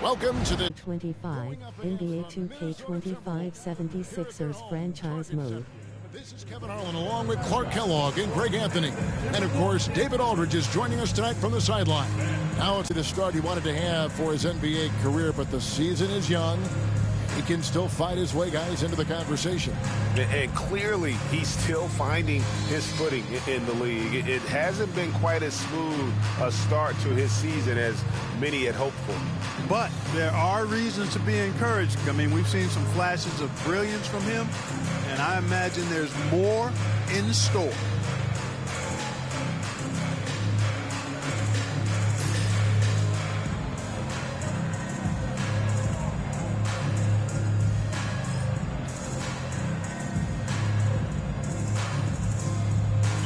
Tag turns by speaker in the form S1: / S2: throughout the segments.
S1: Welcome to the
S2: 25 NBA 2K25 76ers franchise mode.
S1: This is Kevin Harlan along with Clark Kellogg and Greg Anthony. And, of course, David Aldridge is joining us tonight from the sideline. Now it's the start he wanted to have for his NBA career, but the season is young. He can still fight his way, guys, into the conversation.
S3: And clearly, he's still finding his footing in the league. It hasn't been quite as smooth a start to his season as many had hoped for.
S4: But there are reasons to be encouraged. I mean, we've seen some flashes of brilliance from him, and I imagine there's more in store.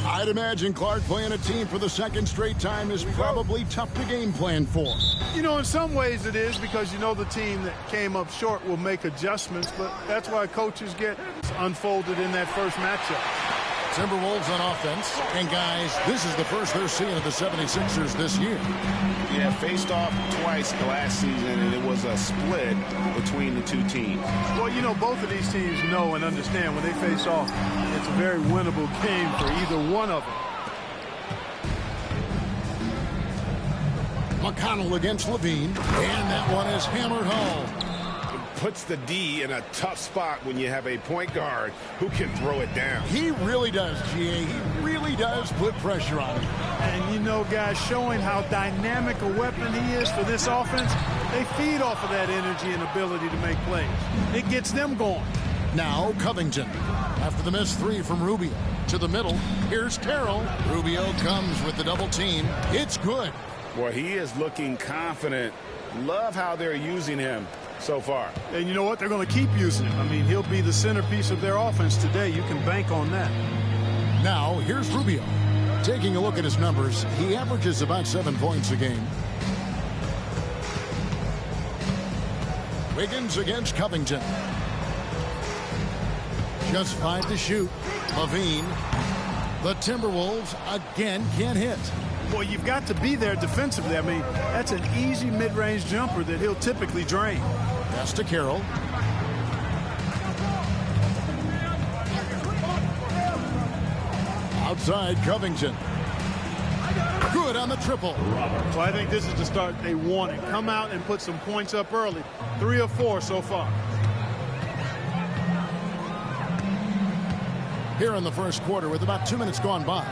S1: I'd imagine Clark playing a team for the second straight time is probably tough to game plan for.
S4: You know, in some ways it is, because you know the team that came up short will make adjustments, but that's why coaches get unfolded in that first matchup.
S1: Timberwolves on offense. And, guys, this is the first they're seeing of the 76ers this year.
S3: Yeah, faced off twice last season, and it was a split between the two teams.
S4: Well, you know, both of these teams know and understand when they face off, it's a very winnable game for either one of them.
S1: McConnell against Levine, and that one is hammered home.
S3: Puts the D in a tough spot when you have a point guard who can throw it down.
S1: He really does, GA. He really does put pressure on him.
S4: And, you know, guys, showing how dynamic a weapon he is for this offense, they feed off of that energy and ability to make plays. It gets them going.
S1: Now Covington. After the missed three from Rubio. To the middle. Here's Carroll. Rubio comes with the double team. It's good.
S3: Boy, he is looking confident. Love how they're using him so far.
S4: And you know what? They're going to keep using him. I mean, he'll be the centerpiece of their offense today. You can bank on that.
S1: Now, here's Rubio. Taking a look at his numbers, he averages about 7 points a game. Wiggins against Covington. Just 5 to shoot. Levine. The Timberwolves again can't hit.
S4: Boy, you've got to be there defensively. I mean, that's an easy mid-range jumper that he'll typically drain.
S1: Pass to Carroll. Outside Covington. Good on the triple.
S4: So I think this is the start they wanted. Come out and put some points up early. 3 of 4 so far.
S1: Here in the first quarter with about 2 minutes gone by.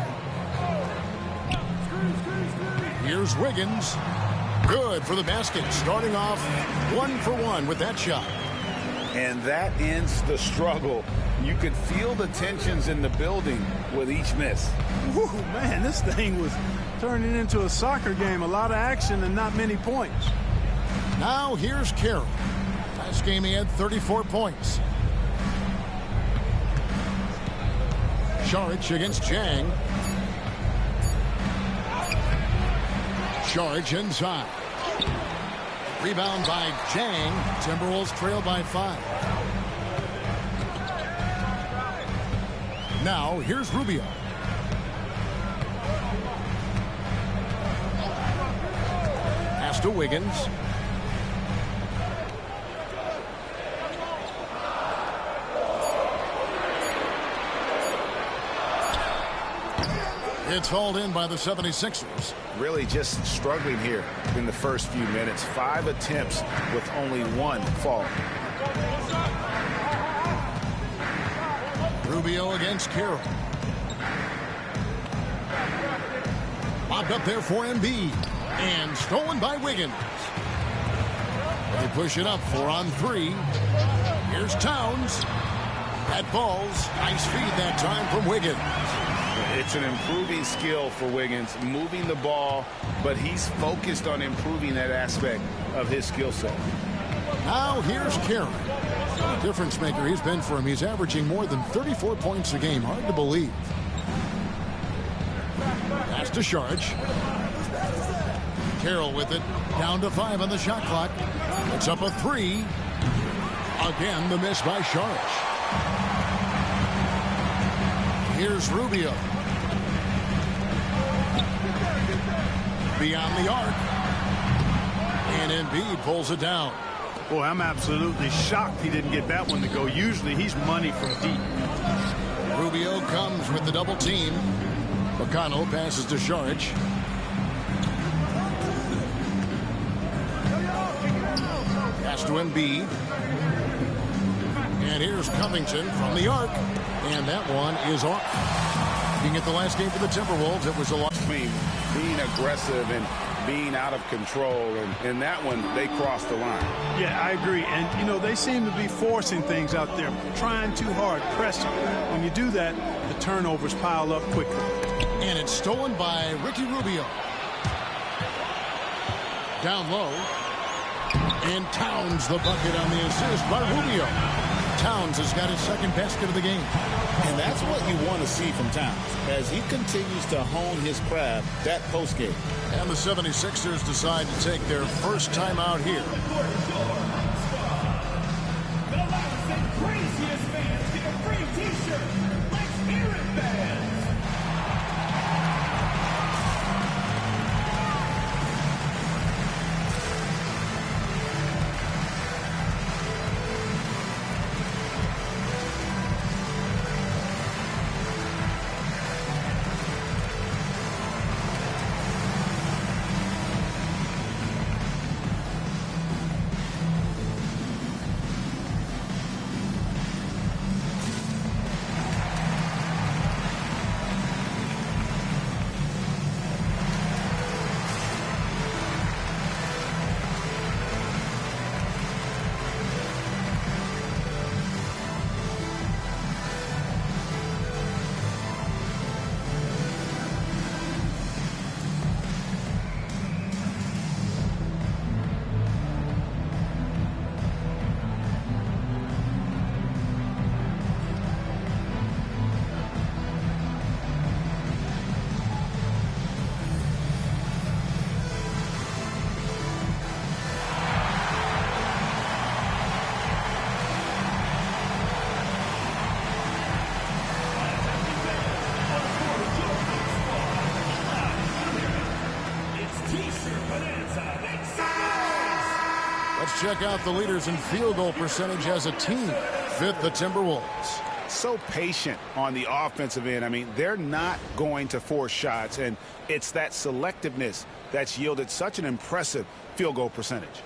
S1: Here's Wiggins. Good for the basket. Starting off 1 for 1 with that shot.
S3: And that ends the struggle. You could feel the tensions in the building with each miss.
S4: Woo, man, this thing was turning into a soccer game. A lot of action and not many points.
S1: Now here's Carroll. Last game he had 34 points. Saric against Jang. Saric inside. Rebound by Jang. Timberwolves trail by 5. Now here's Rubio. Pass to Wiggins. It's hauled in by the 76ers.
S3: Really just struggling here in the first few minutes. 5 attempts with only 1 fall.
S1: Rubio against Carroll. Lobbed up there for Embiid. And stolen by Wiggins. They push it up 4 on 3. Here's Towns. That falls. Nice feed that time from Wiggins.
S3: It's an improving skill for Wiggins, moving the ball, but he's focused on improving that aspect of his skill set.
S1: Now here's Carroll. The difference maker he's been for him. He's averaging more than 34 points a game. Hard to believe. Pass to Saric. Carroll with it. Down to 5 on the shot clock. It's up a 3. Again, the miss by Saric. Here's Rubio. Beyond the arc. And Embiid pulls it down.
S4: Boy, I'm absolutely shocked he didn't get that one to go. Usually he's money from deep.
S1: Rubio comes with the double team. McConnell passes to Saric. Pass to Embiid. And here's Covington from the arc. And that one is off. Looking at the last game for the Timberwolves, it was a lot.
S3: Being aggressive and being out of control, and that one, they crossed the line.
S4: Yeah, I agree. And, you know, they seem to be forcing things out there, trying too hard, pressing. When you do that, the turnovers pile up quickly.
S1: And it's stolen by Ricky Rubio. Down low. And Towns the bucket on the assist by Rubio. Towns has got his second basket of the game.
S5: And that's what you want to see from Towns as he continues to hone his craft that post game.
S1: And the 76ers decide to take their first time out here.
S6: The loudest and craziest fans get a free t-shirt. Let's hear it, fans.
S1: Let's check out the leaders in field goal percentage as a team. Fifth, the Timberwolves.
S3: So patient on the offensive end. I mean, they're not going to force shots, and it's that selectiveness that's yielded such an impressive field goal percentage.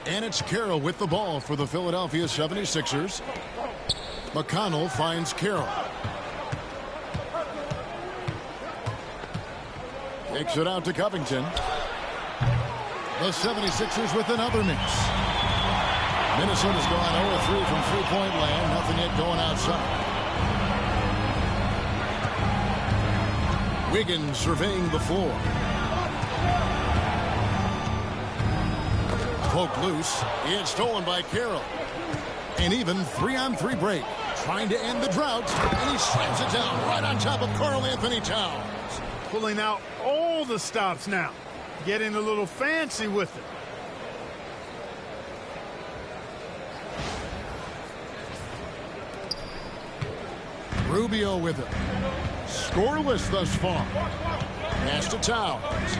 S1: And it's Carroll with the ball for the Philadelphia 76ers. McConnell finds Carroll. Takes it out to Covington. The 76ers with another miss. Minnesota's gone 0-3 from three-point land. Nothing yet going outside. Wiggins surveying the floor. Poked loose. It's stolen by Carroll. An even 3-on-3 break. Trying to end the drought. And he slams it down right on top of Karl-Anthony Towns.
S4: Pulling out all the stops now. Getting a little fancy with it.
S1: Rubio with it. Scoreless thus far. Pass to Towns.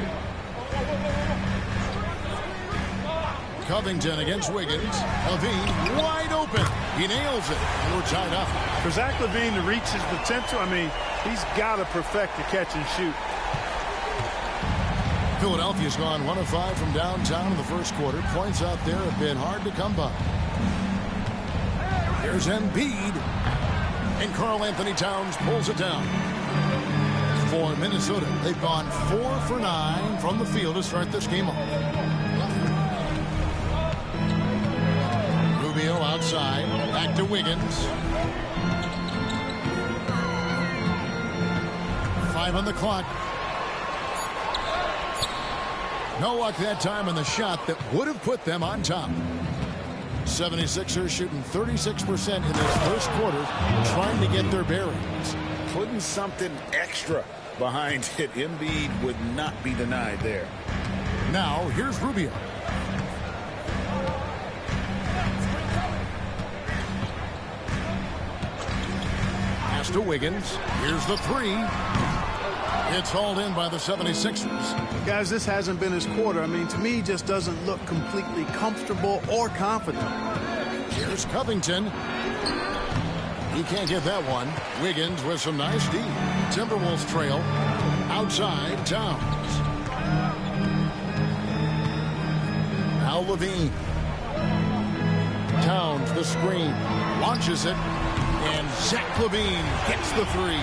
S1: Covington against Wiggins. LaVine wide open. He nails it. And we're tied up.
S4: For Zach LaVine to reach his potential, I mean, he's got to perfect the catch and shoot.
S1: Philadelphia's gone 1 of 5 from downtown in the first quarter. Points out there have been hard to come by. Here's Embiid. And Karl-Anthony Towns pulls it down. For Minnesota, they've gone 4 for 9 from the field to start this game off. Rubio outside. Back to Wiggins. 5 on the clock. No luck that time on the shot that would have put them on top. 76ers shooting 36% in this first quarter, trying to get their bearings.
S5: Putting something extra behind it. Embiid would not be denied there.
S1: Now, here's Rubio. Pass to Wiggins. Here's the three. It's hauled in by the 76ers.
S4: Guys, this hasn't been his quarter. I mean, to me, he just doesn't look completely comfortable or confident.
S1: Here's Covington. He can't get that one. Wiggins with some nice D. Timberwolves trail. Outside, Towns. Now Levine. Towns, the screen. Launches it. And Zach LaVine gets the three.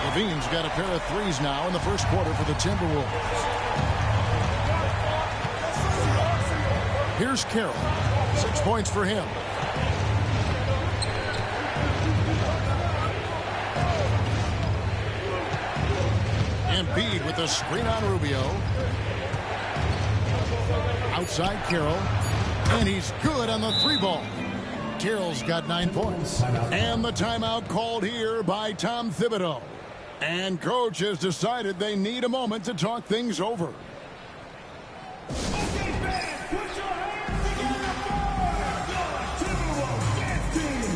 S1: Levine's got a pair of threes now in the first quarter for the Timberwolves. Here's Carroll. 6 points for him. Embiid with a screen on Rubio. Outside Carroll. And he's good on the three ball. Carroll's got 9 points. And the timeout called here by Tom Thibodeau. And coach has decided they need a moment to talk things over.
S6: Okay, fans, put your hands together for your Timberwolves dance team.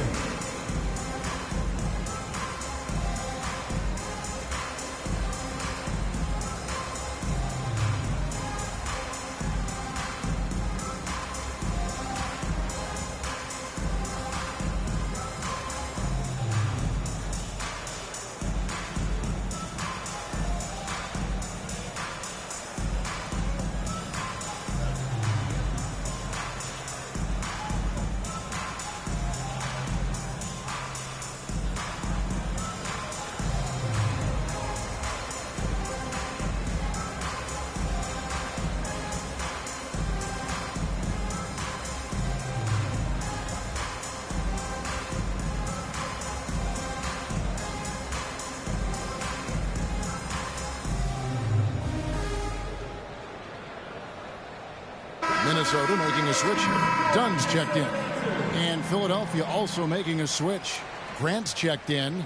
S1: Minnesota making a switch here. Dunn's checked in. And Philadelphia also making a switch. Grant's checked in.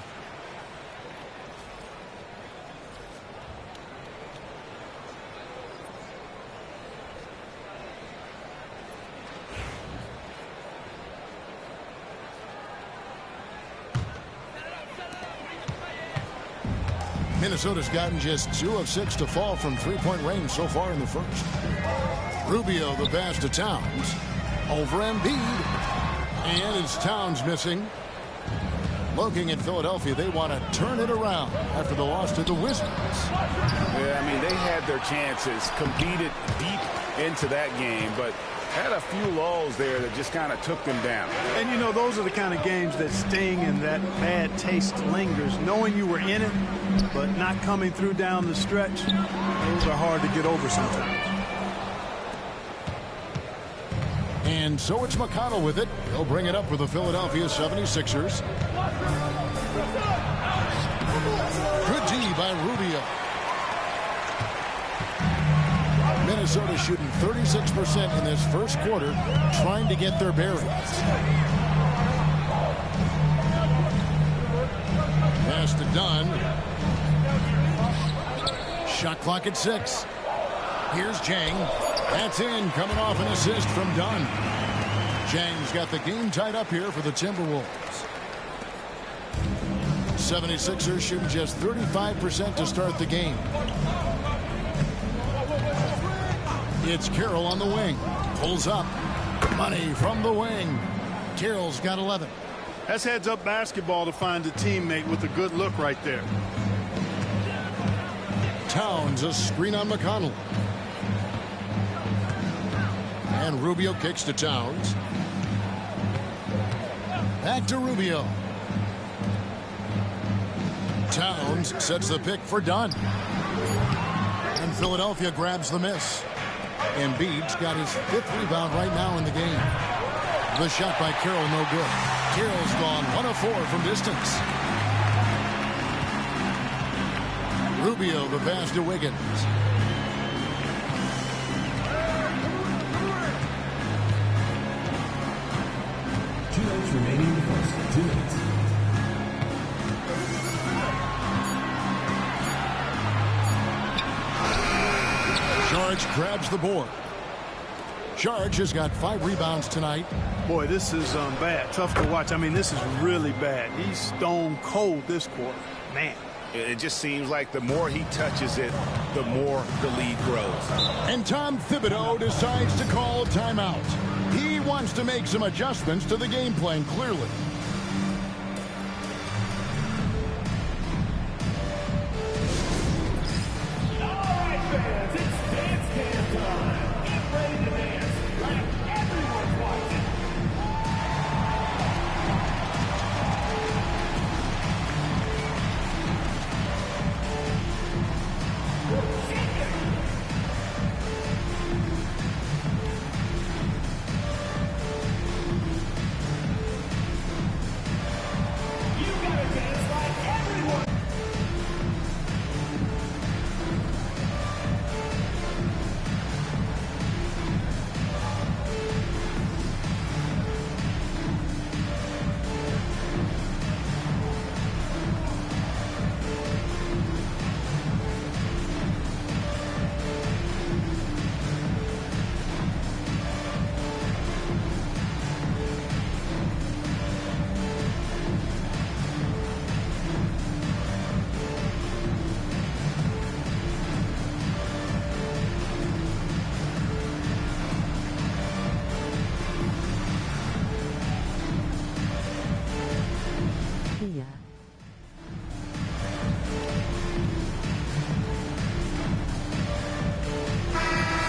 S1: Minnesota's gotten just 2 of 6 to fall from three-point range so far in the first. Rubio the pass to Towns. Over Embiid. And it's Towns missing. Looking at Philadelphia, they want to turn it around after the loss to the Wizards.
S3: Yeah, I mean, they had their chances, competed deep into that game, but had a few lulls there that just kind of took them down.
S4: And, you know, those are the kind of games that sting and that bad taste lingers. Knowing you were in it, but not coming through down the stretch, those are hard to get over sometimes.
S1: And so it's McConnell with it. He'll bring it up for the Philadelphia 76ers. Good D by Rubio. Minnesota shooting 36% in this first quarter, trying to get their bearings. Pass to Dunn. Shot clock at 6. Here's Jang. That's in, coming off an assist from Dunn. Jang's got the game tied up here for the Timberwolves. 76ers shooting just 35% to start the game. It's Carroll on the wing. Pulls up. Money from the wing. Carroll's got 11.
S4: That's heads-up basketball to find a teammate with a good look right there.
S1: Towns, a screen on McConnell. And Rubio kicks to Towns. Back to Rubio. Towns sets the pick for Dunn. And Philadelphia grabs the miss. Embiid's got his 5th rebound right now in the game. The shot by Carroll, no good. Carroll's gone 1 of 4 from distance. Rubio, the pass to Wiggins.
S6: 2 minutes remaining in the first. 2 minutes.
S1: George grabs the board. George has got 5 rebounds tonight.
S4: Boy, this is bad. Tough to watch. I mean, this is really bad. He's stone cold this quarter. Man.
S3: It just seems like the more he touches it, the more the lead grows.
S1: And Tom Thibodeau decides to call a timeout. He wants to make some adjustments to the game plan, clearly.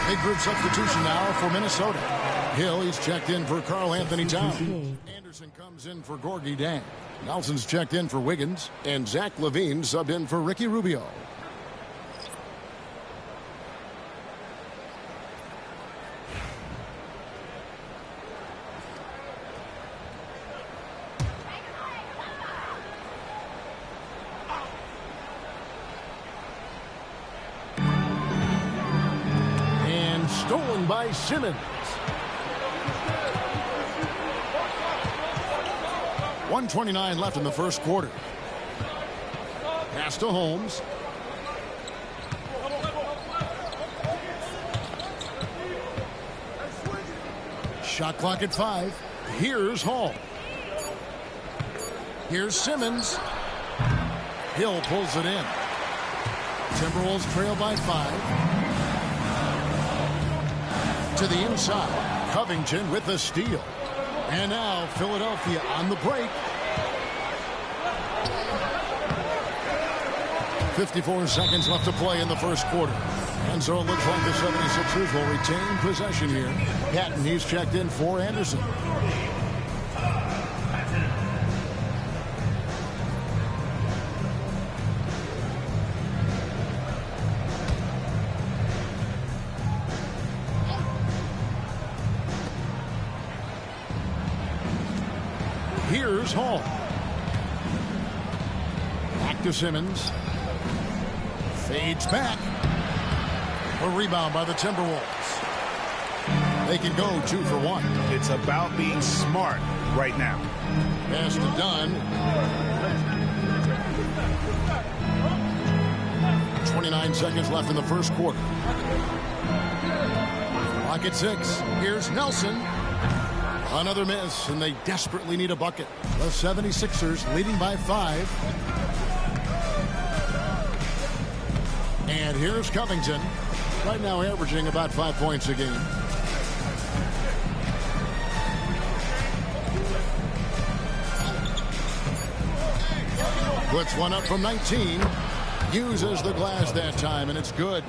S1: Big group substitution now for Minnesota. Hill, he's checked in for Karl-Anthony Towns. Anderson comes in for Gorgui Dieng. Nelson's checked in for Wiggins. And Zach LaVine subbed in for Ricky Rubio. Stolen by Simmons. 1:29 left in the first quarter. Pass to Holmes. Shot clock at 5. Here's Hall. Here's Simmons. Hill pulls it in. Timberwolves trail by 5. To the inside. Covington with the steal. And now Philadelphia on the break. 54 seconds left to play in the first quarter. And so it looks like the 76ers will retain possession here. Patton, he's checked in for Anderson. Here's Hall. Back to Simmons. Fades back. A rebound by the Timberwolves. They can go 2 for 1.
S3: It's about being smart right now.
S1: Pass to Dunn. 29 seconds left in the first quarter. Clock at 6. Here's Nelson. Another miss, and they desperately need a bucket. The 76ers leading by 5. And here's Covington. Right now averaging about 5 points a game. Puts one up from 19. Uses the glass that time, and it's good.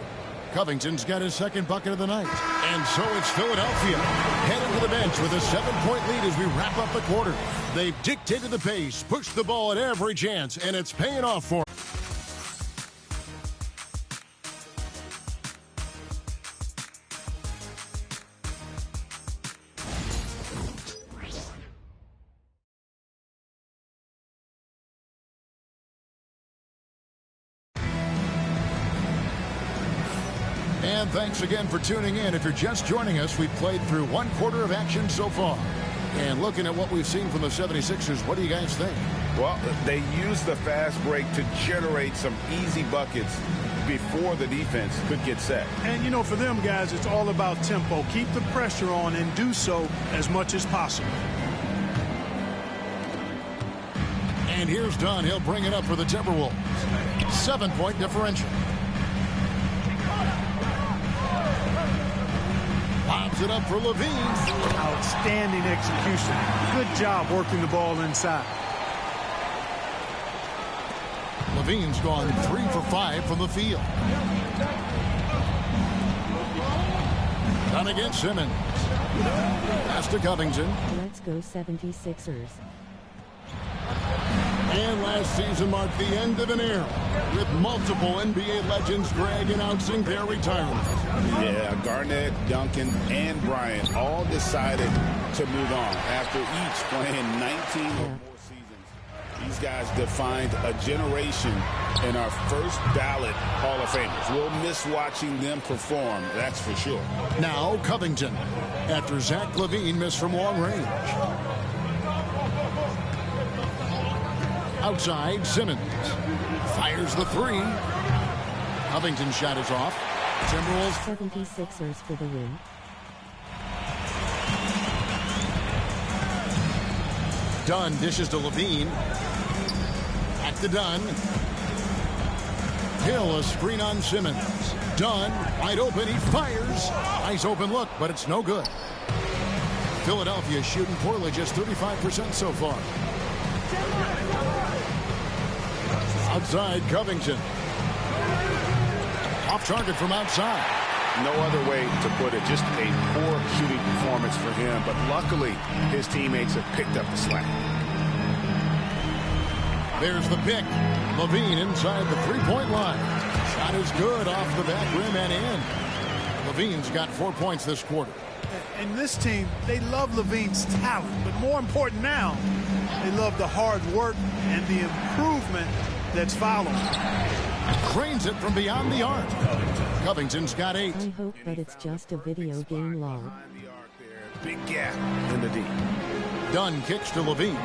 S1: Covington's got his second bucket of the night. And so it's Philadelphia heading to the bench with a 7-point lead as we wrap up the quarter. They've dictated the pace, pushed the ball at every chance, and it's paying off for them. And thanks again for tuning in. If you're just joining us, we've played through 1 quarter of action so far. And looking at what we've seen from the 76ers, what do you guys think?
S3: Well, they used the fast break to generate some easy buckets before the defense could get set.
S4: And, you know, for them guys, it's all about tempo. Keep the pressure on and do so as much as possible.
S1: And here's Dunn. He'll bring it up for the Timberwolves. 7-point differential. Lobs it up for Levine.
S4: Outstanding execution. Good job working the ball inside.
S1: Levine's gone 3 for 5 from the field. Done against Simmons. Pass to Covington.
S2: Let's go 76ers.
S1: And last season marked the end of an era with multiple NBA legends, Greg, announcing their retirement.
S5: Yeah, Garnett, Duncan, and Bryant all decided to move on after each playing 19 or more seasons. These guys defined a generation and our first ballot Hall of Famers. We'll miss watching them perform, that's for sure.
S1: Now Covington, after Zach LaVine missed from long range. Outside, Simmons fires the three. Covington's shot is off. Timberwolves
S2: 76ers for the win.
S1: Dunn dishes to Levine. Back to Dunn. Hill, a screen on Simmons. Dunn, wide open, he fires. Nice open look, but it's no good. Philadelphia shooting poorly, just 35% so far. Outside, Covington. Off target from outside.
S3: No other way to put it, just a poor shooting performance for him, but luckily his teammates have picked up the slack.
S1: There's the pick. Levine inside the three-point line. Shot is good off the back rim and in. Levine's got 4 points this quarter.
S4: And this team, they love Levine's talent, but more important now, they love the hard work and the improvement that's following.
S1: Cranes it from beyond the arc. Covington's got 8.
S2: I hope that it's just a video game lol.
S3: Big gap in the D.
S1: Dunn kicks to Levine.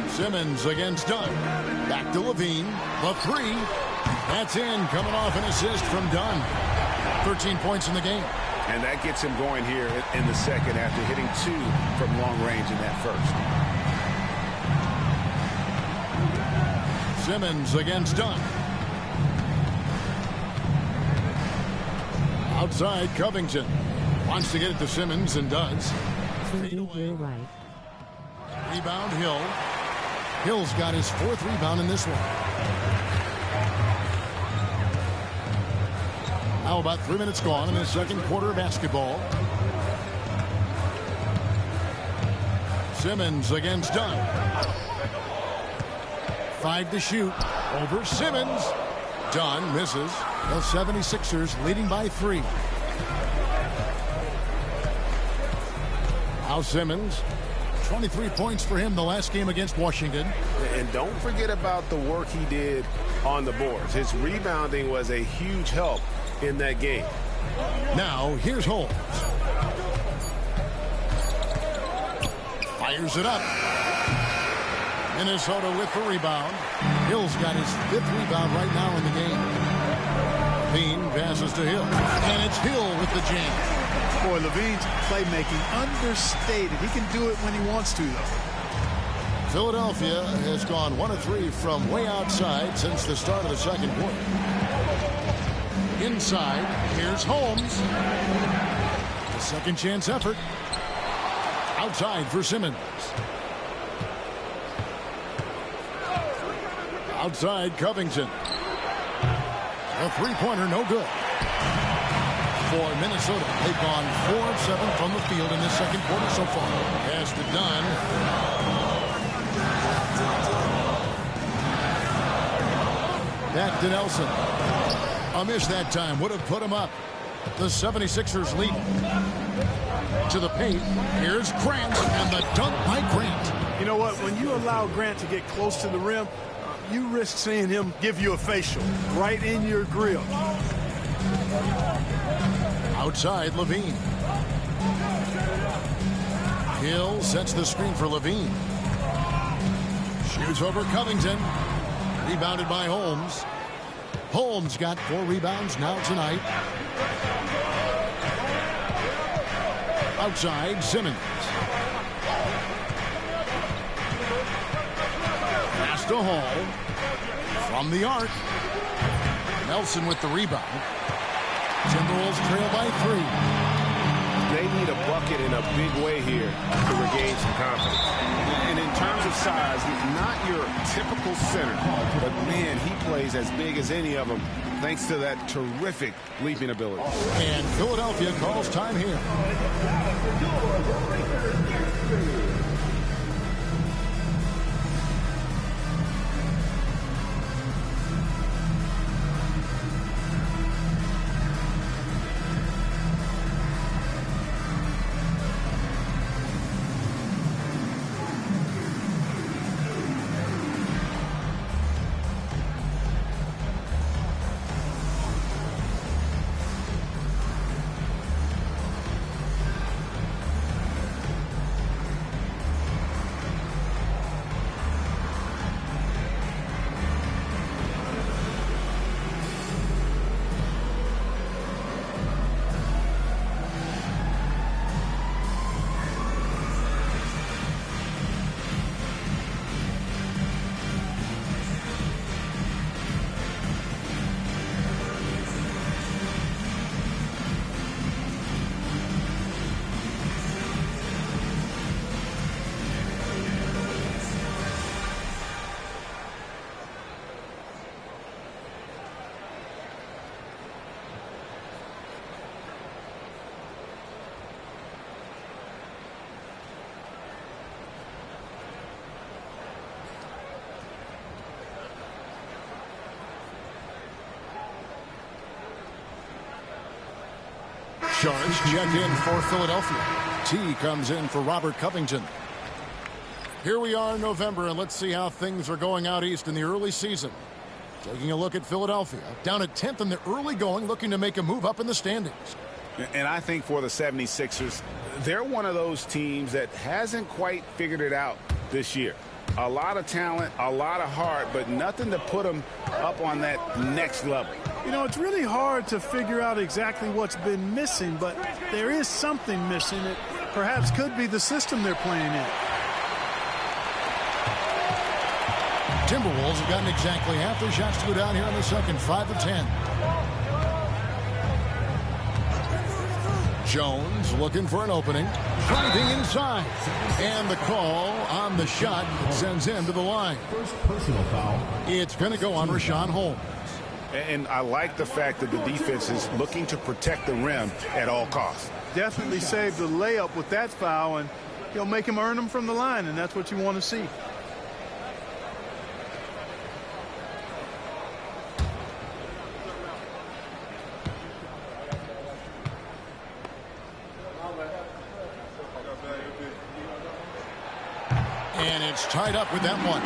S1: Simmons against Dunn. Back to Levine. The three. That's in. Coming off an assist from Dunn. 13 points in the game.
S3: And that gets him going here in the second after hitting 2 from long range in that first.
S1: Simmons against Dunn. Outside, Covington. Wants to get it to Simmons and does.
S2: Cindy Hill right.
S1: Rebound, Hill. Hill's got his 4th rebound in this one. Now about 3 minutes gone in the second quarter of basketball. Simmons against Dunn. 5 to shoot. Over Simmons. Dunn misses. The 76ers leading by 3. Now Simmons. 23 points for him the last game against Washington.
S3: And don't forget about the work he did on the boards. His rebounding was a huge help in that game.
S1: Now here's Holmes. Fires it up. Minnesota with the rebound. Hill's got his 5th rebound right now in the game. Levine passes to Hill. And it's Hill with the jam.
S4: Boy, Levine's playmaking understated. He can do it when he wants to, though.
S1: Philadelphia has gone 1 of 3 from way outside since the start of the second quarter. Inside, here's Holmes. The second chance effort. Outside for Simmons. Outside, Covington. A three-pointer, no good. For Minnesota, they've gone 4 of 7 from the field in this second quarter so far. Pass to Dunn. Back to Nelson. A miss that time would have put him up. The 76ers lead. To the paint. Here's Grant and the dunk by Grant.
S4: You know what? When you allow Grant to get close to the rim, you risk seeing him give you a facial right in your grill.
S1: Outside, Levine. Hill sets the screen for Levine. Shoots over Covington. Rebounded by Holmes. Holmes got 4 rebounds now tonight. Outside, Simmons. to Hall. From the arc. Nelson with the rebound. Timberwolves trail by 3.
S3: They need a bucket in a big way here to regain some confidence. And in terms of size, not your typical center, but man, he plays as big as any of them thanks to that terrific leaping ability.
S1: And Philadelphia calls time here. Sharks check in for Philadelphia. T comes in for Robert Covington. Here we are in November, and let's see how things are going out east in the early season. Taking a look at Philadelphia, down at 10th in the early going, looking to make a move up in the standings.
S3: And I think for the 76ers, they're one of those teams that hasn't quite figured it out this year. A lot of talent, a lot of heart, but nothing to put them up on that next level.
S4: You know, it's really hard to figure out exactly what's been missing, but there is something missing. It perhaps could be the system they're playing in.
S1: Timberwolves have gotten exactly half their shots to go down here in the second, 5 of 10. Jones looking for an opening, driving inside, and the call on the shot sends him to the line.
S6: First personal foul.
S1: It's going to go on Richaun Holmes.
S3: And I like the fact that the defense is looking to protect the rim at all costs.
S4: Definitely saved the layup with that foul, and he'll make him earn them from the line, and that's what you want to see.
S1: And it's tied up with that one.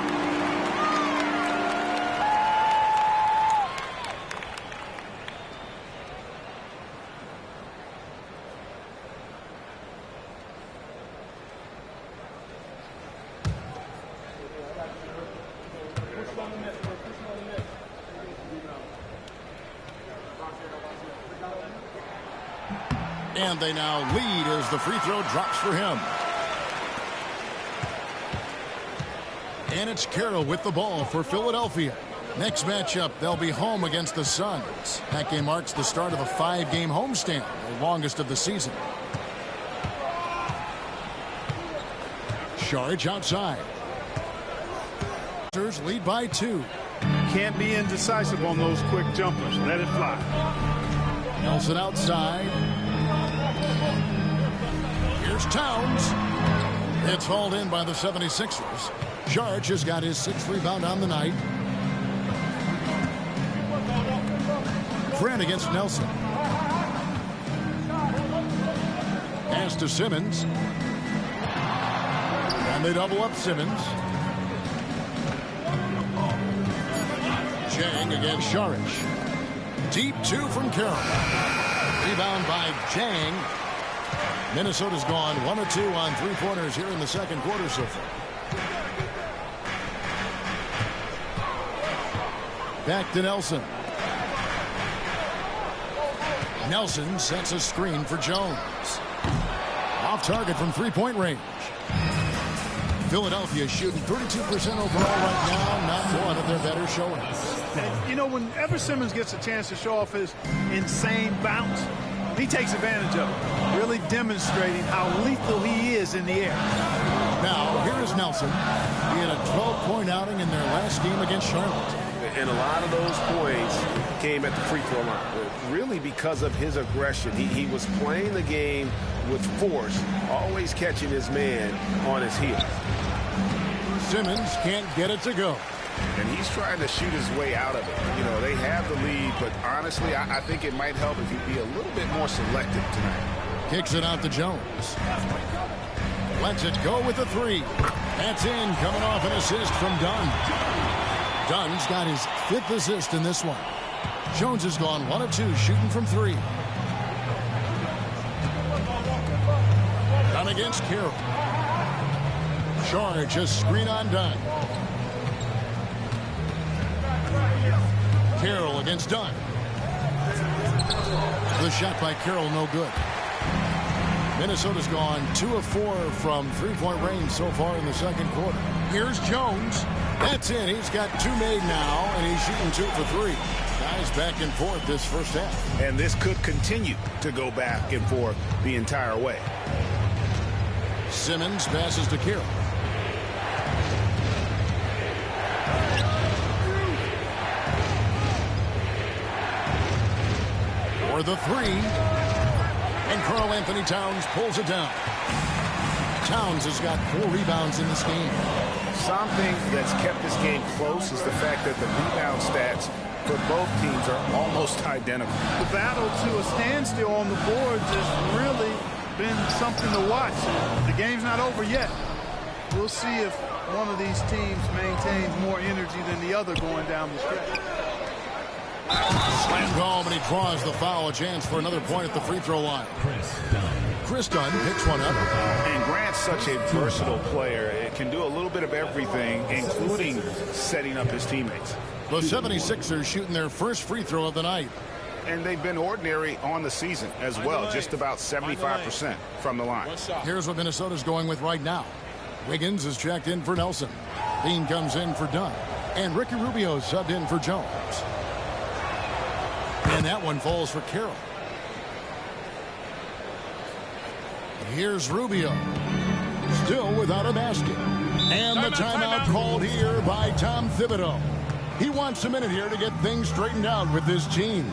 S1: And they now lead as the free throw drops for him. And it's Carroll with the ball for Philadelphia. Next matchup, they'll be home against the Suns. That game marks the start of a 5-game homestand, the longest of the season. Sharge outside. Lead by 2.
S4: Can't be indecisive on those quick jumpers. Let it fly.
S1: Nelson outside. Here's Towns. It's hauled in by the 76ers. Sharge has got his 6th rebound on the night. Grant against Nelson. Pass to Simmons. And they double up Simmons. Jang against Sharge. Deep 2 from Carroll. Rebound by Jang. Minnesota's gone 1 of 2 on 3-pointers here in the second quarter so far. Back to Nelson. Nelson sets a screen for Jones. Off target from 3-point range. Philadelphia shooting 32% overall right now. Not one of their better showings.
S4: And, you know, whenever Simmons gets a chance to show off his insane bounce, he takes advantage of it, really demonstrating how lethal he is in the air.
S1: Now, here is Nelson. He had a 12-point outing in their last game against Charlotte.
S3: And a lot of those points came at the free throw line, really because of his aggression. He was playing the game with force, always catching his man on his heels.
S1: Simmons can't get it to go.
S3: And he's trying to shoot his way out of it. You know, they have the lead, but honestly, I think it might help if he'd be a little bit more selective tonight.
S1: Kicks it out to Jones. Lets it go with the three. That's in, coming off an assist from Dunn. Dunn's got his 5th assist in this one. Jones has gone 1 of 2 shooting from 3. Dunn against Carroll. Charge a screen on Dunn. Carroll against Dunn. The shot by Carroll no good. Minnesota's gone 2 of 4 from 3-point range so far in the second quarter. Here's Jones. That's in. He's got 2 made now, and he's shooting 2 for 3. Guys back and forth this first half.
S3: And this could continue to go back and forth the entire way.
S1: Simmons passes to Carroll. For the 3. And Karl-Anthony Towns pulls it down. Towns has got 4 rebounds in this game.
S3: Something that's kept this game close is the fact that the rebound stats for both teams are almost identical.
S4: The battle to a standstill on the boards has really been something to watch. The game's not over yet. We'll see if one of these teams maintains more energy than the other going down the stretch.
S1: Slammed home, and he draws the foul. A chance for another point at the free throw line. Chris Dunn picks one up.
S3: And Grant's such a versatile player. It can do a little bit of everything, including setting up his teammates.
S1: The 76ers shooting their first free throw of the night.
S3: And they've been ordinary on the season as well, just about 75% from the line.
S1: Here's what Minnesota's going with right now. Wiggins is checked in for Nelson. Dean comes in for Dunn. And Ricky Rubio subbed in for Jones. And that one falls for Carroll. Here's Rubio. Still without a basket. And the timeout called here by Tom Thibodeau. He wants a minute here to get things straightened out with this team.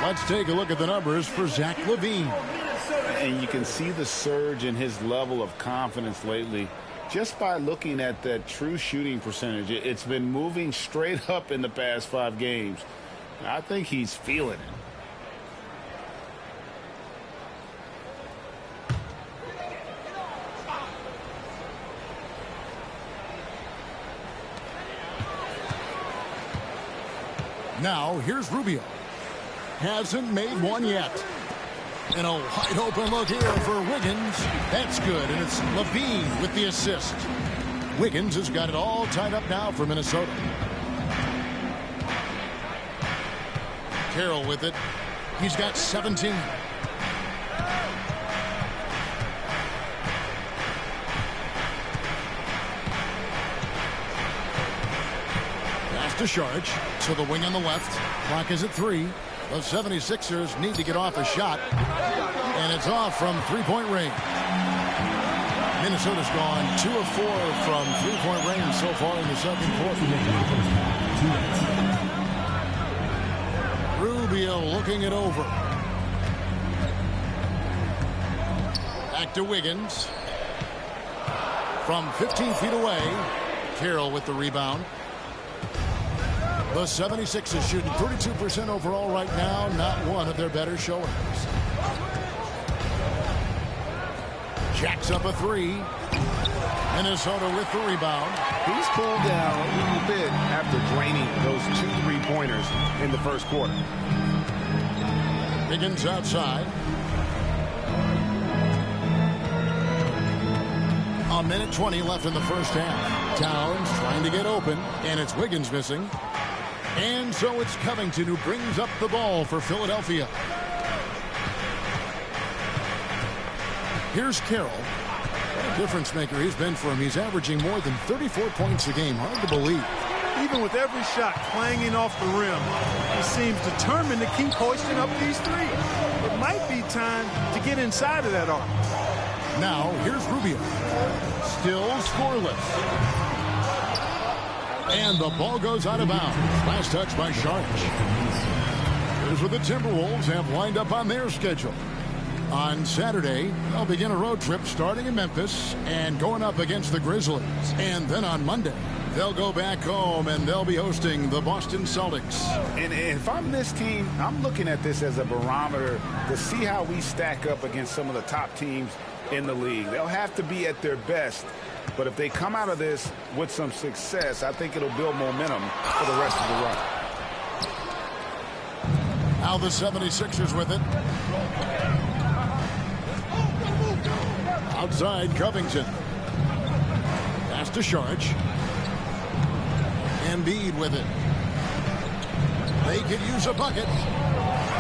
S1: Let's take a look at the numbers for Zach LaVine.
S5: And you can see the surge in his level of confidence lately just by looking at that true shooting percentage. It's been moving straight up in the past 5 games. I think he's feeling it.
S1: Now, here's Rubio. hasn't made one yet. And a wide open look here for Wiggins. That's good, and it's Levine with the assist. Wiggins has got it all tied up now for Minnesota. Carroll with it. He's got 17. Pass to Sharge to the wing on the left. Clock is at 3. The 76ers need to get off a shot. And it's off from three-point range. Minnesota's gone 2 of 4 from three-point range so far in the second quarter. Rubio looking it over. Back to Wiggins. From 15 feet away. Carroll with the rebound. The 76ers shooting 32% overall right now. Not one of their better showings. Jacks up a 3. Minnesota with the rebound.
S3: He's cooled down a little bit after draining those 2 3-pointers in the first quarter.
S1: Wiggins outside. A minute 20 left in the first half. Towns trying to get open, and it's Wiggins missing. And so it's Covington who brings up the ball for Philadelphia. Here's Carroll. What a difference maker he's been for him. He's averaging more than 34 points a game. Hard to believe.
S4: Even with every shot clanging off the rim, he seems determined to keep hoisting up these threes. It might be time to get inside of that arc.
S1: Now, here's Rubio. Still scoreless. And the ball goes out of bounds. Last touch by Sharge. Here's what the Timberwolves have lined up on their schedule. On Saturday, they'll begin a road trip starting in Memphis and going up against the Grizzlies. And then on Monday, they'll go back home and they'll be hosting the Boston Celtics.
S5: And if I'm this team, I'm looking at this as a barometer to see how we stack up against some of the top teams in the league. They'll have to be at their best. But if they come out of this with some success, I think it'll build momentum for the rest of the run.
S1: Now the 76ers with it. Outside Covington. Pass to Sharge. Embiid with it. They could use a bucket.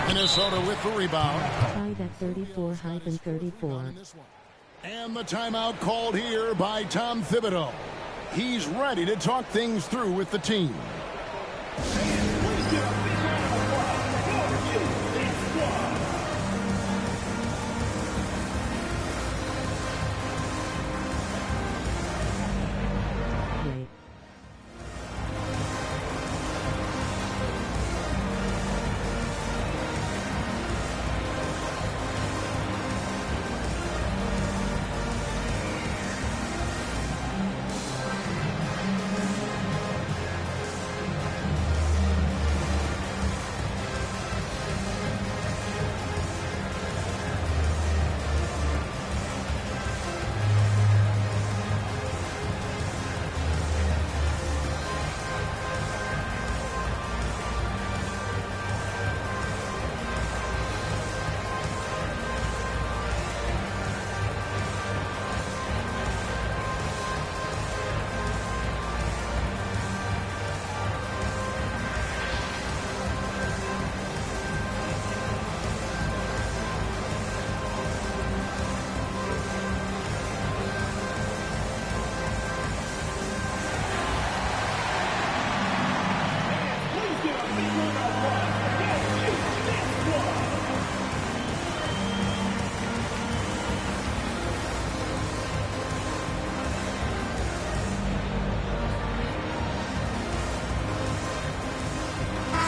S1: Minnesota with the rebound.
S2: Tied at 34-34.
S1: And the timeout called here by Tom Thibodeau. He's ready to talk things through with the team.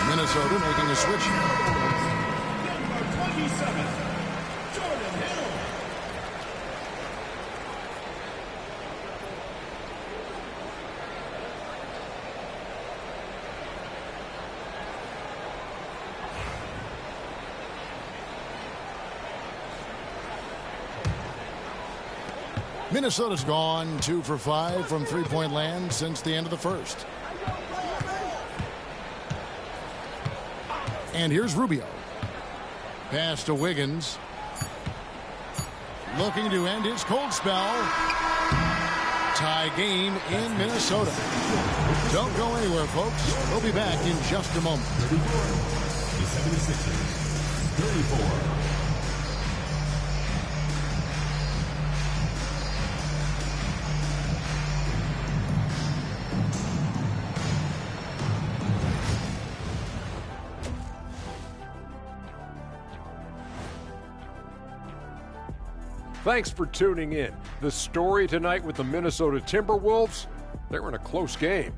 S1: Minnesota making a switch.
S6: Number 27, Jordan Hill.
S1: Minnesota's gone 2 for 5 from three-point land since the end of the first. And here's Rubio. Pass to Wiggins. Looking to end his cold spell. Tie game in Minnesota. Don't go anywhere, folks. We'll be back in just a moment.
S6: The 76ers, 34.
S7: Thanks for tuning in. The story tonight with the Minnesota Timberwolves, they're in a close game.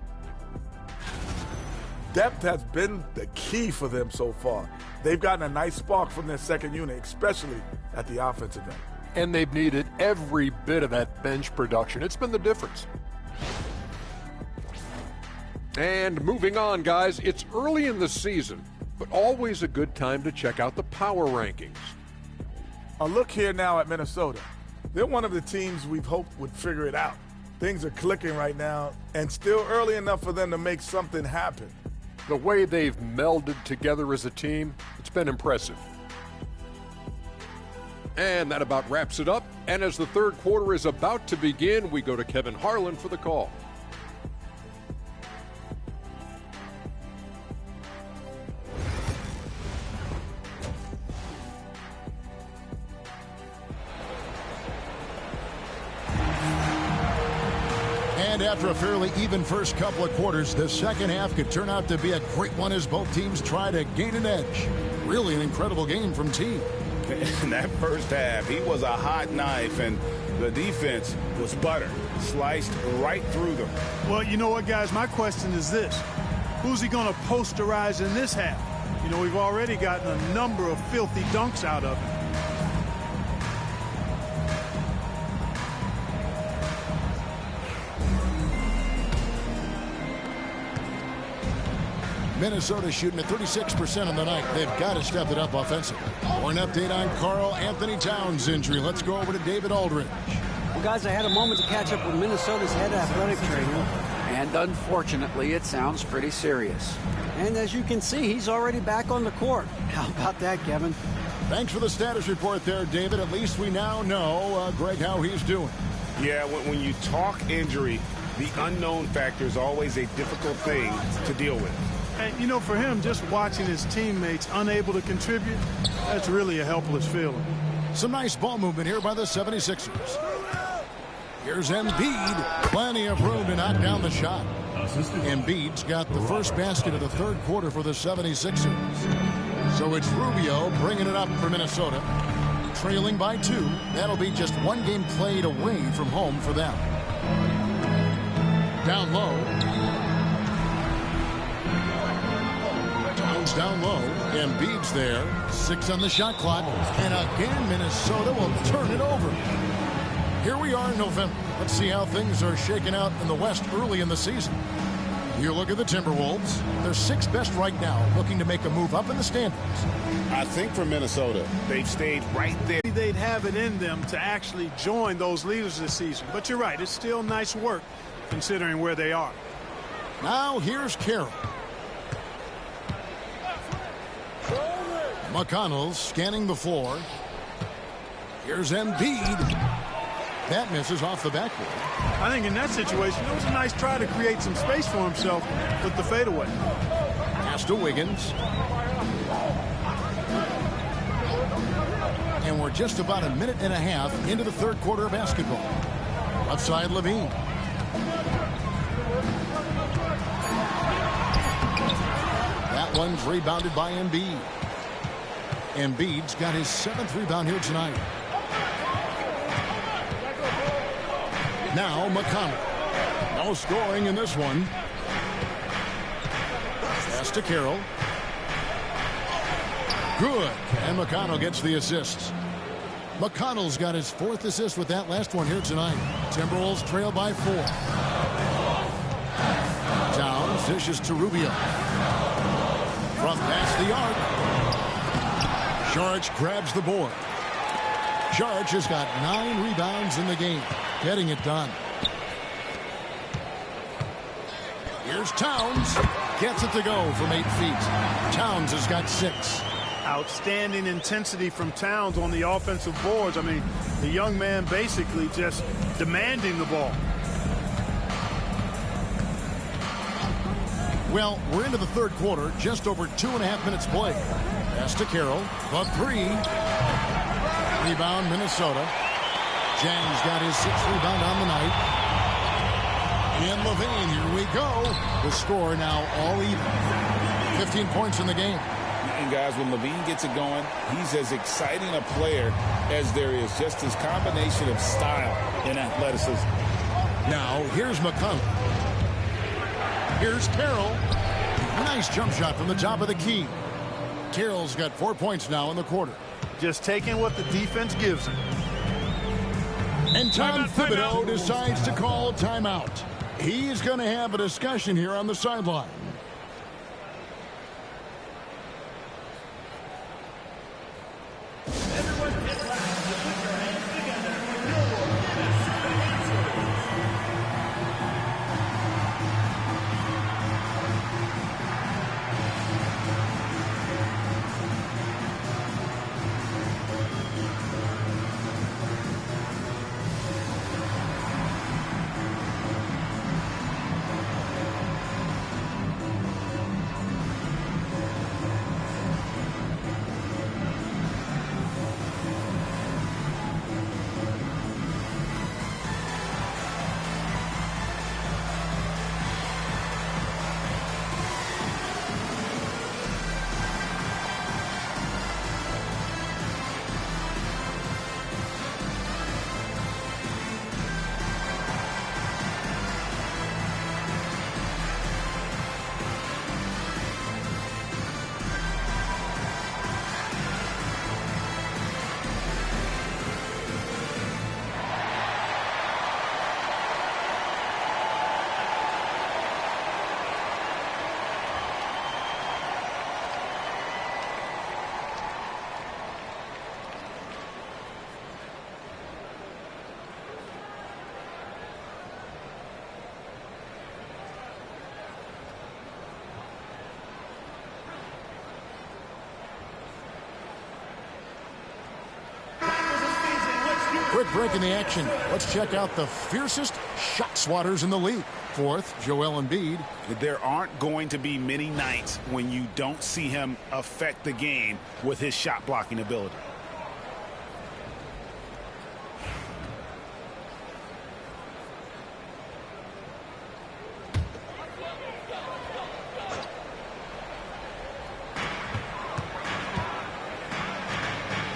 S8: Depth has been the key for them so far. They've gotten a nice spark from their second unit, especially at the offensive end.
S7: And they've needed every bit of that bench production. It's been the difference. And moving on, guys, it's early in the season, but always a good time to check out the power rankings.
S8: A look here now at Minnesota. They're one of the teams we've hoped would figure it out. Things are clicking right now, and still early enough for them to make something happen.
S7: The way they've melded together as a team, it's been impressive. And that about wraps it up. And as the third quarter is about to begin, we go to Kevin Harlan for the call.
S1: And after a fairly even first couple of quarters, the second half could turn out to be a great one as both teams try to gain an edge. Really an incredible game from Teague.
S3: In that first half, he was a hot knife, and the defense was butter, sliced right through them.
S4: Well, you know what, guys? My question is this. Who's he going to posterize in this half? You know, we've already gotten a number of filthy dunks out of him.
S1: Minnesota shooting at 36% on the night. They've got to step it up offensively. For an update on Karl Anthony Towns' injury, let's go over to David Aldridge.
S9: Well, guys, I had a moment to catch up with Minnesota's head athletic trainer, and unfortunately, it sounds pretty serious. And as you can see, he's already back on the court. How about that, Kevin?
S1: Thanks for the status report there, David. At least we now know, Greg, how he's doing.
S3: Yeah, when you talk injury, the unknown factor is always a difficult thing to deal with.
S4: And, you know, for him, just watching his teammates unable to contribute, that's really a helpless feeling.
S1: Some nice ball movement here by the 76ers. Here's Embiid. Plenty of room to knock down the shot. Embiid's got the first basket of the third quarter for the 76ers. So it's Rubio bringing it up for Minnesota. Trailing by 2. That'll be just one game played away from home for them. Down low. Down low. Embiid's there. 6 on the shot clock. And again, Minnesota will turn it over. Here we are in November. Let's see how things are shaking out in the West early in the season. You look at the Timberwolves. They're 6th best right now, looking to make a move up in the standings.
S3: I think for Minnesota, they've stayed right there.
S4: They'd have it in them to actually join those leaders this season. But you're right, it's still nice work considering where they are.
S1: Now here's Carroll. McConnell scanning the floor. Here's Embiid. That misses off the backboard.
S4: I think in that situation, it was a nice try to create some space for himself with the fadeaway.
S1: Pass to Wiggins. And we're just about a minute and a half into the third quarter of basketball. Left side, Levine. That one's rebounded by Embiid. Embiid's got his 7th rebound here tonight. Now McConnell. No scoring in this one. Pass to Carroll. Good. And McConnell gets the assists. McConnell's got his 4th assist with that last one here tonight. Timberwolves trail by 4. Towns dishes to Rubio. From past the arc. Saric grabs the board. Saric has got 9 rebounds in the game. Getting it done. Here's Towns. Gets it to go from 8 feet. Towns has got 6.
S4: Outstanding intensity from Towns on the offensive boards. I mean, the young man basically just demanding the ball.
S1: Well, we're into the third quarter, just over 2.5 minutes played. Pass to Carroll, the three. Rebound, Minnesota. Jang's got his 6th rebound on the night. And LaVine, here we go. The score now all even. 15 points in the game.
S5: And guys, when LaVine gets it going, he's as exciting a player as there is. Just his combination of style and athleticism.
S1: Now, here's McConnell. Here's Carroll. Nice jump shot from the top of the key. Carroll's got 4 points now in the quarter.
S4: Just taking what the defense gives him.
S1: And Tom Thibodeau decides to call timeout. He's going to have a discussion here on the sideline. Quick break in the action. Let's check out the fiercest shot swatters in the league. Fourth, Joel Embiid.
S5: There aren't going to be many nights when you don't see him affect the game with his shot blocking ability.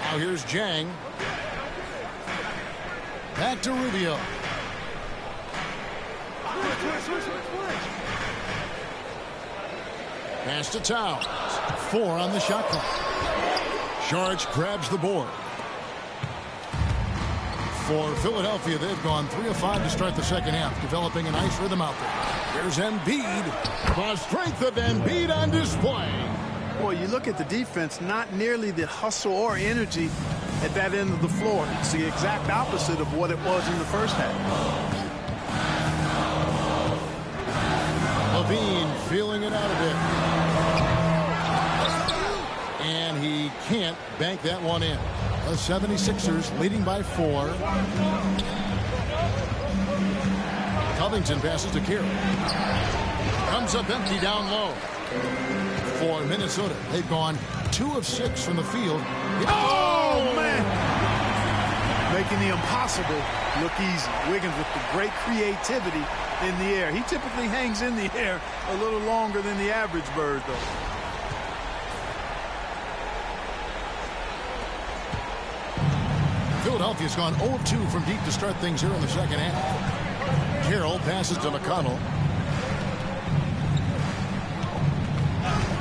S1: Now here's Jang. Back to Rubio. Pass to Towns. 4 on the shot clock. Sharge grabs the board. For Philadelphia, they've gone 3 of 5 to start the second half, developing a nice rhythm out there. There's Embiid. The strength of Embiid on display.
S4: Boy, you look at the defense, not nearly the hustle or energy at that end of the floor. It's the exact opposite of what it was in the first half.
S1: LaVine feeling it out a bit. And he can't bank that one in. The 76ers leading by 4. Covington passes to Carroll. Comes up empty down low. For Minnesota, they've gone 2 of 6 from the field.
S4: Oh, man! Making the impossible look easy. Wiggins with the great creativity in the air. He typically hangs in the air a little longer than the average bird, though.
S1: Philadelphia's gone 0 of 2 from deep to start things here in the second half. Carroll passes to McConnell.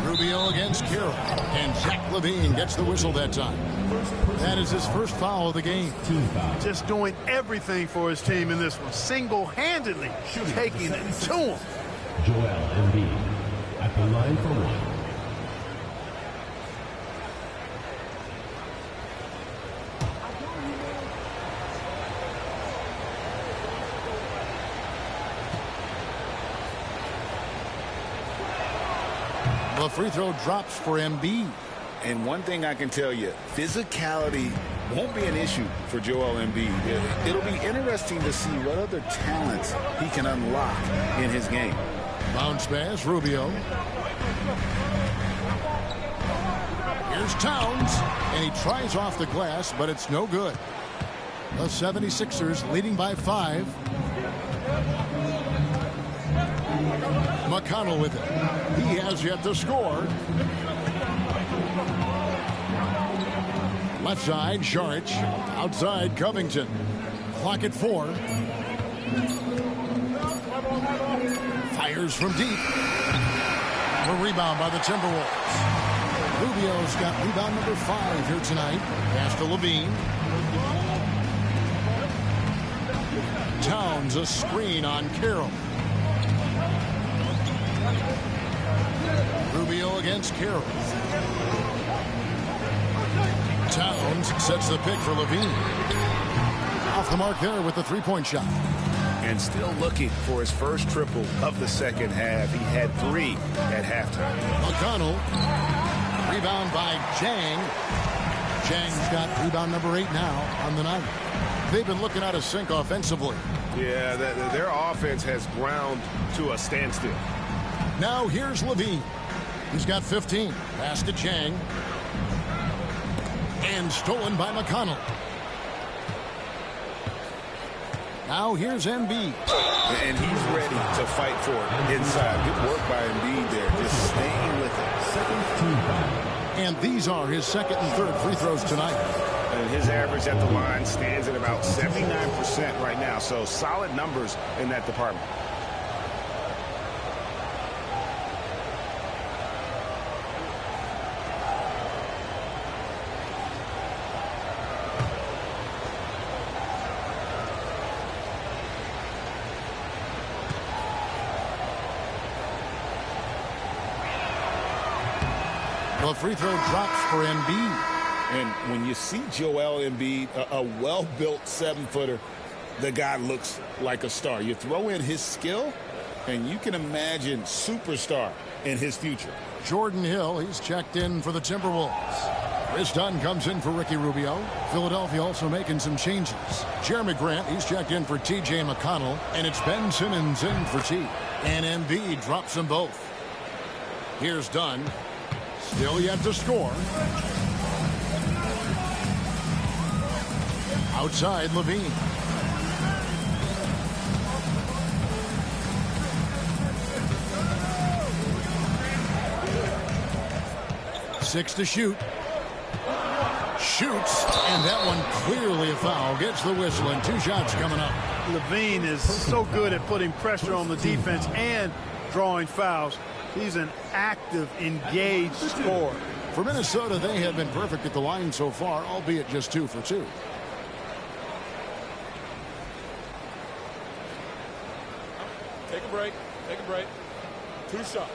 S1: Rubio against Carroll. And Zach LaVine gets the whistle that time. That is his first foul of the game.
S4: Just doing everything for his team in this one. Single-handedly taking it to him.
S10: Joel Embiid at the line for 1.
S1: The free throw drops for Embiid.
S5: And one thing I can tell you, physicality won't be an issue for Joel Embiid. It'll be interesting to see what other talents he can unlock in his game.
S1: Bounce pass, Rubio. Here's Towns, and he tries off the glass, but it's no good. The 76ers leading by 5. McConnell with it. He has yet to score. Left side, Saric. Outside, Covington. Clock at 4. Fires from deep. A rebound by the Timberwolves. Rubio's got rebound number 5 here tonight. Pass to Levine. Towns a screen on Carroll. Rubio against Carroll. Towns sets the pick for Levine. Off the mark there with the three-point shot.
S3: And still looking for his first triple of the second half. He had 3 at halftime.
S1: McConnell. Rebound by Chang. Chang's got rebound number 8 now on the night. They've been looking out of sync offensively.
S3: Yeah, their offense has ground to a standstill.
S1: Now here's Levine. He's got 15. Pass to Chang. And stolen by McConnell. Now here's Embiid.
S3: And he's ready to fight for it inside. Good work by Embiid there, just staying with it.
S1: And these are his second and third free throws tonight.
S3: And his average at the line stands at about 79% right now. So solid numbers in that department.
S1: The free throw drops for Embiid.
S5: And when you see Joel Embiid, a well-built 7-footer, the guy looks like a star. You throw in his skill, and you can imagine superstar in his future.
S1: Jordan Hill, he's checked in for the Timberwolves. Chris Dunn comes in for Ricky Rubio. Philadelphia also making some changes. Jeremy Grant, he's checked in for T.J. McConnell. And it's Ben Simmons in for T. And Embiid drops them both. Here's Dunn. Still yet to score. Outside, Levine. Six to shoot. Shoots, and that one clearly a foul. Gets the whistle, and 2 shots coming up.
S4: Levine is so good at putting pressure on the defense and drawing fouls. He's an active, engaged scorer.
S1: For Minnesota, they have been perfect at the line so far, albeit just 2 for 2.
S7: Take a break. Take a break. 2 shots.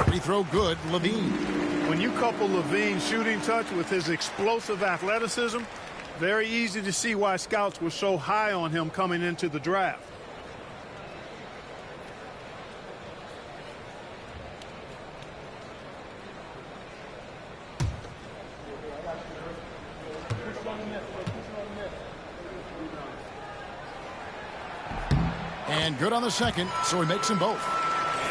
S1: Free throw good, Levine.
S4: When you couple Levine's shooting touch with his explosive athleticism, very easy to see why scouts were so high on him coming into the draft.
S1: And good on the second, so he makes them both.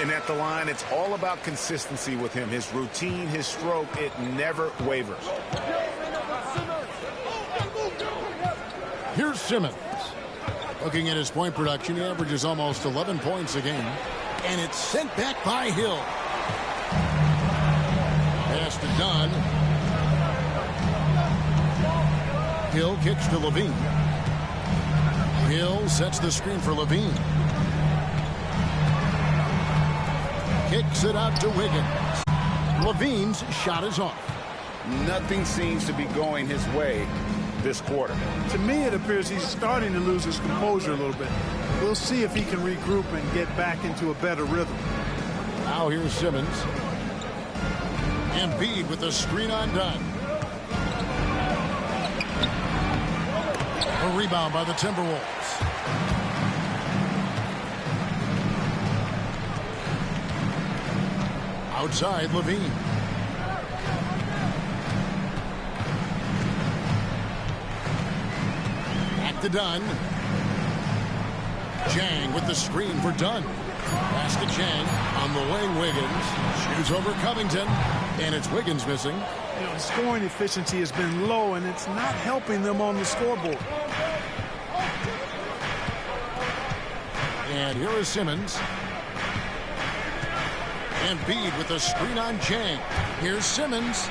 S3: And at the line, it's all about consistency with him. His routine, his stroke, it never wavers.
S1: Here's Simmons. Looking at his point production, he averages almost 11 points a game. And it's sent back by Hill. Pass to Dunn. Hill kicks to Levine. Hill sets the screen for Levine. Kicks it out to Wiggins. Levine's shot is off.
S3: Nothing seems to be going his way this quarter.
S4: To me, it appears he's starting to lose his composure a little bit. We'll see if he can regroup and get back into a better rhythm.
S1: Now here's Simmons. Embiid with the screen on Dunn. A rebound by the Timberwolves. Outside, Levine. Back to Dunn. Jang with the screen for Dunn. Pass to Jang. On the wing, Wiggins. Shoots over Covington. And it's Wiggins missing.
S4: You know, scoring efficiency has been low, and it's not helping them on the scoreboard.
S1: And here is Simmons. Embiid with the screen on Jang. Here's Simmons.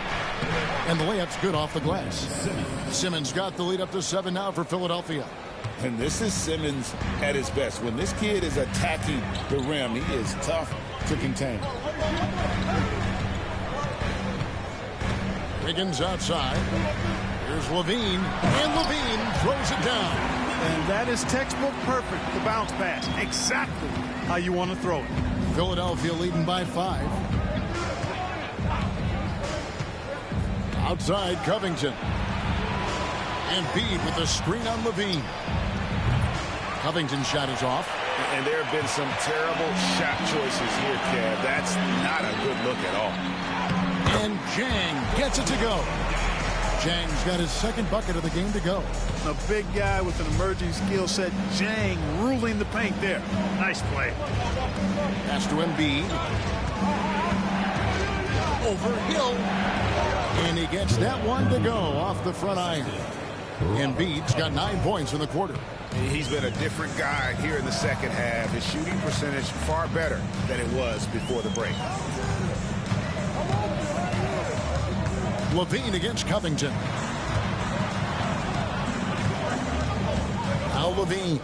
S1: And the layup's good off the glass. Simmons got the lead up to 7 now for Philadelphia.
S5: And this is Simmons at his best. When this kid is attacking the rim, he is tough to contain.
S1: Wiggins outside. Here's Levine. And Levine throws it down.
S4: And that is textbook perfect, the bounce pass. Exactly how you want to throw it.
S1: Philadelphia leading by 5. Outside, Covington. Embiid with the screen on Levine. Covington's shot is off.
S3: And there have been some terrible shot choices here, Kev. That's not a good look at all.
S1: And Jang gets it to go. Jang's got his second bucket of the game to go.
S4: A big guy with an emerging skill set. Jang ruling the paint there. Nice play.
S1: Pass to Embiid. Over Hill. And he gets that one to go off the front iron. Embiid's got 9 points in the quarter.
S3: He's been a different guy here in the second half. His shooting percentage far better than it was before the break.
S1: Levine against Covington. Now Levine.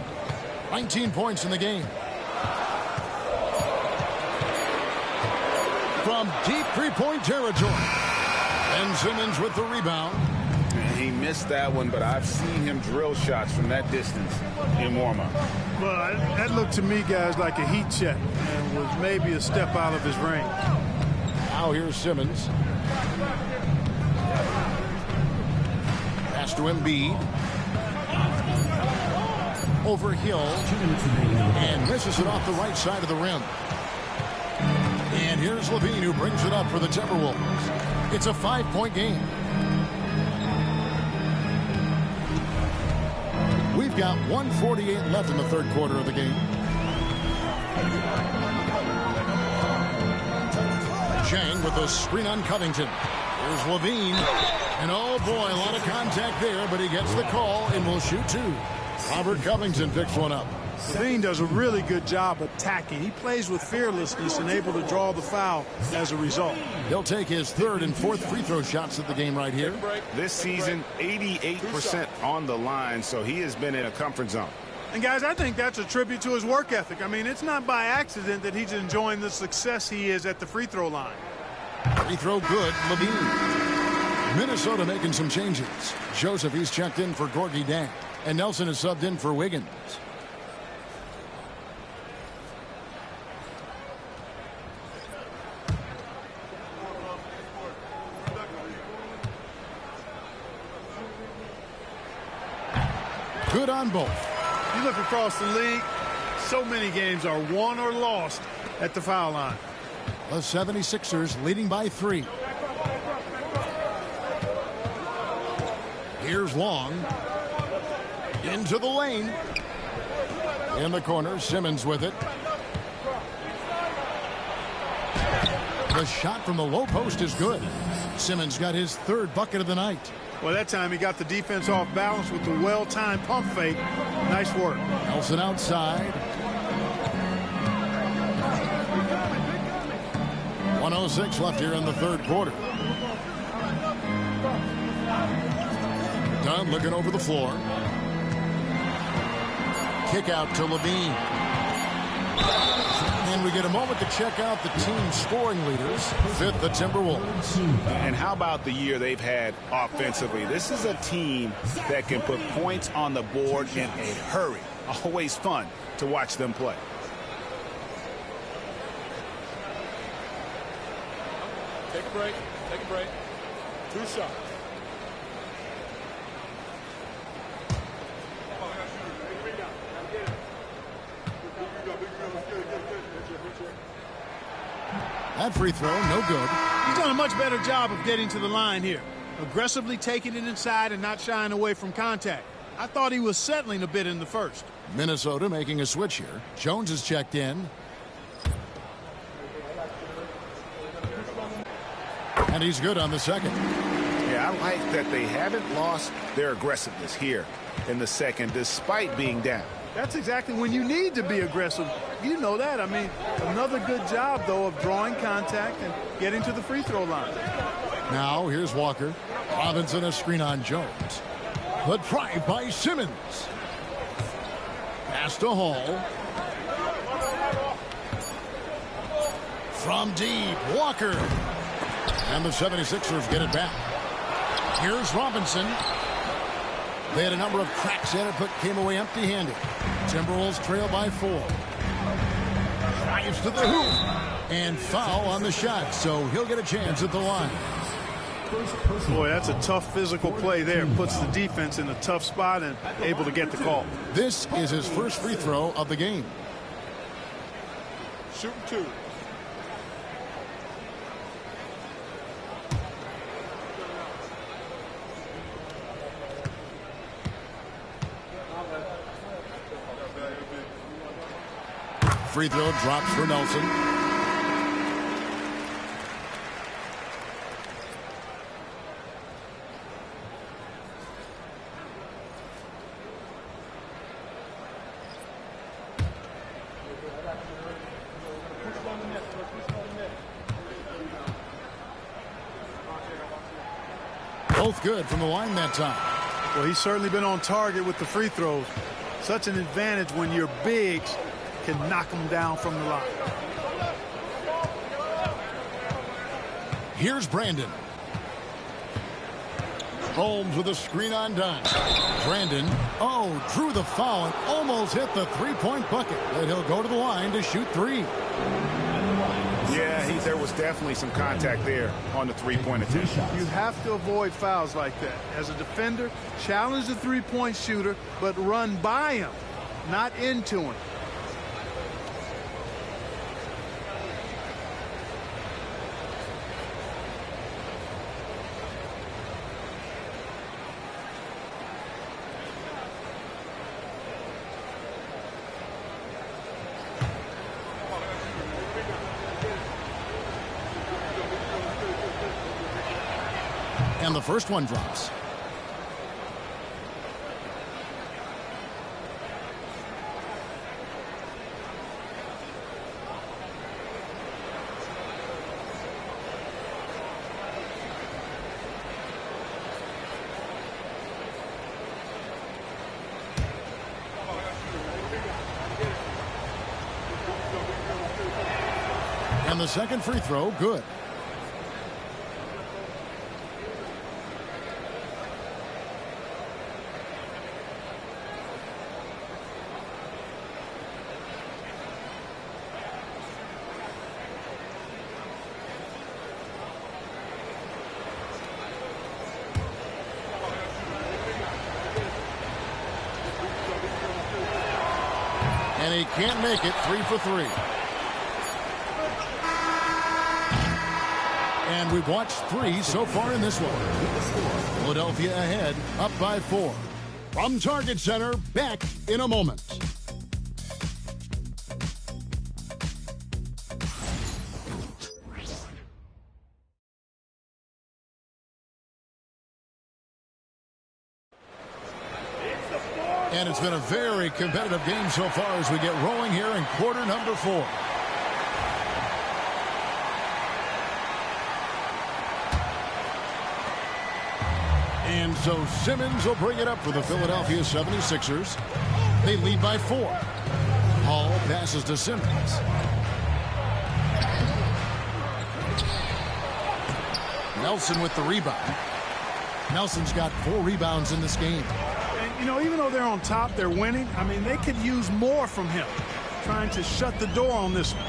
S1: 19 points in the game. From deep three-point territory. Ben Simmons with the rebound.
S3: He missed that one, but I've seen him drill shots from that distance in warm-up.
S4: Well, that looked to me, guys, like a heat check and was maybe a step out of his range.
S1: Now here's Simmons. Pass to Embiid. Over Hill. And misses it off the right side of the rim. And here's Levine who brings it up for the Timberwolves. It's a 5-point game. We've got 1:48 left in the third quarter of the game. Jang with a screen on Covington. Here's Levine. And oh boy, a lot of contact there, but he gets the call and will shoot 2. Robert Covington picks one up.
S4: Levine does a really good job attacking. He plays with fearlessness and able to draw the foul as a result.
S1: He'll take his 3rd and 4th free throw shots at the game right here.
S3: This season, 88% on the line, so he has been in a comfort zone.
S4: And guys, I think that's a tribute to his work ethic. I mean, it's not by accident that he's enjoying the success he is at the free throw line.
S1: Free throw good, Levine. Minnesota making some changes. Joseph, he's checked in for Gorgui Dieng. And Nelson is subbed in for Wiggins. Good on both.
S4: You look across the league, so many games are won or lost at the foul line.
S1: The 76ers leading by 3. Here's Long. Into the lane. In the corner, Simmons with it. The shot from the low post is good. Simmons got his 3rd bucket of the night.
S4: Well, that time he got the defense off balance with the well-timed pump fake. Nice work.
S1: Nelson outside. 1:06 left here in the third quarter. Dunn looking over the floor. Kick out to Levine. And we get a moment to check out the team scoring leaders. 5th, the Timberwolves.
S3: And how about the year they've had offensively? This is a team that can put points on the board in a hurry. Always fun to watch them play.
S11: Take a break. Take a break. 2 shots.
S1: That free throw, no good.
S4: He's done a much better job of getting to the line here. Aggressively taking it inside and not shying away from contact. I thought he was settling a bit in the first.
S1: Minnesota making a switch here. Jones is checked in. And he's good on the second.
S3: Yeah, I like that they haven't lost their aggressiveness here in the second despite being down.
S4: That's exactly when you need to be aggressive. You know that. I mean, another good job, though, of drawing contact and getting to the free throw line.
S1: Now, here's Walker. Robinson a screen on Jones. The drive by Simmons. Pass to Hall. From deep, Walker. And the 76ers get it back. Here's Robinson. They had a number of cracks in it, but came away empty-handed. Timberwolves trail by 4. Drives to the hoop. And foul on the shot, so he'll get a chance at the line.
S4: Boy, that's a tough physical play there. Puts the defense in a tough spot and able to get the call.
S1: This is his first free throw of the game.
S11: Shooting 2.
S1: Free throw drops for Nelson. Both good from the line that time.
S4: Well, he's certainly been on target with the free throws. Such an advantage when your bigs can knock them down from the line.
S1: Here's Brandon. Holmes with a screen on Dunn. Brandon, drew the foul and almost hit the three-point bucket. But he'll go to the line to shoot 3.
S3: Yeah, there was definitely some contact there on the three-point attempt.
S4: You have to avoid fouls like that. As a defender, challenge the three-point shooter, but run by him, not into him.
S1: And the first one drops. And the second free throw, good. And he can't make it. 3 for 3. And we've watched 3 so far in this one. Philadelphia ahead, up by 4. From Target Center, back in a moment. And it's been a very competitive game so far as we get rolling here in quarter number 4. And so Simmons will bring it up for the Philadelphia 76ers. They lead by 4. Hall passes to Simmons. Nelson with the rebound. Nelson's got 4 rebounds in this game.
S4: You know, even though they're on top, they're winning. I mean, they could use more from him. Trying to shut the door on this one.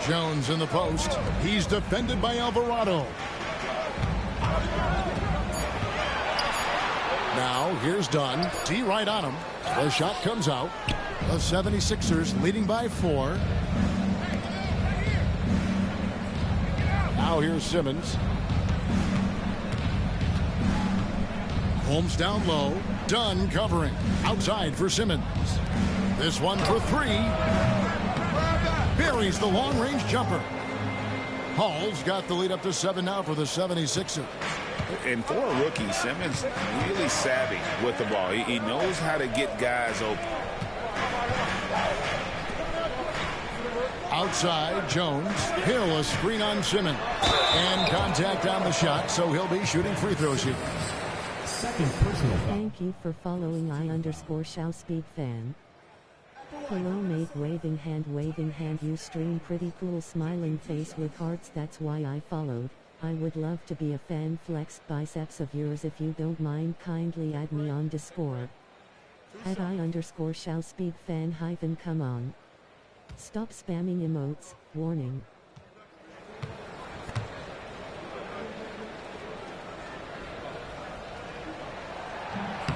S1: Jones in the post. He's defended by Alvarado. Now Now here's Dunn. D right on him. The shot comes out. The 76ers leading by 4. Now here's Simmons. Holmes down low. Dunn covering. Outside for Simmons. This one for 3. Buries the long-range jumper. Hall's got the lead up to 7 now for the 76ers.
S5: And for a rookie, Simmons really savvy with the ball. He knows how to get guys open.
S1: Outside, Jones. Hill, a screen on Simmons. And contact on the shot, so he'll be shooting free throws here.
S10: Second personal foul.
S2: Thank you for following I_shall speak fan. Hello mate, waving hand, you stream pretty cool smiling face with hearts, that's why I followed. I would love to be a fan, flexed biceps of yours, if you don't mind, kindly add me on Discord. At I_shall speak fan hyphen come on. Stop spamming emotes, warning.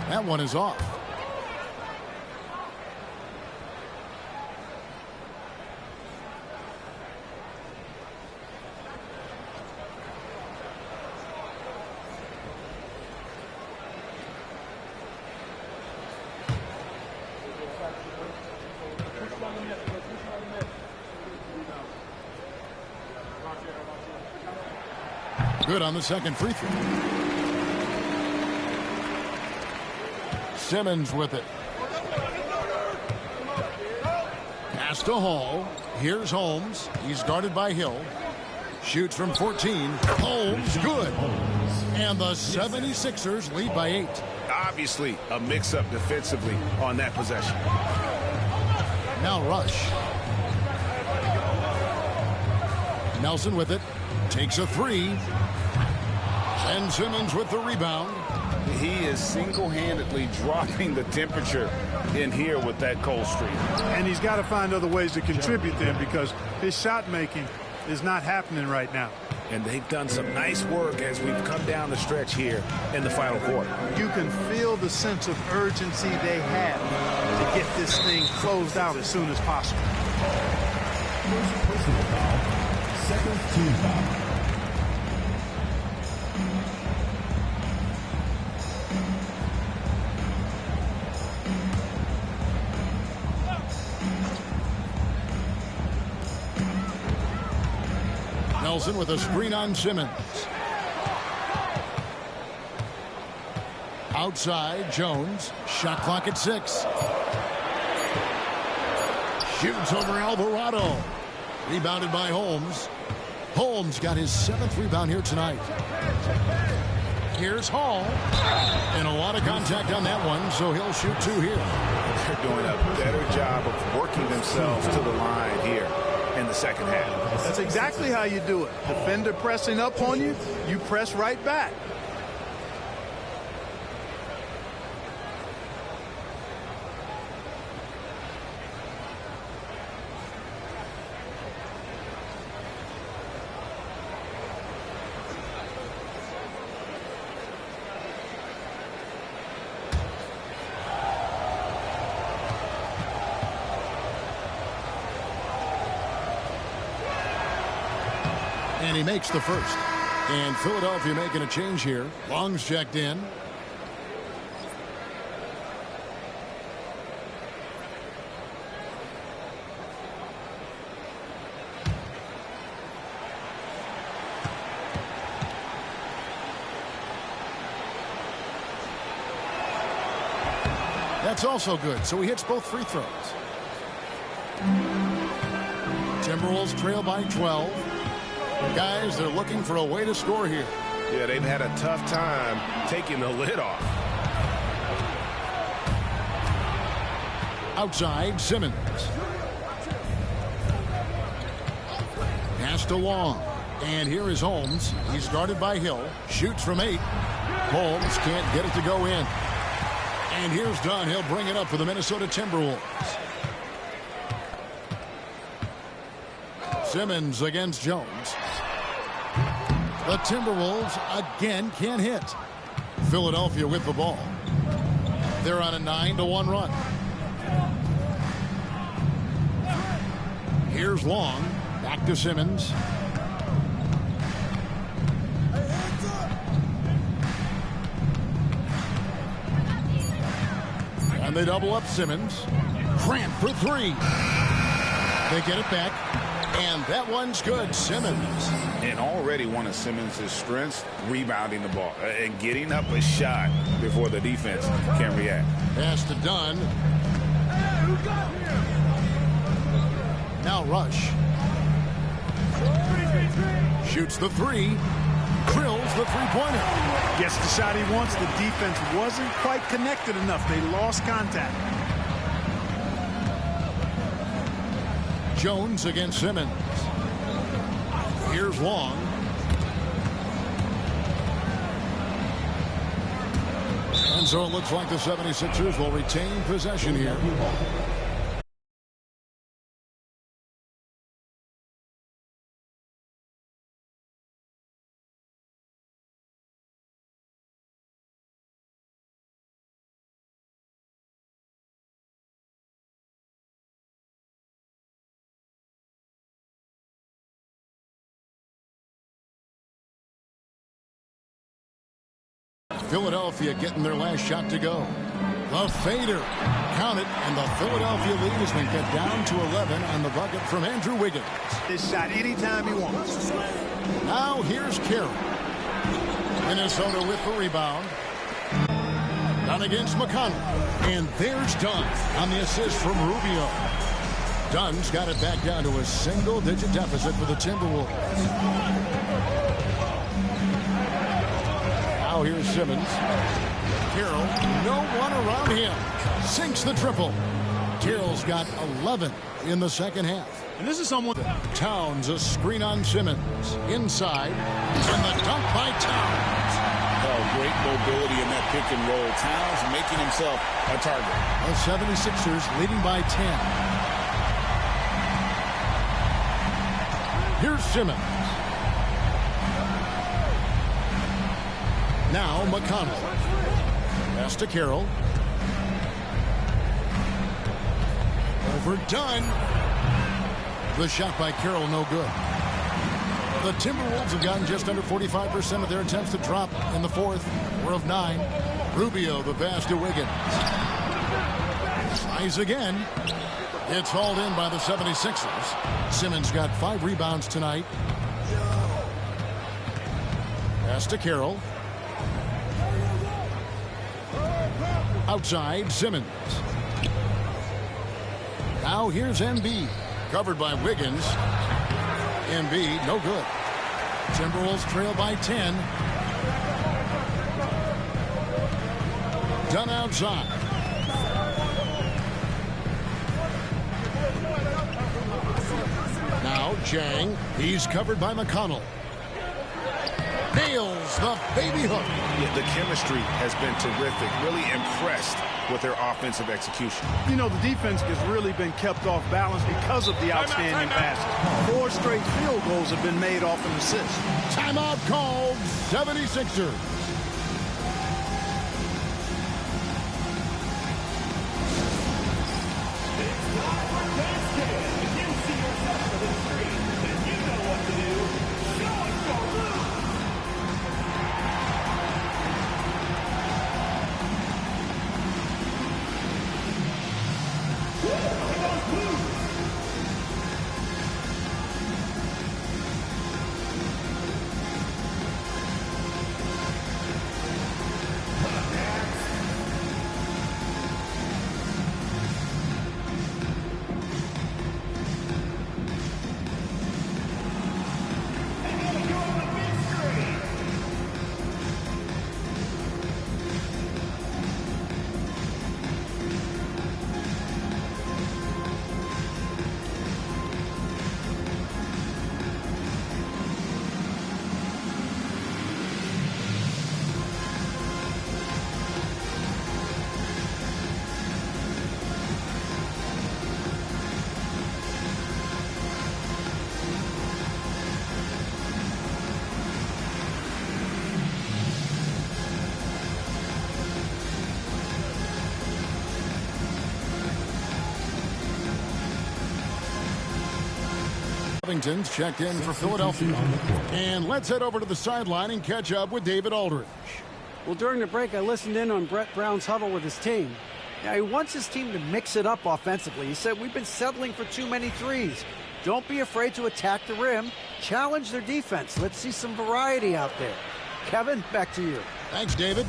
S1: That one is off. Good on the second free throw. Simmons with it. Pass to Hall. Here's Holmes. He's guarded by Hill. Shoots from 14. Holmes, good. And the 76ers lead by 8.
S3: Obviously a mix-up defensively on that possession.
S1: Now Rush. Nelson with it. Takes a 3. And Simmons with the rebound.
S5: He is single-handedly dropping the temperature in here with that cold streak.
S4: And he's got to find other ways to contribute then, because his shot making is not happening right now.
S3: And they've done some nice work as we've come down the stretch here in the final quarter.
S4: You can feel the sense of urgency they have to get this thing closed out as soon as possible.
S10: First personal foul. Second team foul.
S1: Nelson with a screen on Simmons. Outside, Jones. Shot clock at 6. Shoots over Alvarado. Rebounded by Holmes. Holmes got his 7th rebound here tonight. Here's Hall. And a lot of contact on that one, so he'll shoot 2 here.
S3: They're doing a better job of working themselves to the line here in the second half.
S4: That's exactly how you do it. Defender pressing up on you, you press right back.
S1: And he makes the first. And Philadelphia making a change here. Long's checked in. That's also good. So he hits both free throws. Timberwolves trail by 12. Guys, they're looking for a way to score here.
S3: Yeah, they've had a tough time taking the lid off.
S1: Outside, Simmons. Pass to Long. And here is Holmes. He's guarded by Hill. Shoots from 8. Holmes can't get it to go in. And here's Dunn. He'll bring it up for the Minnesota Timberwolves. Simmons against Jones. The Timberwolves again can't hit. Philadelphia with the ball. They're on a 9-1 run. Here's Long. Back to Simmons. And they double up Simmons. Grant for three. They get it back. And that one's good. Simmons.
S5: And already one of Simmons' strengths, rebounding the ball and getting up a shot before the defense can react.
S1: Pass to Dunn. Now Rush. Shoots the three. Drills the three-pointer.
S4: Gets the shot he wants. The defense wasn't quite connected enough. They lost contact.
S1: Jones against Simmons. Here's Long. And so it looks like the 76ers will retain possession here. Philadelphia getting their last shot to go. The fader. Count it, and the Philadelphia lead has been cut down to 11 on the bucket from Andrew Wiggins.
S4: This shot anytime he wants.
S1: Now here's Carroll. Minnesota with the rebound. Dunn against McConnell. And there's Dunn on the assist from Rubio. Dunn's got it back down to a single-digit deficit for the Timberwolves. Now here's Simmons. Carroll, no one around him. Sinks the triple. Carroll's got 11 in the second half.
S4: And this is someone...
S1: Towns, a screen on Simmons. Inside. And the dunk by Towns.
S5: Oh, great mobility in that pick and roll. Towns making himself a target.
S1: The 76ers leading by 10. Here's Simmons. Now McConnell. Pass to Carroll. Overdone. The shot by Carroll, no good. The Timberwolves have gotten just under 45% of their attempts to drop in the fourth. 4 of 9. Rubio, the pass to Wiggins. Tries again. It's hauled in by the 76ers. Simmons got 5 rebounds tonight. Pass to Carroll. Outside, Simmons. Now here's Embiid. Covered by Wiggins. Embiid, no good. Timberwolves trail by 10. Dunn outside. Now Chang. He's covered by McConnell. Nails the baby hook.
S5: Yeah, the chemistry has been terrific. Really impressed with their offensive execution.
S4: You know, the defense has really been kept off balance because of the outstanding passes. 4 straight field goals have been made off an assist.
S1: Timeout called. 76ers. Covington's checked in for Philadelphia. And let's head over to the sideline and catch up with David Aldridge.
S9: Well, during the break, I listened in on Brett Brown's huddle with his team. Now, he wants his team to mix it up offensively. He said, we've been settling for too many threes. Don't be afraid to attack the rim. Challenge their defense. Let's see some variety out there. Kevin, back to you.
S1: Thanks, David.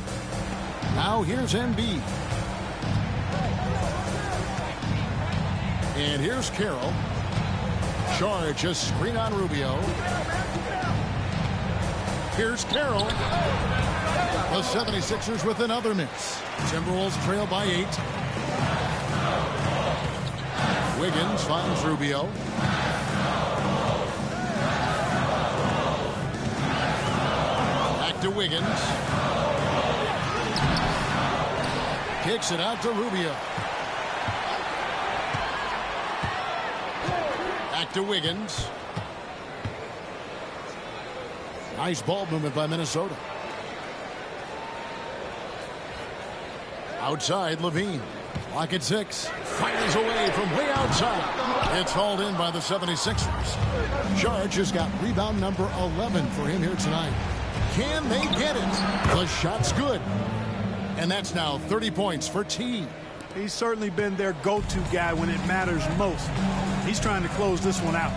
S1: Now here's Embiid. And here's Carroll. Charge a screen on Rubio. Here's Carroll. The 76ers with another miss. Timberwolves trail by 8. Wiggins finds Rubio. Back to Wiggins. Kicks it out to Rubio. Back to Wiggins. Nice ball movement by Minnesota. Outside, Levine. Clock at 6. Fires away from way outside. It's hauled in by the 76ers. Charge has got rebound number 11 for him here tonight. Can they get it? The shot's good. And that's now 30 points for T.
S4: He's certainly been their go-to guy when it matters most. He's trying to close this one out.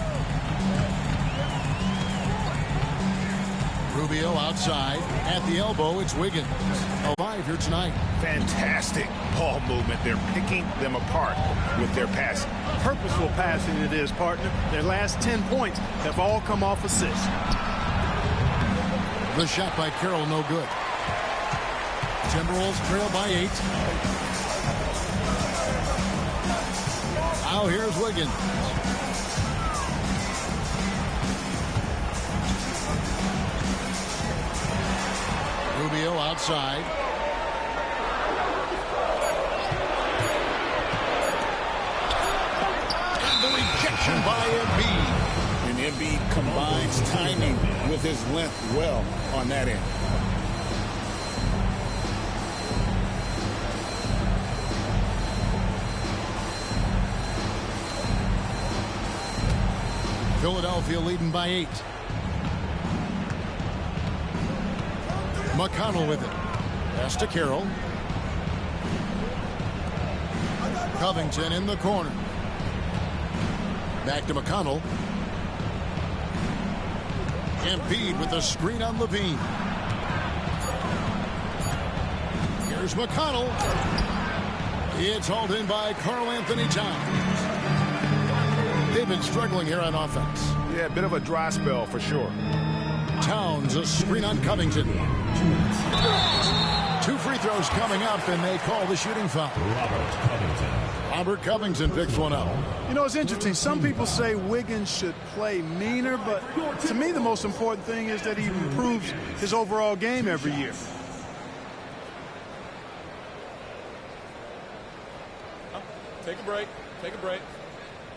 S1: Rubio outside. At the elbow, it's Wiggins. Alive here tonight.
S3: Fantastic ball movement. They're picking them apart with their passing.
S4: Purposeful passing it is, partner. Their last 10 points have all come off assists.
S1: The shot by Carroll, no good. Timberwolves trail by 8. Now here's Wiggins. Rubio outside. And the rejection by Embiid.
S5: And Embiid combines timing with his length well on that end.
S1: Philadelphia leading by 8. McConnell with it. Pass to Carroll. Covington in the corner. Back to McConnell. Embiid with the screen on Levine. Here's McConnell. It's hauled in by Karl Anthony Towns. They've been struggling here on offense.
S3: Yeah, a bit of a dry spell for sure.
S1: Towns, a screen on Covington. 2 free throws coming up, and they call the shooting foul. Robert Covington picks one up.
S4: You know, it's interesting. Some people say Wiggins should play meaner, but to me the most important thing is that he improves his overall game every year.
S11: Take a break. Take a break.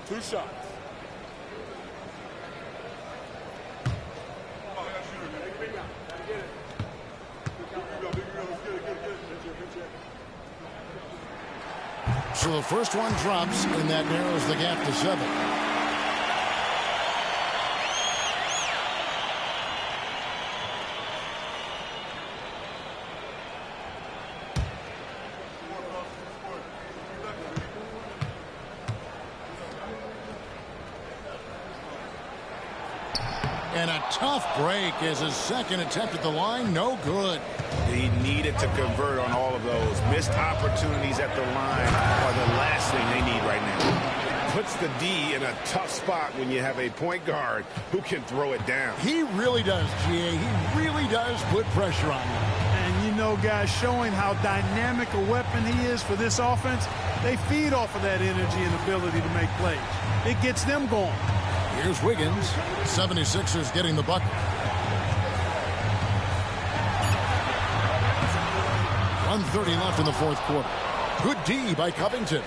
S11: 2 shots.
S1: So the first one drops, and that narrows the gap to 7. And a tough break as his second attempt at the line, no good.
S3: He needed to convert on all of those. Missed opportunities at the line are the last thing they need right now. Puts the D in a tough spot when you have a point guard who can throw it down.
S1: He really does, GA. He really does put pressure on you.
S4: And you know, guys, showing how dynamic a weapon he is for this offense, they feed off of that energy and ability to make plays. It gets them going.
S1: Here's Wiggins. 76ers getting the bucket. 1:30 left in the fourth quarter. Good D by Covington.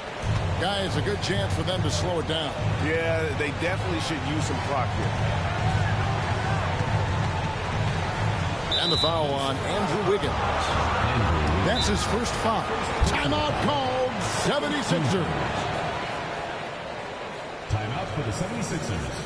S1: Guys, a good chance for them to slow it down.
S3: Yeah, they definitely should use some clock here.
S1: And the foul on Andrew Wiggins. That's his first foul. Timeout called. 76ers.
S10: Timeout for the 76ers.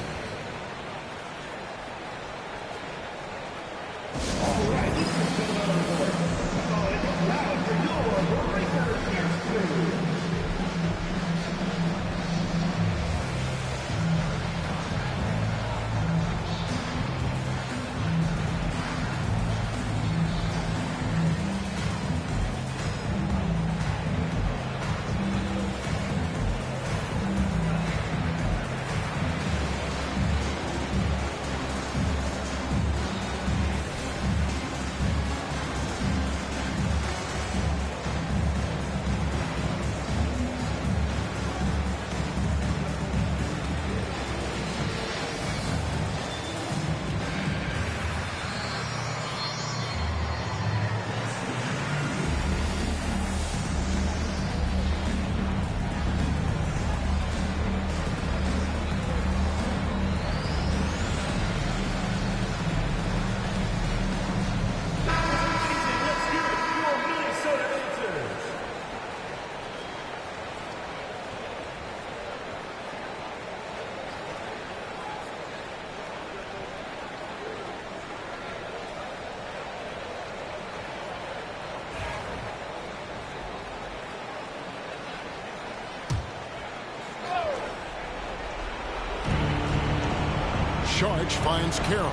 S1: pitch finds Carroll.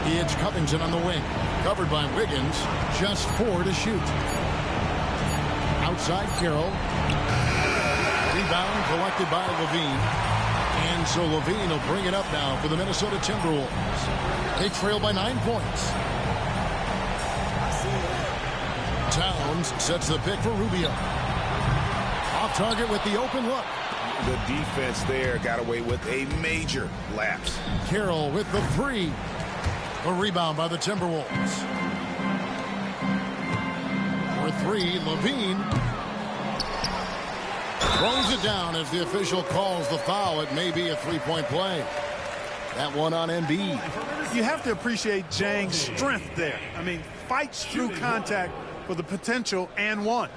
S1: It's Covington on the wing. Covered by Wiggins. Just 4 to shoot. Outside Carroll. Rebound collected by Levine. And so Levine will bring it up now for the Minnesota Timberwolves. They trail by 9 points. Towns sets the pick for Rubio. Off target with the open look.
S3: The defense there got away with a major lapse.
S1: Carroll with the 3. A rebound by the Timberwolves. For 3, Levine throws it down as the official calls the foul. It may be a 3-point play. That one on Embiid.
S4: You have to appreciate Jang's strength there. I mean, fights through contact for the potential and one.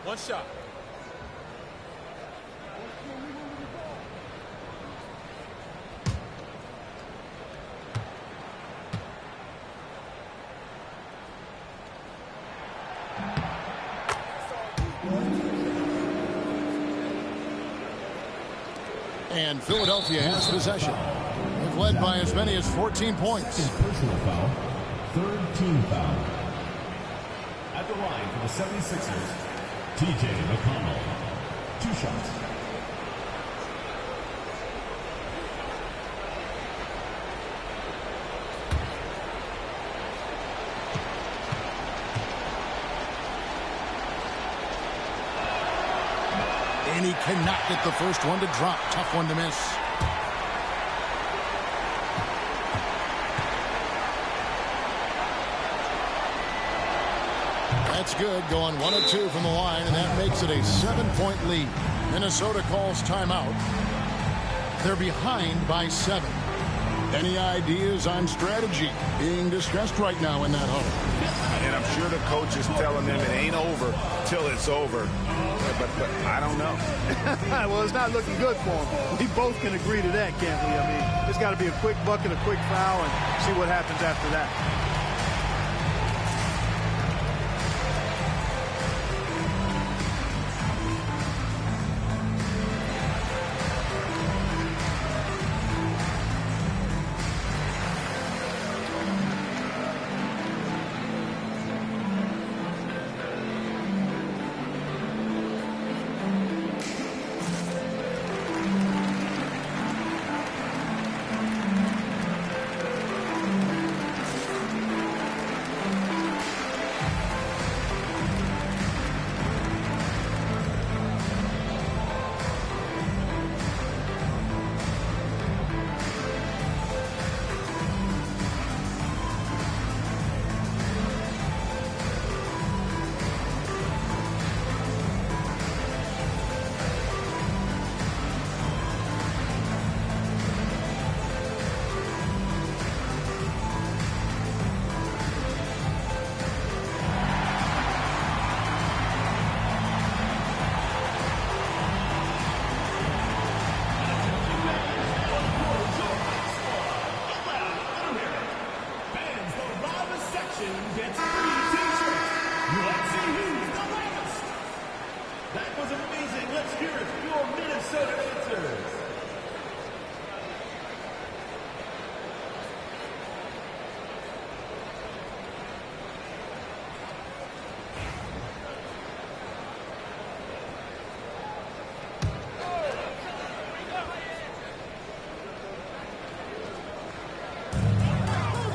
S11: One shot.
S1: And Philadelphia has possession. They've led by as many as 14 points.
S10: Personal foul. Third team foul. At the line for the 76ers, TJ McConnell. 2 shots.
S1: And he cannot get the first one to drop. Tough one to miss. That's good. Going 1 of 2 from the line, and that makes it a 7-point lead. Minnesota calls timeout. They're behind by 7. Any ideas on strategy being discussed right now in that huddle?
S3: And I'm sure the coach is telling them it ain't over till it's over. But I don't know.
S4: Well, it's not looking good for them. We both can agree to that, can't we? I mean, it's got to be a quick bucket, a quick foul, and see what happens after that.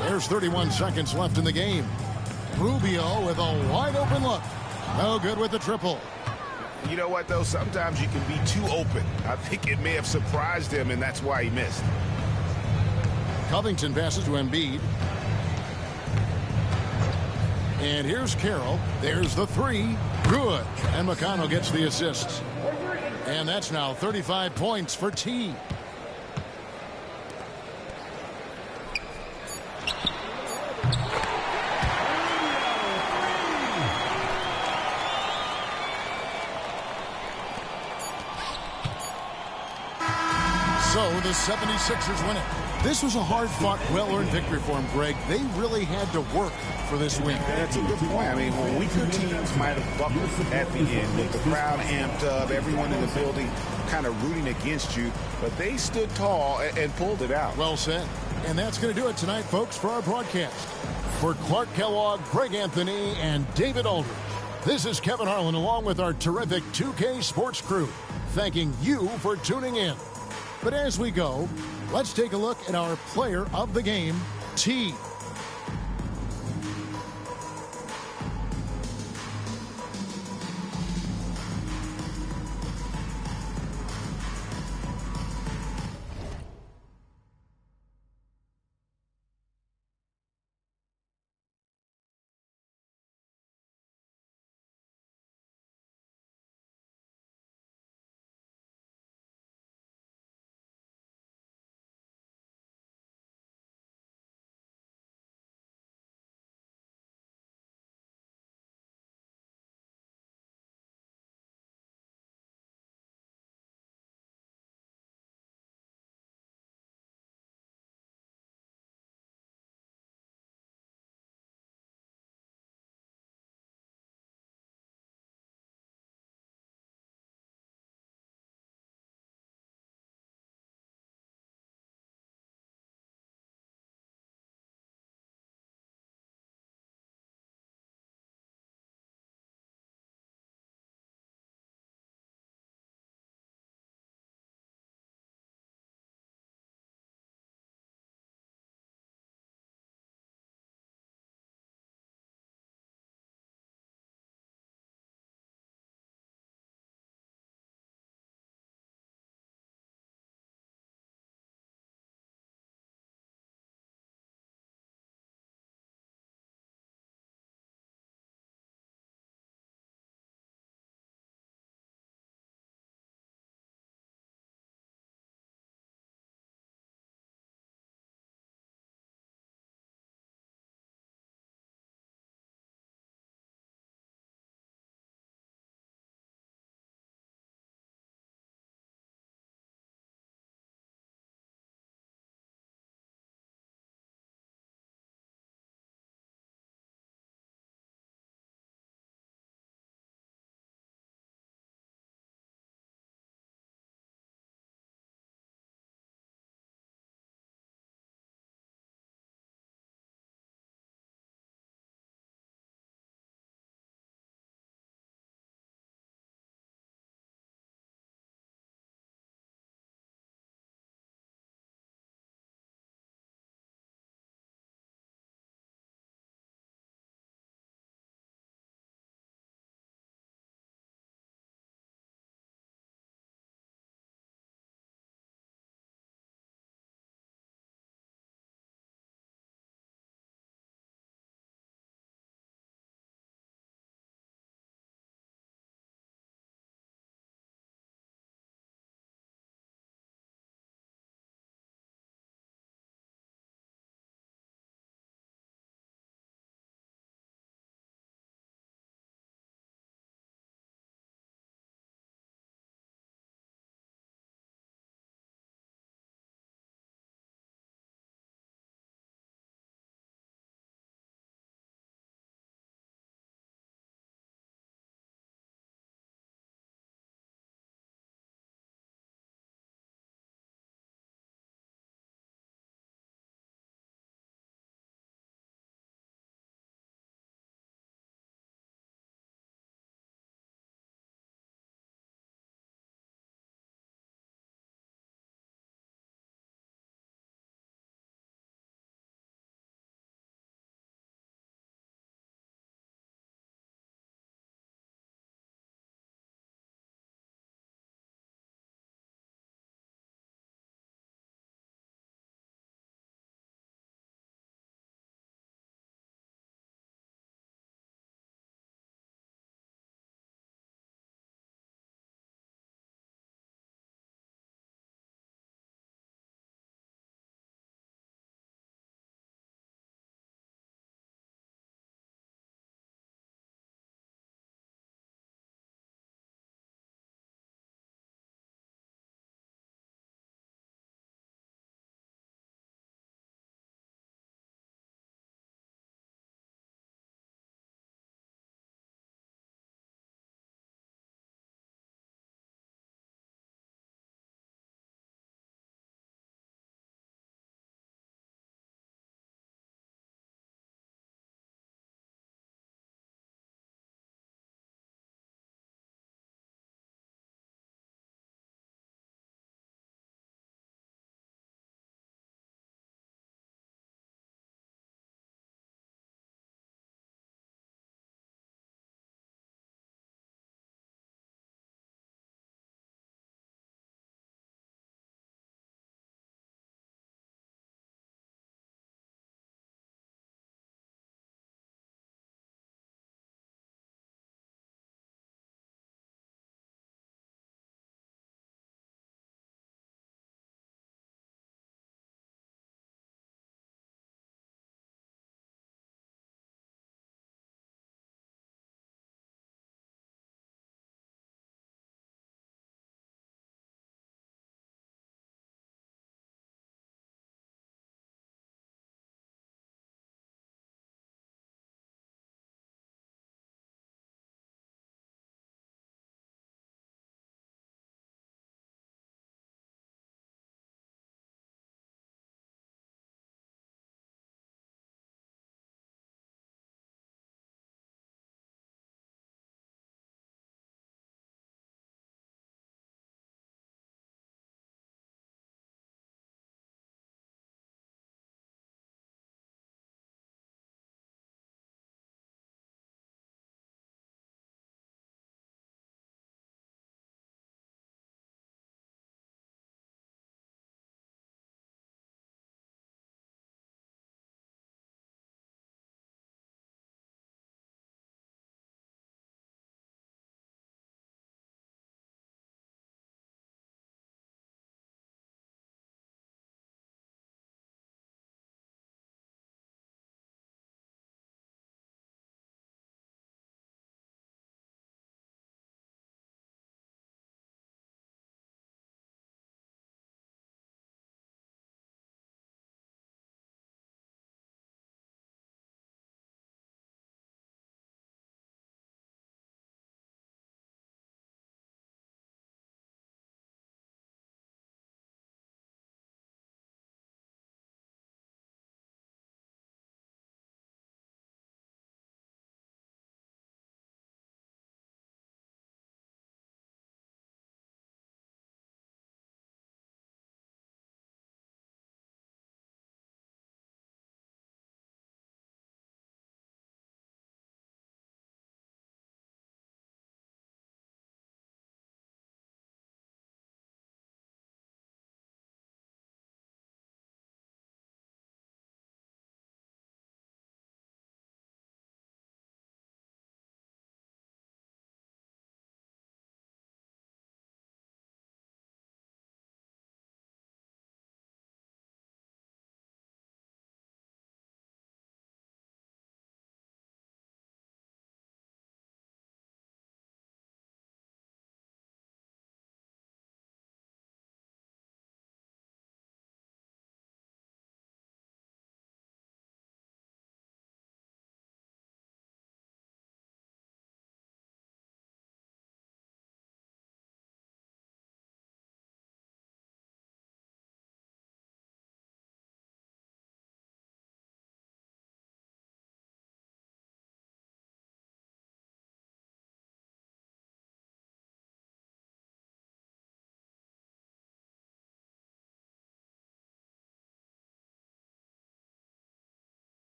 S1: There's 31 seconds left in the game. Rubio with a wide open look. No good with the triple.
S3: You know what, though? Sometimes you can be too open. I think it may have surprised him, and that's why he missed.
S1: Covington passes to Embiid. And here's Carroll. There's the 3. Good. And McConnell gets the assist. And that's now 35 points for T. So the 76ers win it. This was a hard-fought, well-earned victory for them, Greg. They really had to work for this win.
S3: That's a good point. I mean, when weaker teams might have buckled at the end, with the crowd amped up, everyone in the building kind of rooting against you, but they stood tall and pulled it out.
S1: Well said. And that's going to do it tonight, folks, for our broadcast. For Clark Kellogg, Greg Anthony, and David Aldridge, this is Kevin Harlan along with our terrific 2K Sports crew, thanking you for tuning in. But as we go, let's take a look at our player of the game, T.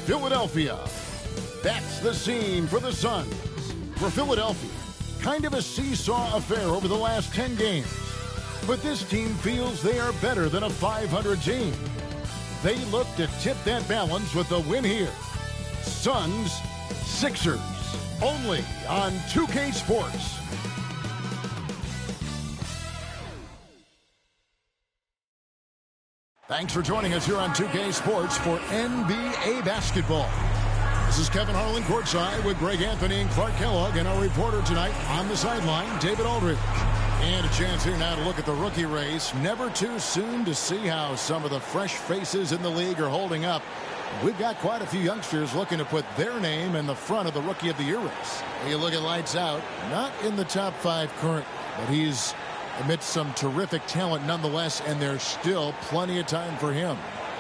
S1: Philadelphia. That's the scene for the Suns. For Philadelphia, kind of a seesaw affair over the last 10 games. But this team feels they are better than a 500 team. They look to tip that balance with the win here. Suns, Sixers, only on 2K Sports. Thanks for joining us here on 2K Sports for NBA basketball. This is Kevin Harlan courtside with Greg Anthony and Clark Kellogg, and our reporter tonight on the sideline, David Aldridge. And a chance here now to look at the rookie race. Never too soon to see how some of the fresh faces in the league are holding up. We've got quite a few youngsters looking to put their name in the front of the Rookie of the Year race. You look at Lights Out, not in the top 5 currently, but he's amidst some terrific talent nonetheless, and there's still plenty of time for him.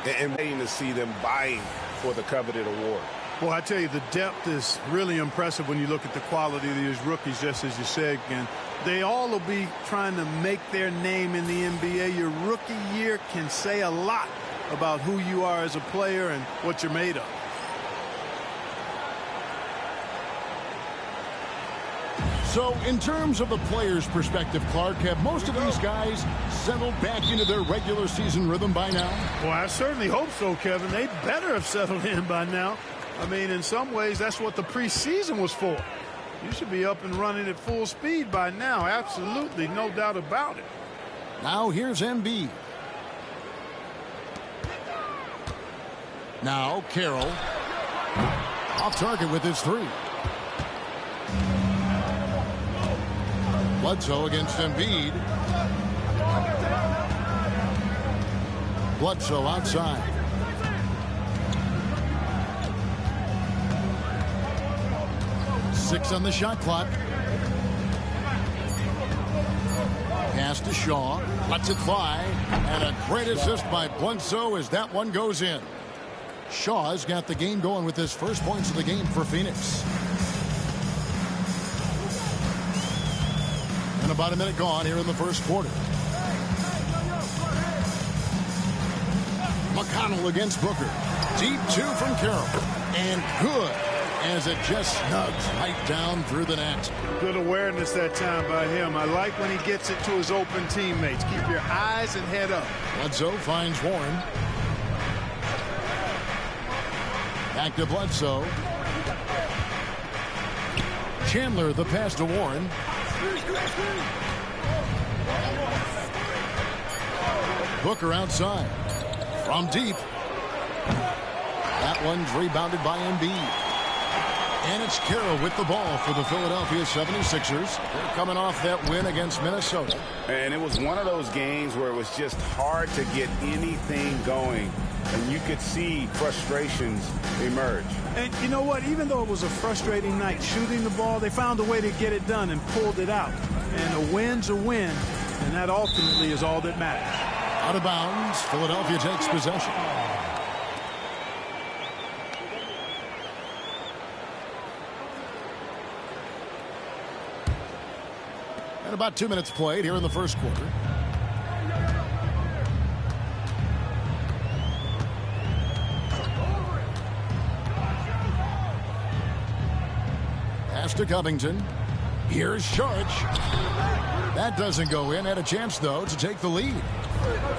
S3: And waiting to see them vying for the coveted award.
S4: Well, I tell you, the depth is really impressive when you look at the quality of these rookies, just as you said, and they all will be trying to make their name in the NBA. Your rookie year can say a lot about who you are as a player and what you're made of.
S1: So, in terms of the player's perspective, Clark, have most of these guys settled back into their regular season rhythm by now?
S4: Well, I certainly hope so, Kevin. They better have settled in by now. I mean, in some ways, that's what the preseason was for. You should be up and running at full speed by now. Absolutely, no doubt about it.
S1: Now, here's Embiid. Now, Carroll. Off target with his 3. Bledsoe against Embiid. Bledsoe outside. Six on the shot clock. Pass to Shaw. Lets it fly. And a great assist by Bledsoe as that one goes in. Shaw's got the game going with his first points of the game for Phoenix. And about a minute gone here in the first quarter. McConnell against Booker. Deep 2 from Carroll. And good, as it just snugs right down through the net.
S4: Good awareness that time by him. I like when he gets it to his open teammates. Keep your eyes and head up.
S1: Bledsoe finds Warren. Back to Bledsoe. Chandler, the pass to Warren. Booker outside. From deep. That one's rebounded by Embiid. And it's Carroll with the ball for the Philadelphia 76ers. They're coming off that win against Minnesota.
S3: And it was one of those games where it was just hard to get anything going. And you could see frustrations emerge.
S4: And you know what? Even though it was a frustrating night shooting the ball, they found a way to get it done and pulled it out. And a win's a win, and that ultimately is all that matters.
S1: Out of bounds, Philadelphia takes possession. And about 2 minutes played here in the first quarter. Pass to Covington. Here's Saric. That doesn't go in. Had a chance, though, to take the lead.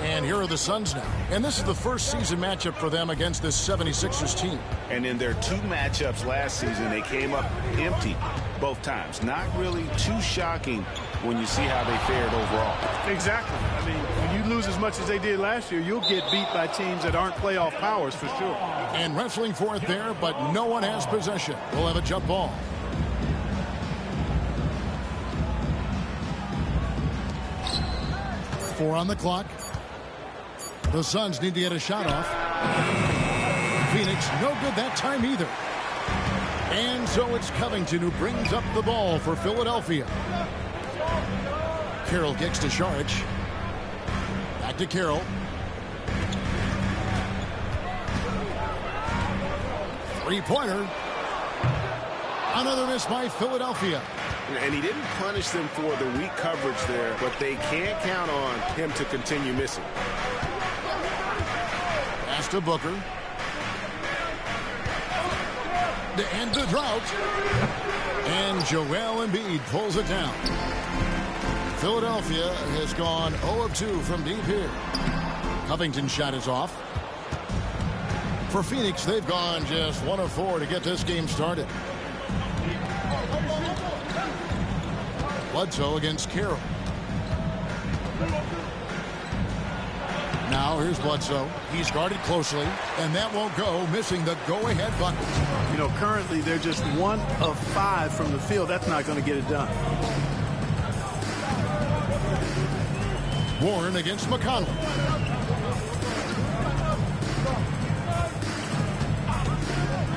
S1: And here are the Suns now. And this is the first season matchup for them against this 76ers team.
S3: And in their 2 matchups last season, they came up empty both times. Not really too shocking when you see how they fared overall.
S4: Exactly. I mean, when you lose as much as they did last year, you'll get beat by teams that aren't playoff powers for sure.
S1: And wrestling for it there, but no one has possession. We'll have a jump ball. Four on the clock. The Suns need to get a shot off. Phoenix, no good that time either. And so it's Covington who brings up the ball for Philadelphia. Carroll kicks to Saric. Back to Carroll. Three-pointer. Another miss by Philadelphia.
S3: And he didn't punish them for the weak coverage there, but they can't count on him to continue missing.
S1: Pass to Booker. to end the drought. And Joel Embiid pulls it down. Philadelphia has gone 0 of 2 from deep here. Covington's shot is off. For Phoenix, they've gone just 1 of 4 to get this game started. Bledsoe against Carroll. Now here's Bledsoe. He's guarded closely, and that won't go, missing the go-ahead bucket.
S4: You know, currently they're just 1 of 5 from the field. That's not going to get it done.
S1: Warren against McConnell.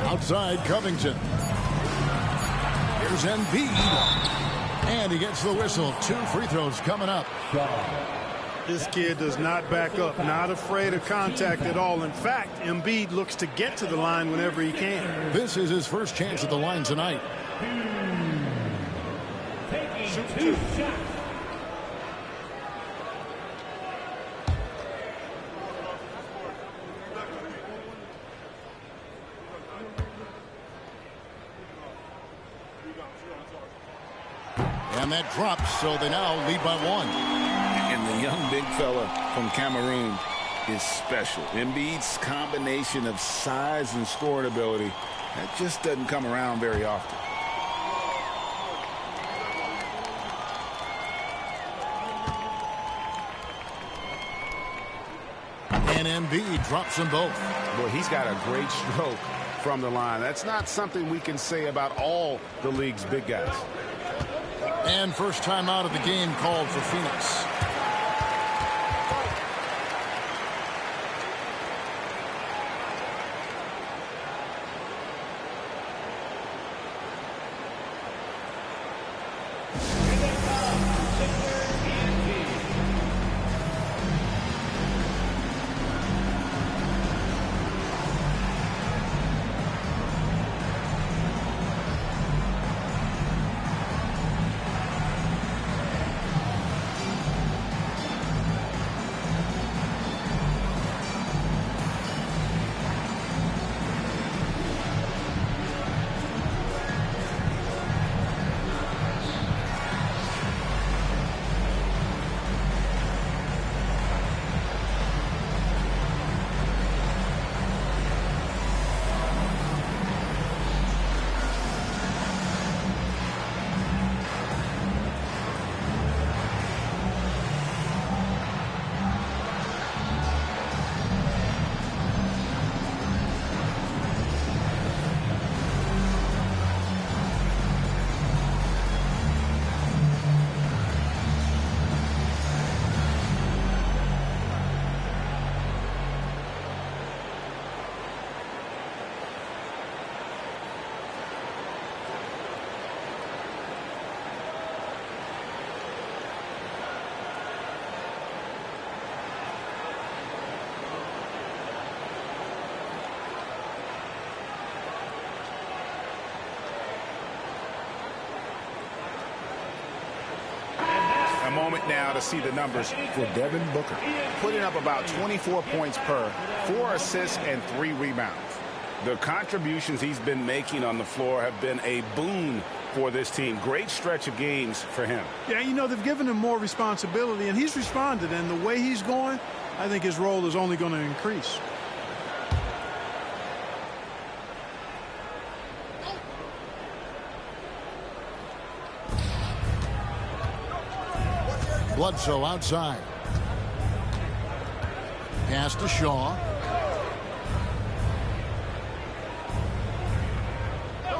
S1: Outside Covington. Here's Embiid. And he gets the whistle. 2 free throws coming up.
S4: This kid does not back up, not afraid of contact at all. In fact, Embiid looks to get to the line whenever he can.
S1: This is his first chance at the line tonight.
S6: Taking 2 shots.
S1: And that drops, so they now lead by 1.
S5: And the young big fella from Cameroon is special. Embiid's combination of size and scoring ability, that just doesn't come around very often.
S1: And Embiid drops them both.
S3: Boy, he's got a great stroke from the line. That's not something we can say about all the league's big guys.
S1: And first time out of the game called for Phoenix.
S3: Moment now to see the numbers for Devin Booker, putting up about 24 points per, 4 assists and 3 rebounds. The contributions he's been making on the floor have been a boon for this team. Great stretch of games for him.
S4: Yeah, you know, they've given him more responsibility, and he's responded. And the way he's going, I think his role is only going to increase.
S1: Bledsoe outside. Pass to Shaw.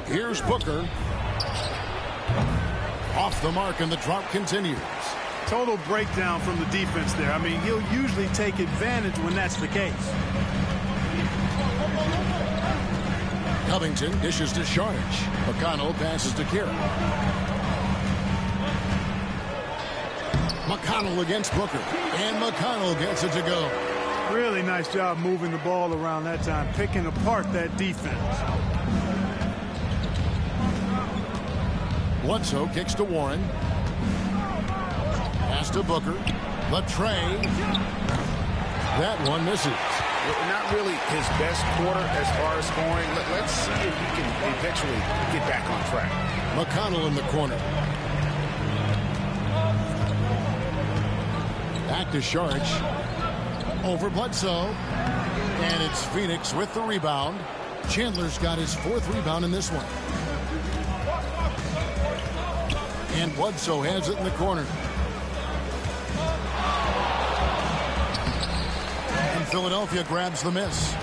S1: Here's Booker. Off the mark, and the drought continues.
S4: Total breakdown from the defense there. I mean, he'll usually take advantage when that's the case.
S1: Covington dishes to Sharnic. McConnell passes to Carroll. McConnell against Booker, and McConnell gets it to go.
S4: Really nice job moving the ball around that time, picking apart that defense.
S1: Bledsoe kicks to Warren. Pass to Booker. Latre. That one misses.
S3: Not really his best quarter as far as scoring. Let's see if he can eventually get back on track.
S1: McConnell in the corner. Back to Saric. Over Bledsoe. And it's Phoenix with the rebound. Chandler's got his 4th rebound in this one. And Bledsoe has it in the corner. And Philadelphia grabs the miss.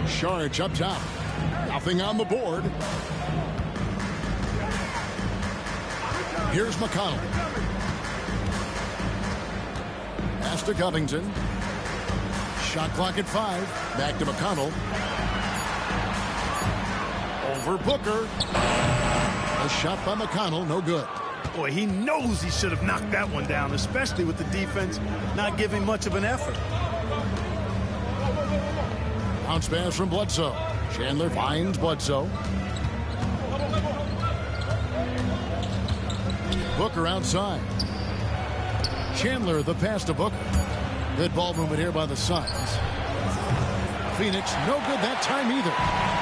S1: Saric up top. Nothing on the board. Here's McConnell. Pass to Covington. Shot clock at 5. Back to McConnell. Over Booker. A shot by McConnell, no good.
S4: Boy, he knows he should have knocked that one down, especially with the defense not giving much of an effort.
S1: Bounce pass from Bledsoe. Chandler finds Bledsoe. Booker outside. Chandler the pass to Booker. Good ball movement here by the Suns. Phoenix no good that time either.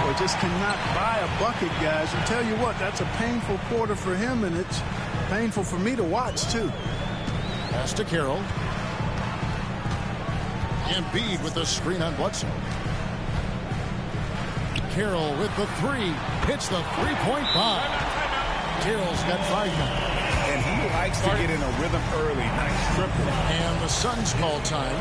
S4: Boy, just cannot buy a bucket, guys. And tell you what, that's a painful quarter for him, and it's painful for me to watch too.
S1: Pass to Carroll. Embiid with the screen on Bledsoe. Carroll with the 3. Hits the 3-point bomb. Carroll's got 5 now.
S5: And he likes to get in a rhythm early. Nice triple.
S1: And the Suns call time.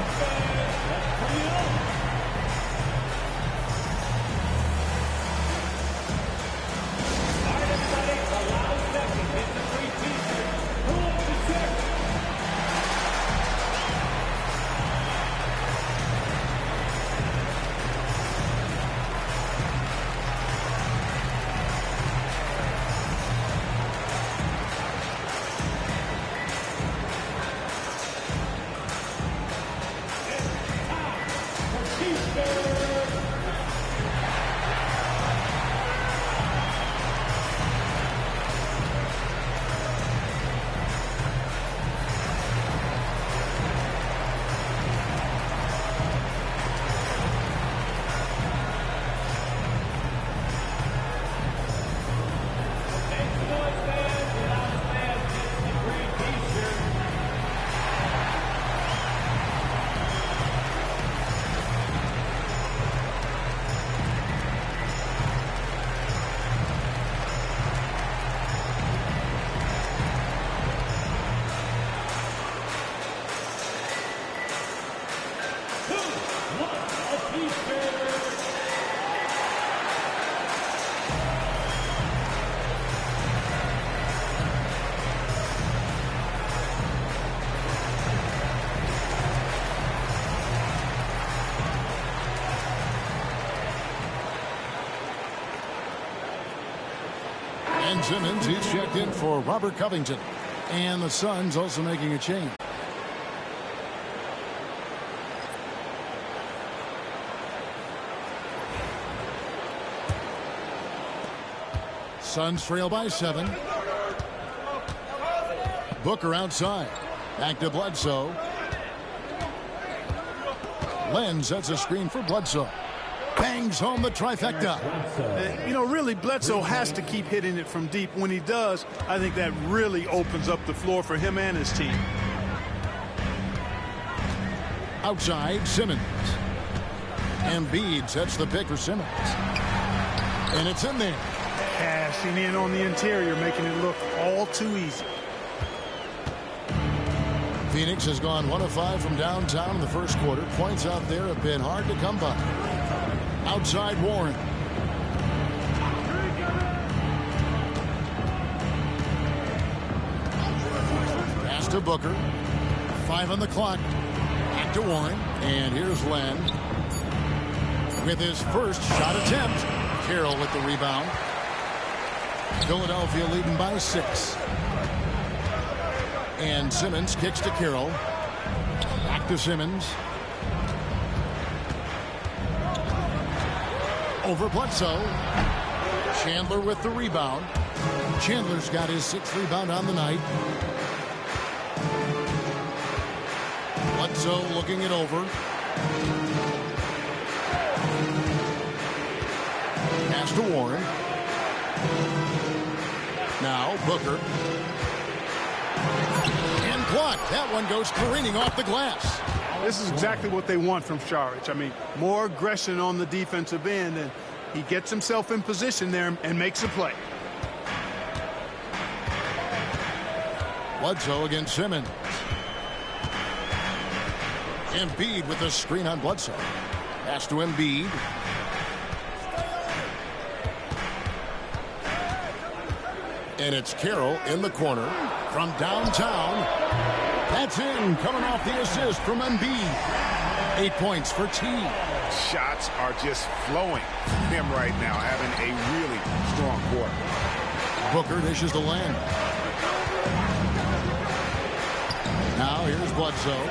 S1: Ben Simmons, he's checked in for Robert Covington. And the Suns also making a change. Suns trail by 7. Booker outside. Back to Bledsoe. Len sets a screen for Bledsoe. Bangs home the trifecta.
S4: You know, really, Bledsoe has to keep hitting it from deep. When he does, I think that really opens up the floor for him and his team.
S1: Outside, Simmons. Embiid sets the pick for Simmons. And it's in there.
S4: Cashing in on the interior, making it look all too easy.
S1: Phoenix has gone 1 of 5 from downtown in the first quarter. Points out there have been hard to come by. Outside Warren. Pass to Booker. 5 on the clock. Back to Warren. And here's Len with his first shot attempt. Carroll with the rebound. Philadelphia leading by 6. And Simmons kicks to Carroll. Back to Simmons. Over Bledsoe. Chandler with the rebound. Chandler's got his 6th rebound on the night. Bledsoe looking it over. Pass to Warren. Now Booker. And blocked. That one goes careening off the glass.
S4: This is exactly what they want from Saric. I mean, more aggression on the defensive end, and he gets himself in position there and makes a play.
S1: Bledsoe against Simmons. Embiid with the screen on Bledsoe. Pass to Embiid. And it's Carroll in the corner from downtown. That's in, coming off the assist from Embiid. 8 points for T.
S3: Shots are just flowing from him right now, having a really strong quarter.
S1: Booker dishes to Len. Now here's Bledsoe.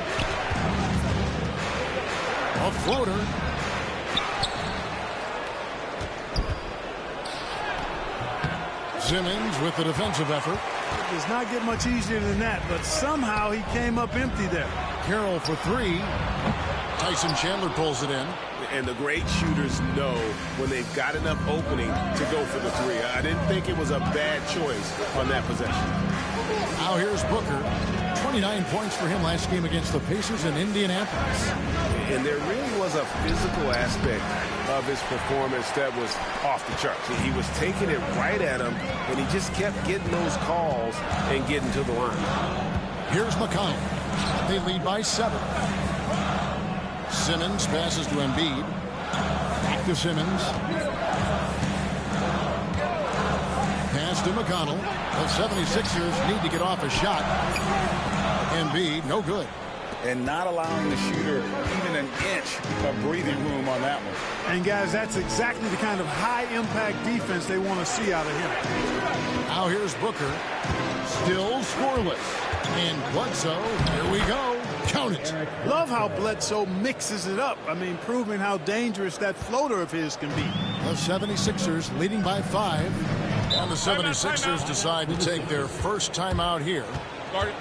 S1: A floater. Simmons with the defensive effort.
S4: It does not get much easier than that, but somehow he came up empty there.
S1: Carroll for three. Tyson Chandler pulls it in.
S3: And the great shooters know when they've got enough opening to go for the three. I didn't think it was a bad choice on that possession.
S1: Now here's Booker. 29 points for him last game against the Pacers in Indianapolis.
S3: And there really was a physical aspect of his performance that was off the charts. He was taking it right at him, and he just kept getting those calls and getting to the line.
S1: Here's McConnell. They lead by 7. Simmons passes to Embiid. Back to Simmons. Pass to McConnell. The 76ers need to get off a shot. Embiid, no good.
S5: And not allowing the shooter even an inch of breathing room on that one.
S4: And, guys, that's exactly the kind of high-impact defense they want to see out of him.
S1: Now here's Booker. Still scoreless. And Bledsoe, here we go. Count it.
S4: Love how Bledsoe mixes it up. I mean, proving how dangerous that floater of his can be.
S1: The 76ers leading by 5. And the 76ers decide to take their first timeout here.
S11: Guard it.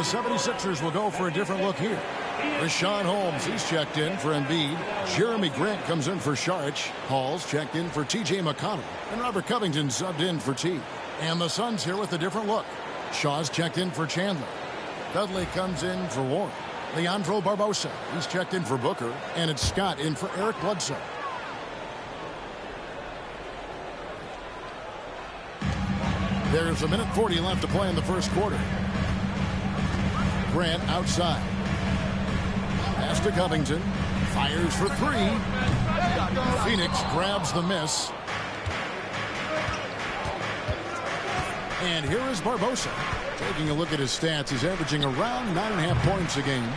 S1: The 76ers will go for a different look here. Rashawn Holmes, he's checked in for Embiid. Jeremy Grant comes in for Saric. Hall's checked in for T.J. McConnell. And Robert Covington subbed in for T. And the Suns here with a different look. Shaw's checked in for Chandler. Dudley comes in for Warren. Leandro Barbosa, he's checked in for Booker. And it's Scott in for Eric Bledsoe. There's 1:40 left to play in the first quarter. Grant outside. Pass to Covington. Fires for 3. Phoenix grabs the miss. And here is Barbosa. Taking a look at his stats, he's averaging around 9.5 points a game.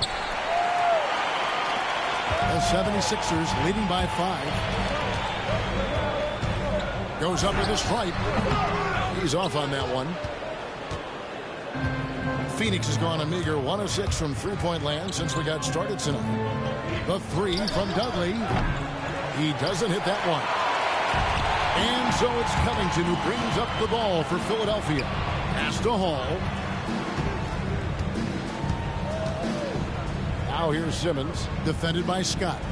S1: The 76ers leading by 5. Goes up with a stripe. He's off on that one. Phoenix has gone a meager 1 of 6 from three-point land since we got started tonight. The 3 from Dudley. He doesn't hit that one. And so it's Covington who brings up the ball for Philadelphia. Pass to Hall. Now here's Simmons, defended by Scott.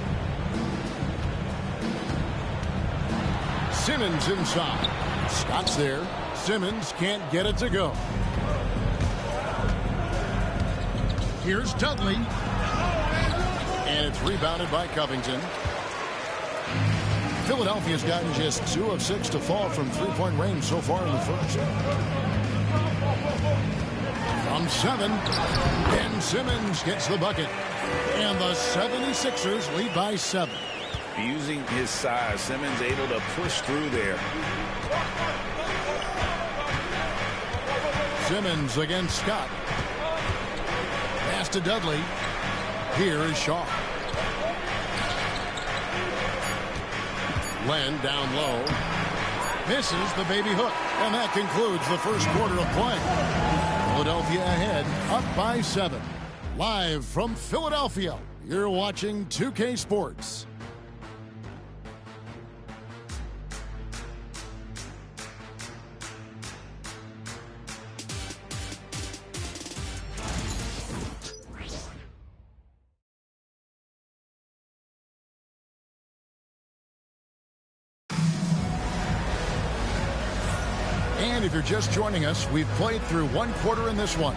S1: Simmons inside. Scott's there. Simmons can't get it to go. Here's Dudley. And it's rebounded by Covington. Philadelphia's gotten just 2 of 6 to fall from three-point range so far in the first. From 7, Ben Simmons gets the bucket. And the 76ers lead by 7.
S5: Using his size, Simmons able to push through there.
S1: Simmons against Scott. Pass to Dudley. Here is Shaw. Len down low. Misses the baby hook. And that concludes the first quarter of play. Philadelphia ahead, up by 7. Live from Philadelphia, you're watching 2K Sports. And if you're just joining us, we've played through 1 quarter in this one.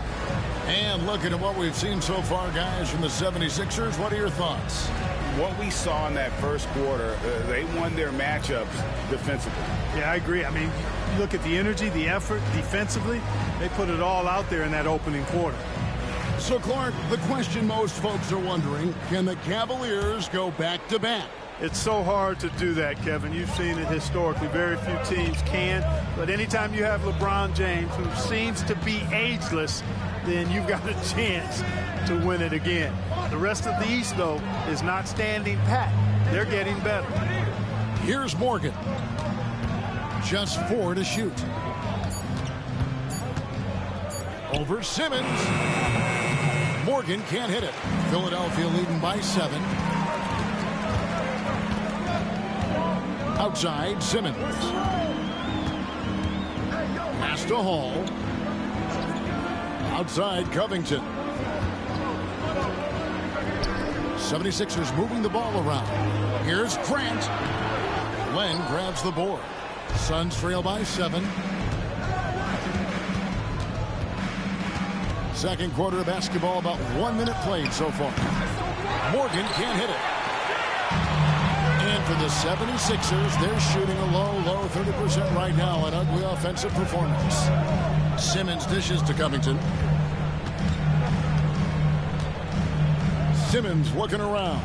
S1: And looking at what we've seen so far, guys, from the 76ers, what are your thoughts?
S5: What we saw in that first quarter, they won their matchups defensively.
S4: Yeah, I agree. I mean, you look at the energy, the effort defensively, they put it all out there in that opening quarter.
S1: So, Clark, the question most folks are wondering, can the Cavaliers go back-to-back?
S4: It's so hard to do that, Kevin. You've seen it historically. Very few teams can. But anytime you have LeBron James, who seems to be ageless, then you've got a chance to win it again. The rest of the East, though, is not standing pat. They're getting better.
S1: Here's Morgan. Just 4 to shoot. Over Simmons. Morgan can't hit it. Philadelphia leading by 7. Outside, Simmons. Pass to Hall. Outside, Covington. 76ers moving the ball around. Here's Grant. Len grabs the board. Suns trail by 7. Second quarter of basketball, about 1 minute played so far. Morgan can't hit it. And for the 76ers, they're shooting a low 30% right now. An ugly offensive performance. Simmons dishes to Covington. Simmons looking around.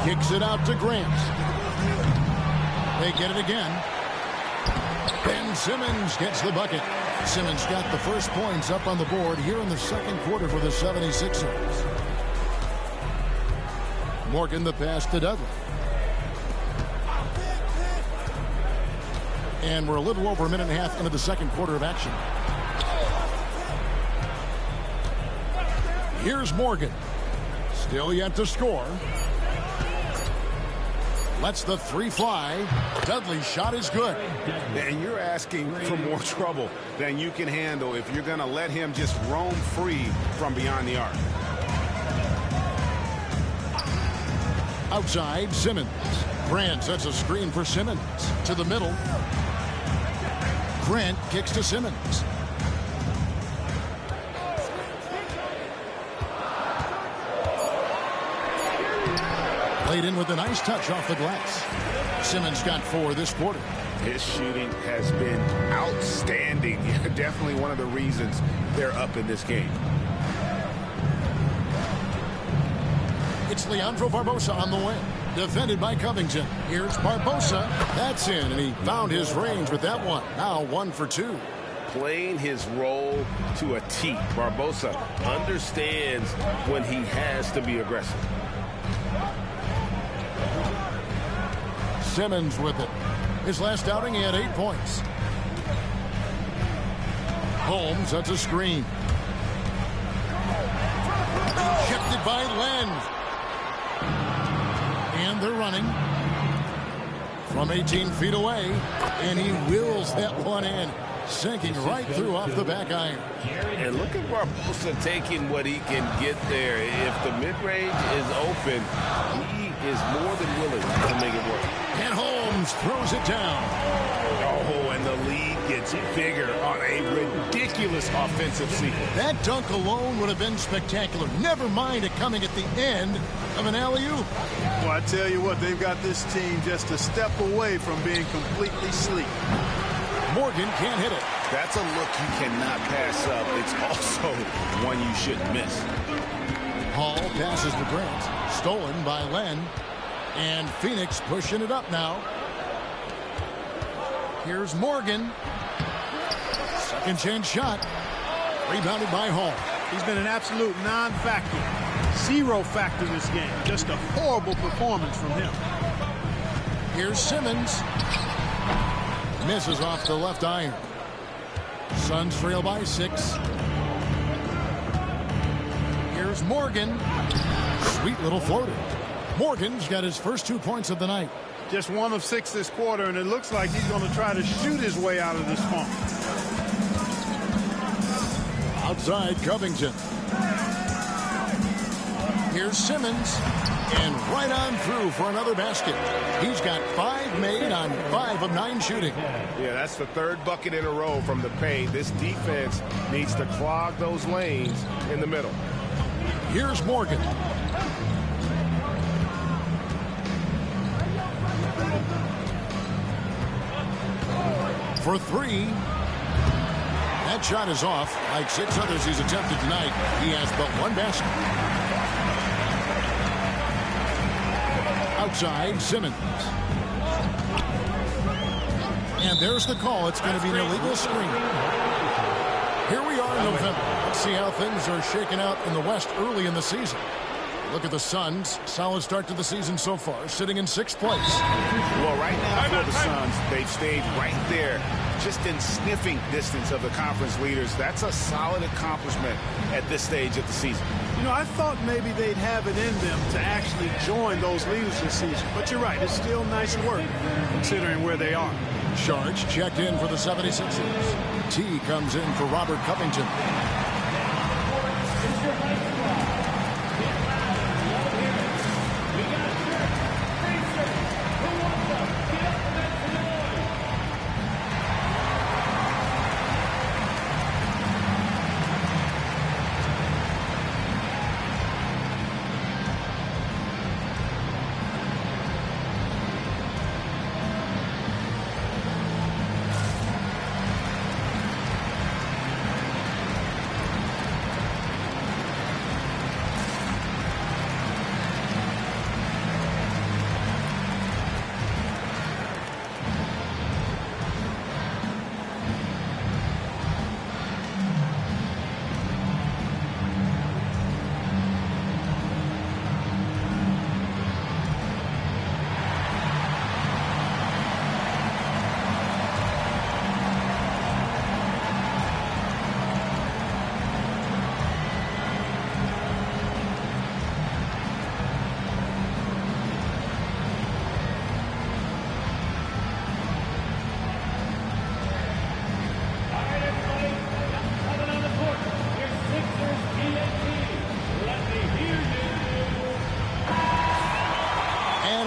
S1: Kicks it out to Grant. They get it again. Ben Simmons gets the bucket. Simmons got the first points up on the board here in the second quarter for the 76ers. Morgan the pass to Dudley. And we're a little over a minute and a half into the second quarter of action. Here's Morgan. Still yet to score. Lets the 3 fly. Dudley's shot is good.
S3: And you're asking for more trouble than you can handle if you're going to let him just roam free from beyond the arc.
S1: Outside, Simmons. Grant sets a screen for Simmons. To the middle. Grant kicks to Simmons. Played in with a nice touch off the glass. Simmons got 4 this quarter.
S5: His shooting has been outstanding. Definitely one of the reasons they're up in this game.
S1: It's Leandro Barbosa on the wing. Defended by Covington. Here's Barbosa. That's in, and he found his range with that one. Now 1 for 2.
S3: playing his role to a T. Barbosa understands when he has to be aggressive.
S1: Simmons with it. His last outing, he had 8 points. Holmes, that's a screen. Shifted by Len. And they're running from 18 feet away. And he wheels that one in, sinking right through off the back iron.
S3: And look at Barbosa taking what he can get there. If the mid-range is open, he is more than willing to make it work.
S1: And Holmes throws it down.
S3: Oh, and the lead gets bigger on a ridiculous offensive sequence.
S1: That dunk alone would have been spectacular. Never mind it coming at the end of an alley-oop.
S4: Well, I tell you what, they've got this team just a step away from being completely sleek.
S1: Morgan can't hit it.
S3: That's a look you cannot pass up. It's also one you shouldn't miss.
S1: Hall passes to Grant. Stolen by Len. And Phoenix pushing it up now. Here's Morgan. Second chance shot. Rebounded by Hall.
S4: He's been an absolute non-factor. Zero factor this game. Just a horrible performance from him.
S1: Here's Simmons. Misses off the left iron. Suns trail by 6. Here's Morgan. Sweet little floater. Morgan's got his first 2 points of the night.
S4: Just 1 of 6 this quarter, and it looks like he's going to try to shoot his way out of this funk.
S1: Outside Covington. Here's Simmons. And right on through for another basket. He's got 5 made on 5 of 9 shooting.
S3: Yeah, that's the 3rd bucket in a row from the paint. This defense needs to clog those lanes in the middle.
S1: Here's Morgan. For 3. That shot is off. Like 6 others he's attempted tonight, he has but 1 basket. Outside, Simmons. And there's the call. It's going to be an illegal screen. Here we are in November. Let's see how things are shaking out in the West early in the season. Look at the Suns. Solid start to the season so far, sitting in 6th place.
S3: Well, right now for the Suns, they've stayed right there, just in sniffing distance of the conference leaders. That's a solid accomplishment at this stage of the season.
S4: You know, I thought maybe they'd have it in them to actually join those leaders this season. But you're right, it's still nice work considering where they are.
S1: Sharge checked in for the 76ers. T comes in for Robert Covington.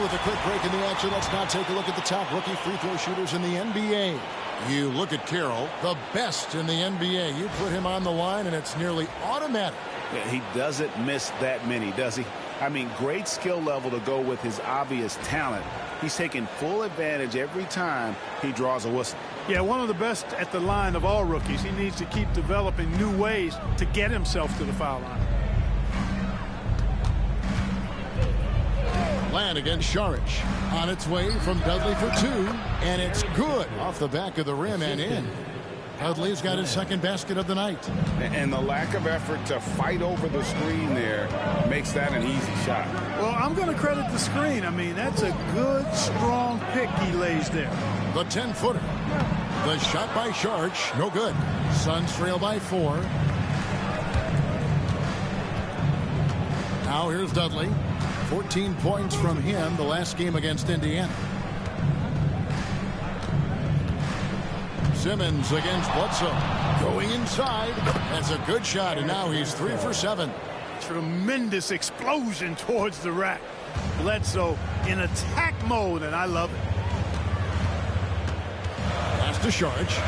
S1: A quick break in the action. Let's now take a look at the top rookie free throw shooters in the NBA. You look at Carroll, the best in the NBA. You put him on the line, and it's nearly automatic.
S3: Yeah, he doesn't miss that many, does he? I mean, great skill level to go with his obvious talent. He's taking full advantage every time he draws a whistle.
S4: Yeah, one of the best at the line of all rookies. He needs to keep developing new ways to get himself to the foul line.
S1: Land against Saric. On its way from Dudley for 2. And it's good off the back of the rim and in. Dudley's got his second basket of the night.
S5: And the lack of effort to fight over the screen there makes that an easy shot.
S4: Well, I'm going to credit the screen. I mean, that's a good, strong pick he lays there.
S1: The 10-footer. The shot by Sharch, no good. Suns trail by 4. Now here's Dudley. 14 points from him the last game against Indiana. Simmons against Bledsoe. Going inside. That's a good shot, and now he's 3 for 7.
S4: Tremendous explosion towards the rack. Bledsoe in attack mode, and I love it.
S1: Pass to Sharch.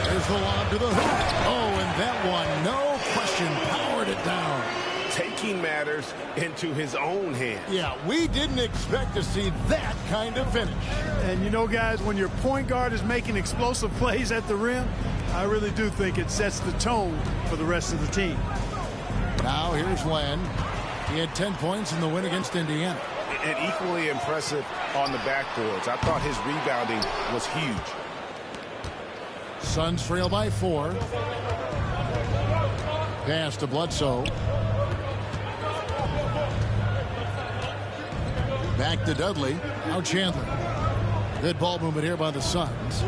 S1: There's the lob to the hoop. Oh, and that one, no question, powered it down.
S3: Taking matters into his own hands.
S1: Yeah, we didn't expect to see that kind of finish.
S4: And you know, guys, when your point guard is making explosive plays at the rim, I really do think it sets the tone for the rest of the team.
S1: Now here's Len. He had 10 points in the win against Indiana.
S3: And equally impressive on the backboards. I thought his rebounding was huge.
S1: Suns trail by 4. Pass to Bledsoe. Back to Dudley. Now Chandler. Good ball movement here by the Suns.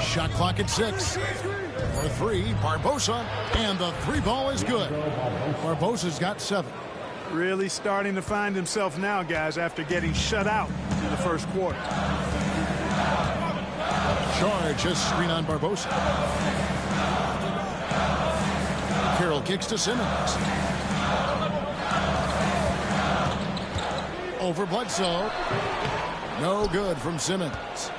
S1: Shot clock at 6. For 3, Barbosa. And the 3 ball is good. Barbosa's got 7.
S4: Really starting to find himself now, guys, after getting shut out in the first quarter.
S1: Charge a screen on Barbosa. Carroll kicks to Simmons. Over Bledsoe. No good from Simmons.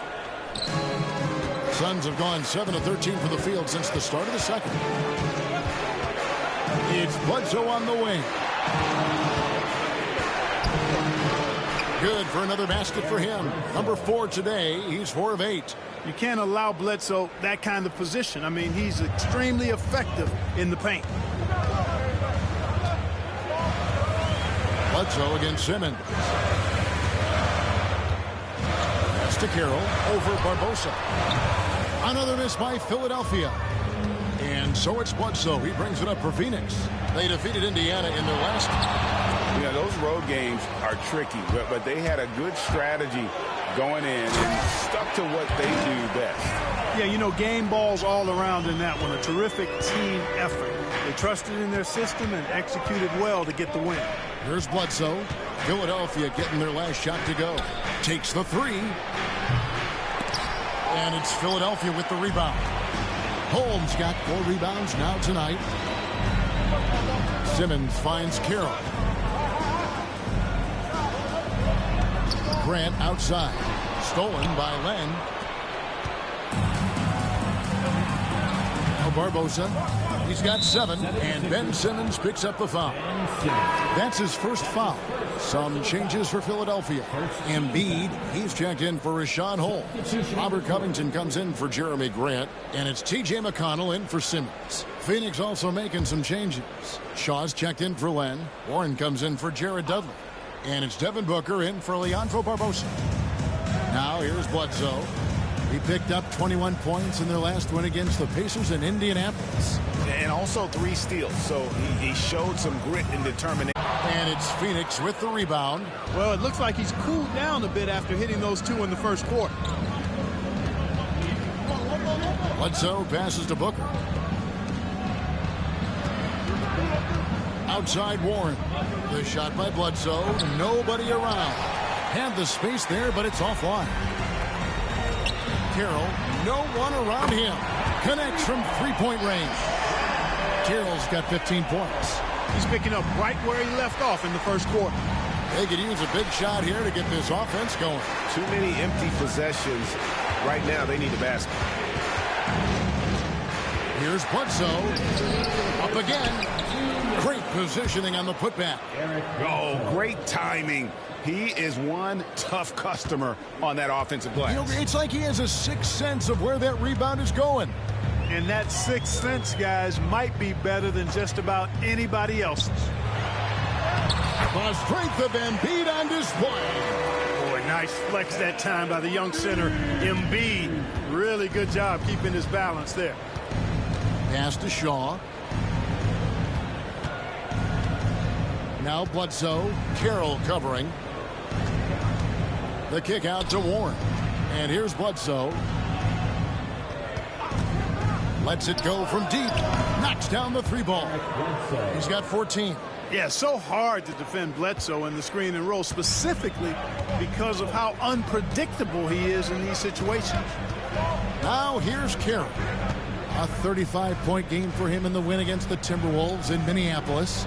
S1: Suns have gone 7 of 13 for the field since the start of the second. It's Bledsoe on the wing. Good for another basket for him. Number 4 today. He's 4 of 8.
S4: You can't allow Bledsoe that kind of position. I mean, he's extremely effective in the paint.
S1: Bledsoe against Simmons. Pass to Carroll. Over Barbosa. Another miss by Philadelphia. And so it's Bledsoe. He brings it up for Phoenix. They defeated Indiana in their last.
S5: You know, those road games are tricky, but they had a good strategy going in and stuck to what they do best.
S4: Yeah, you know, game balls all around in that one. A terrific team effort. They trusted in their system and executed well to get the win.
S1: Here's Bledsoe. Philadelphia getting their last shot to go. Takes the 3. And it's Philadelphia with the rebound. Holmes got 4 rebounds now tonight. Simmons finds Carroll. Grant outside. Stolen by Len. Now Barbosa. He's got 7. And Ben Simmons picks up the foul. That's his first foul. Some changes for Philadelphia. Embiid, he's checked in for Rashawn Holmes. Robert Covington comes in for Jeremy Grant. And it's T.J. McConnell in for Simmons. Phoenix also making some changes. Shaw's checked in for Len. Warren comes in for Jared Dudley. And it's Devin Booker in for Leandro Barbosa. Now here's Bledsoe. He picked up 21 points in their last win against the Pacers in Indianapolis.
S3: And also 3 steals, so he showed some grit and determination.
S1: And it's Phoenix with the rebound.
S4: Well, it looks like he's cooled down a bit after hitting those 2 in the first quarter.
S1: Bledsoe passes to Booker. Outside Warren. The shot by Bledsoe. Nobody around. Had the space there, but it's offline. Carroll, no one around him. Connects from 3-point range. Carroll's got 15 points.
S4: He's picking up right where he left off in the first quarter.
S1: They could use a big shot here to get this offense going.
S3: Too many empty possessions. Right now, they need a basket.
S1: Here's Bledsoe. Up again. Great positioning on the putback.
S3: Oh, great timing. He is one tough customer on that offensive glass.
S1: You know, it's like he has a sixth sense of where that rebound is going.
S4: And that sixth sense, guys, might be better than just about anybody else's.
S1: The strength of Embiid on display.
S4: Oh, and Nice flex that time by the young center, Embiid. Really good job keeping his balance there.
S1: Pass to Shaw. Now Bledsoe. Carroll covering. The kick out to Warren. And here's Bledsoe. Lets it go from deep. Knocks down the three ball. He's got 14.
S4: Yeah, so hard to defend Bledsoe in the screen and roll, specifically because of how unpredictable he is in these situations.
S1: Now here's Carroll. A 35-point game for him in the win against the Timberwolves in Minneapolis.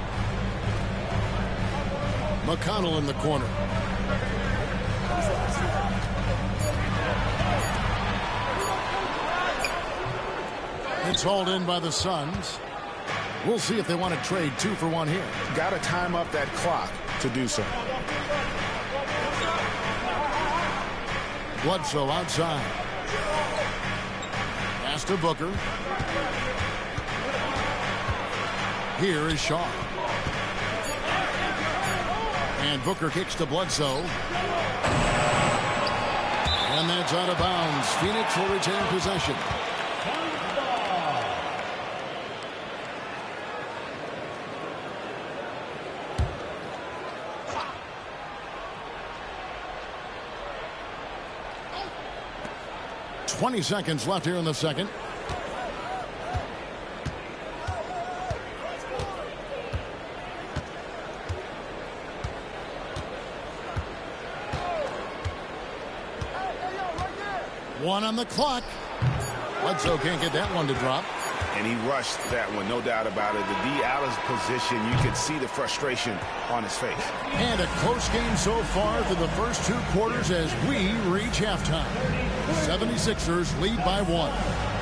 S1: McConnell in the corner. It's hauled in by the Suns. We'll see if they want to trade 2 for 1 here.
S3: Got to time up that clock to do so.
S1: Bledsoe outside. Pass to Booker. Here is Shaw. And Booker kicks to Bledsoe. And that's out of bounds. Phoenix will retain possession. .20 seconds left here in the second. One on the clock. Bledsoe can't get that one to drop.
S3: And he rushed that one, no doubt about it. The D out of position, you could see the frustration on his face.
S1: And a close game so far through the first 2 quarters as we reach halftime. 76ers lead by 1.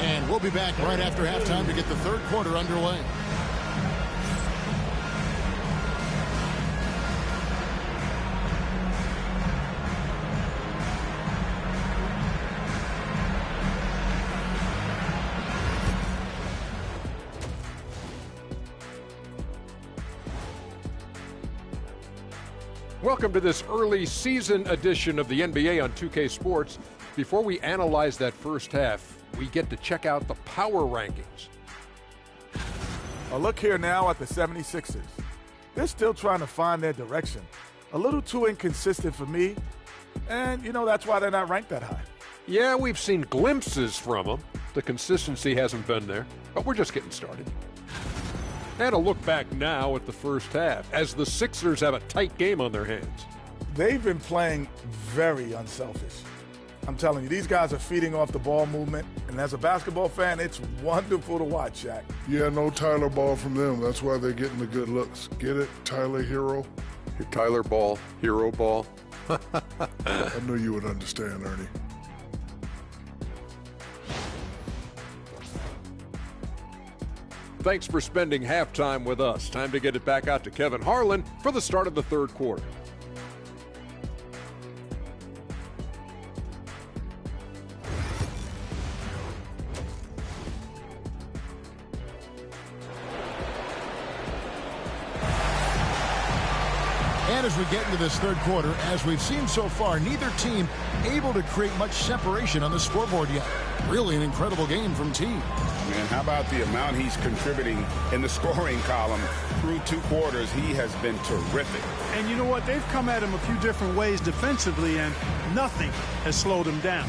S1: And we'll be back right after halftime to get the third quarter underway.
S7: Welcome to this early season edition of the NBA on 2K Sports. Before we analyze that first half, we get to check out the power rankings.
S8: A look here now at the 76ers. They're still trying to find their direction. A little too inconsistent for me, and, you know, that's why they're not ranked that high.
S7: Yeah, we've seen glimpses from them. The consistency hasn't been there, but we're just getting started. And a look back now at the first half, as the Sixers have a tight game on their hands.
S8: They've been playing very unselfish. I'm telling you, these guys are feeding off the ball movement, and as a basketball fan, it's wonderful to watch, Shaq.
S12: Yeah, no Tyler Ball from them. That's why they're getting the good looks. Get it, Tyler Hero?
S7: Tyler Ball, Hero Ball.
S12: I knew you would understand, Ernie.
S7: Thanks for spending halftime with us. Time to get it back out to Kevin Harlan for the start of the third quarter.
S1: And as we get into this third quarter, as we've seen so far, neither team able to create much separation on the scoreboard yet. Really an incredible game from Teague.
S3: Man, how about the amount he's contributing in the scoring column through 2 quarters? He has been terrific.
S4: And you know what? They've come at him a few different ways defensively, and nothing has slowed him down.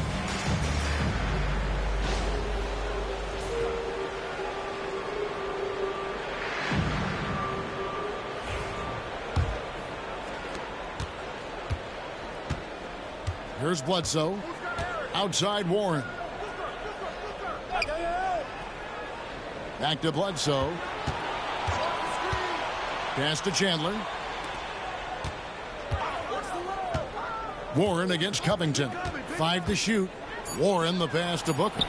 S1: Here's Bledsoe. Outside Warren. Back to Bledsoe. Pass to Chandler. Warren against Covington. 5 to shoot. Warren the pass to Booker.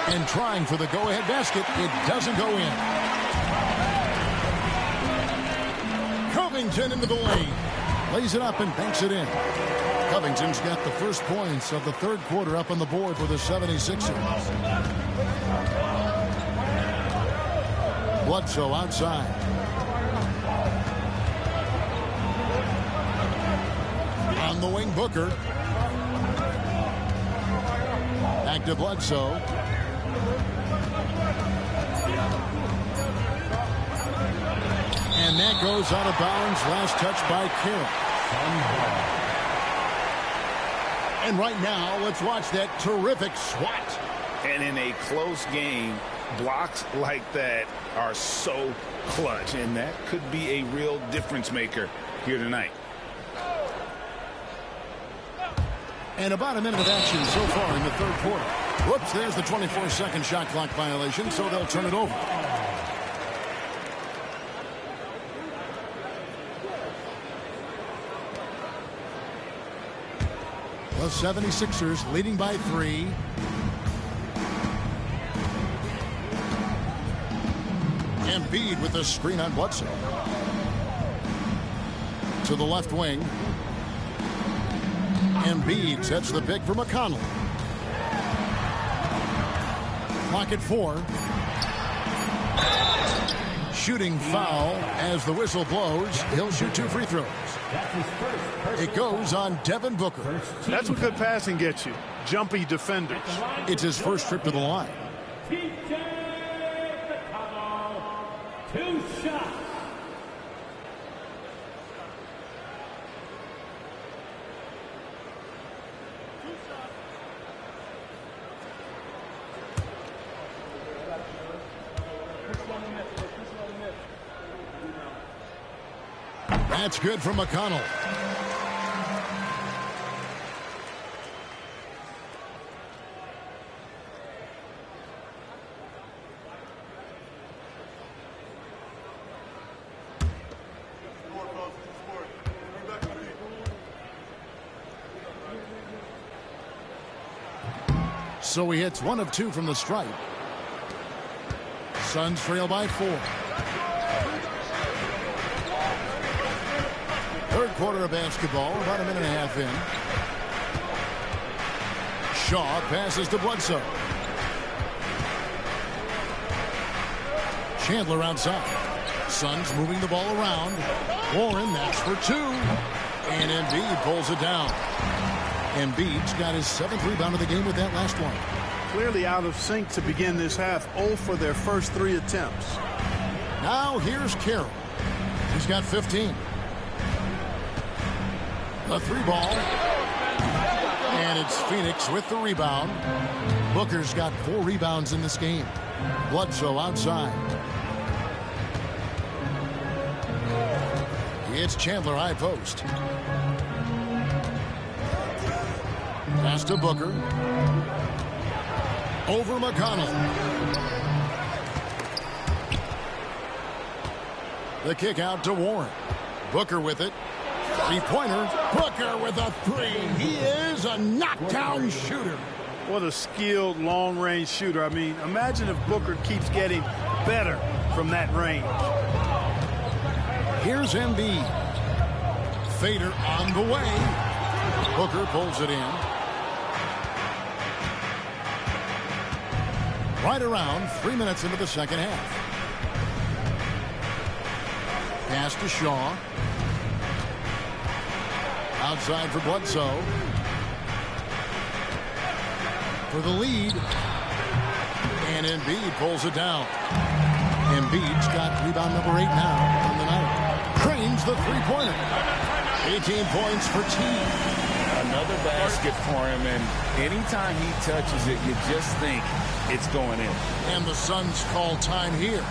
S1: And trying for the go-ahead basket. It doesn't go in. Covington into the lane. Lays it up and banks it in. Covington's got the first points of the third quarter up on the board for the 76ers. Bledsoe outside. On the wing, Booker. Back to Bledsoe. And that goes out of bounds. Last touch by Carroll. And right now, let's watch that terrific swat.
S5: And in a close game, blocks like that are so clutch. And that could be a real difference maker here tonight.
S1: And about a minute of action so far in the third quarter. Whoops, there's the 24-second shot clock violation, so they'll turn it over. The 76ers leading by 3. Embiid with the screen on Bledsoe. To the left wing. Embiid sets the pick for McConnell. Clock at 4. Shooting foul as the whistle blows. He'll shoot 2 free throws. It goes on Devin Booker.
S4: That's what good passing gets you. Jumpy defenders.
S1: It's his first trip to the line.
S6: TJ McConnell, 2 shots.
S1: That's good from McConnell. So he hits 1 of 2 from the stripe. Suns trail by 4. Third quarter of basketball, about a minute and a half in. Shaw passes to Bledsoe. Chandler outside. Suns moving the ball around. Warren, that's for 2. And Embiid pulls it down. Embiid's got his 7th rebound of the game with that last one.
S4: Clearly out of sync to begin this half. 0 for their first 3 attempts.
S1: Now here's Carroll. He's got 15. The 3 ball. And it's Phoenix with the rebound. Booker's got 4 rebounds in this game. Bledsoe outside. It's Chandler high post. Pass to Booker. Over McConnell. The kick out to Warren. Booker with it. 3-pointer. Booker with a 3. He is a knockdown shooter.
S4: What a skilled long-range shooter. I mean, imagine if Booker keeps getting better from that range.
S1: Here's Embiid. Fader on the way. Booker pulls it in. Right around 3 minutes into the second half. Pass to Shaw. Outside for Bledsoe. For the lead. And Embiid pulls it down. Embiid's got rebound number 8 now on the night. Cranes the 3-pointer. 18 points for T.
S5: Another basket for him, and anytime he touches it, you just think it's going in.
S1: And the Suns call time here.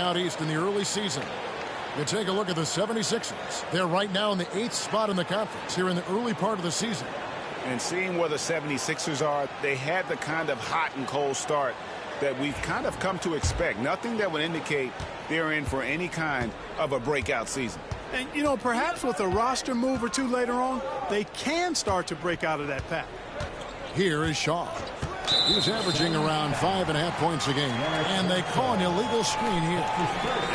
S1: out east in the early season. You take a look at the 76ers. They're right now in the 8th spot in the conference here in the early part of the season.
S3: And seeing where the 76ers are, they had the kind of hot and cold start that we've kind of come to expect. Nothing that would indicate they're in for any kind of a breakout season.
S4: And, you know, perhaps with a roster move or two later on, they can start to break out of that pack.
S1: Here is Shaw. He's averaging around 5.5 points a game. And they call an illegal screen here.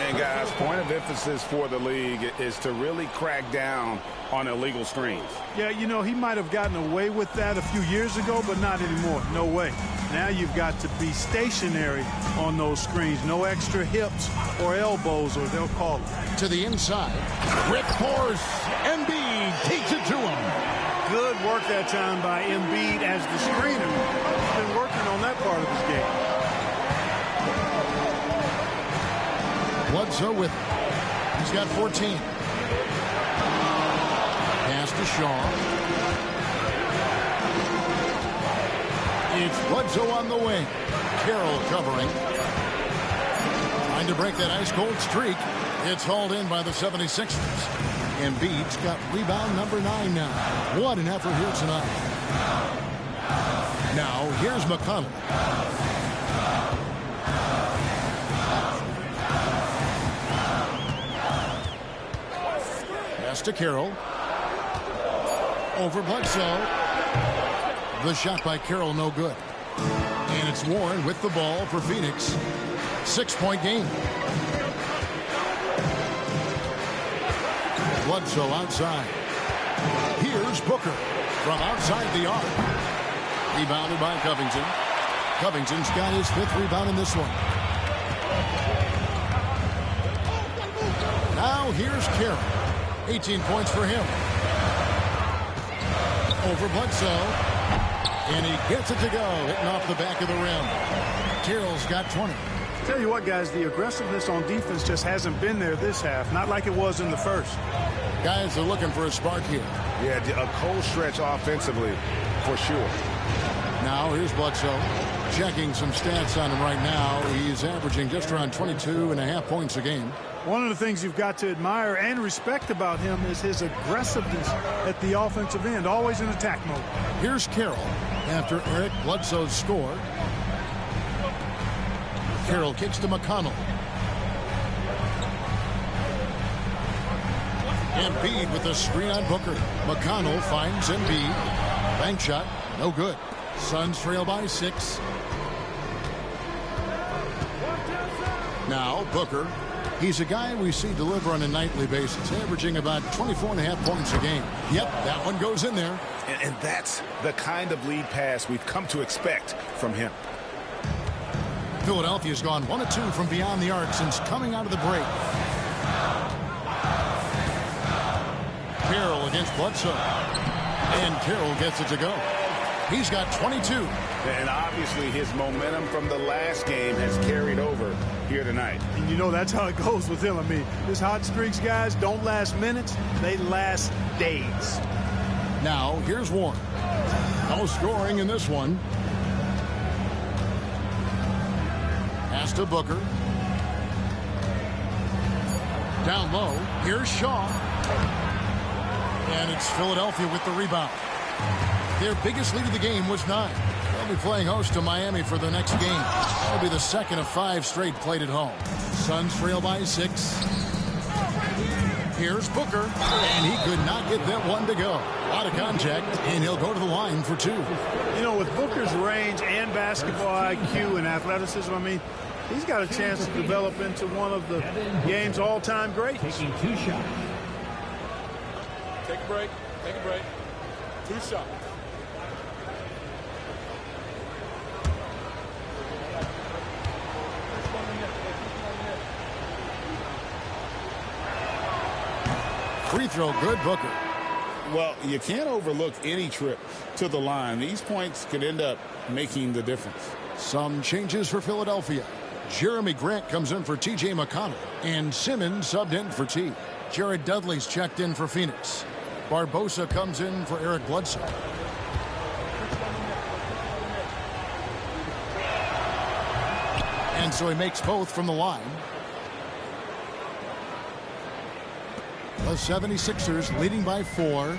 S3: And, guys, point of emphasis for the league is to really crack down on illegal screens.
S4: Yeah, you know, he might have gotten away with that a few years ago, but not anymore. No way. Now you've got to be stationary on those screens. No extra hips or elbows, or they'll call it.
S1: To the inside. With force. Embiid takes it to him.
S4: Good work that time by Embiid as the screener. He's been working on that part of his game.
S1: Bledsoe with it. He's got 14. Pass to Shaw. It's Bledsoe on the wing. Carroll covering. Trying to break that ice-cold streak. It's hauled in by the 76ers. Embiid's got rebound number 9 now. What an effort here tonight. Now, here's McConnell. Pass to Carroll. Over Bledsoe. The shot by Carroll, no good. And it's Warren with the ball for Phoenix. 6-point game. Bledsoe outside. Here's Booker from outside the arc. Rebounded by Covington. Covington's got his 5th rebound in this one. Now here's Carroll. 18 points for him. Over Bledsoe. And he gets it to go. Hitting off the back of the rim. Carroll's got 20.
S4: Tell you what, guys, the aggressiveness on defense just hasn't been there this half. Not like it was in the first.
S1: Guys are looking for a spark here.
S3: Yeah, a cold stretch offensively, for sure.
S1: Now here's Bledsoe. Checking some stats on him right now. He's averaging just around 22.5 points a game.
S4: One of the things you've got to admire and respect about him is his aggressiveness at the offensive end, always in attack mode.
S1: Here's Carroll after Eric Bledsoe's score. Carroll kicks to McConnell. Embiid with a screen on Booker. McConnell finds Embiid. Bank shot, no good. Suns trail by 6. Now Booker. He's a guy we see deliver on a nightly basis, averaging about 24.5 points a game. Yep, that one goes in there.
S3: And that's the kind of lead pass we've come to expect from him.
S1: Philadelphia's gone 1 of 2 from beyond the arc since coming out of the break. Carroll against Bledsoe. And Carroll gets it to go. He's got 22.
S3: And obviously his momentum from the last game has carried over here tonight.
S4: And you know that's how it goes with him. I mean, his hot streaks, guys, don't last minutes. They last days.
S1: Now, here's Warren. No scoring in this one. Pass to Booker. Down low. Here's Shaw. And it's Philadelphia with the rebound. Their biggest lead of the game was 9. They'll be playing host to Miami for the next game. That'll be the second of 5 straight played at home. Suns trail by 6. Here's Booker, and he could not get that one to go. Out of contact, and he'll go to the line for 2.
S4: You know, with Booker's range and basketball IQ and athleticism, I mean, he's got a chance to develop into one of the game's all-time greats.
S10: Taking 2 shots.
S11: Take a break. Take a break. 2 shots.
S1: Free throw, good, Booker.
S5: Well, you can't overlook any trip to the line. These points could end up making the difference.
S1: Some changes for Philadelphia. Jeremy Grant comes in for T.J. McConnell, and Simmons subbed in for T. Jared Dudley's checked in for Phoenix. Barbosa comes in for Eric Bledsoe. And so he makes both from the line. 76ers leading by 4.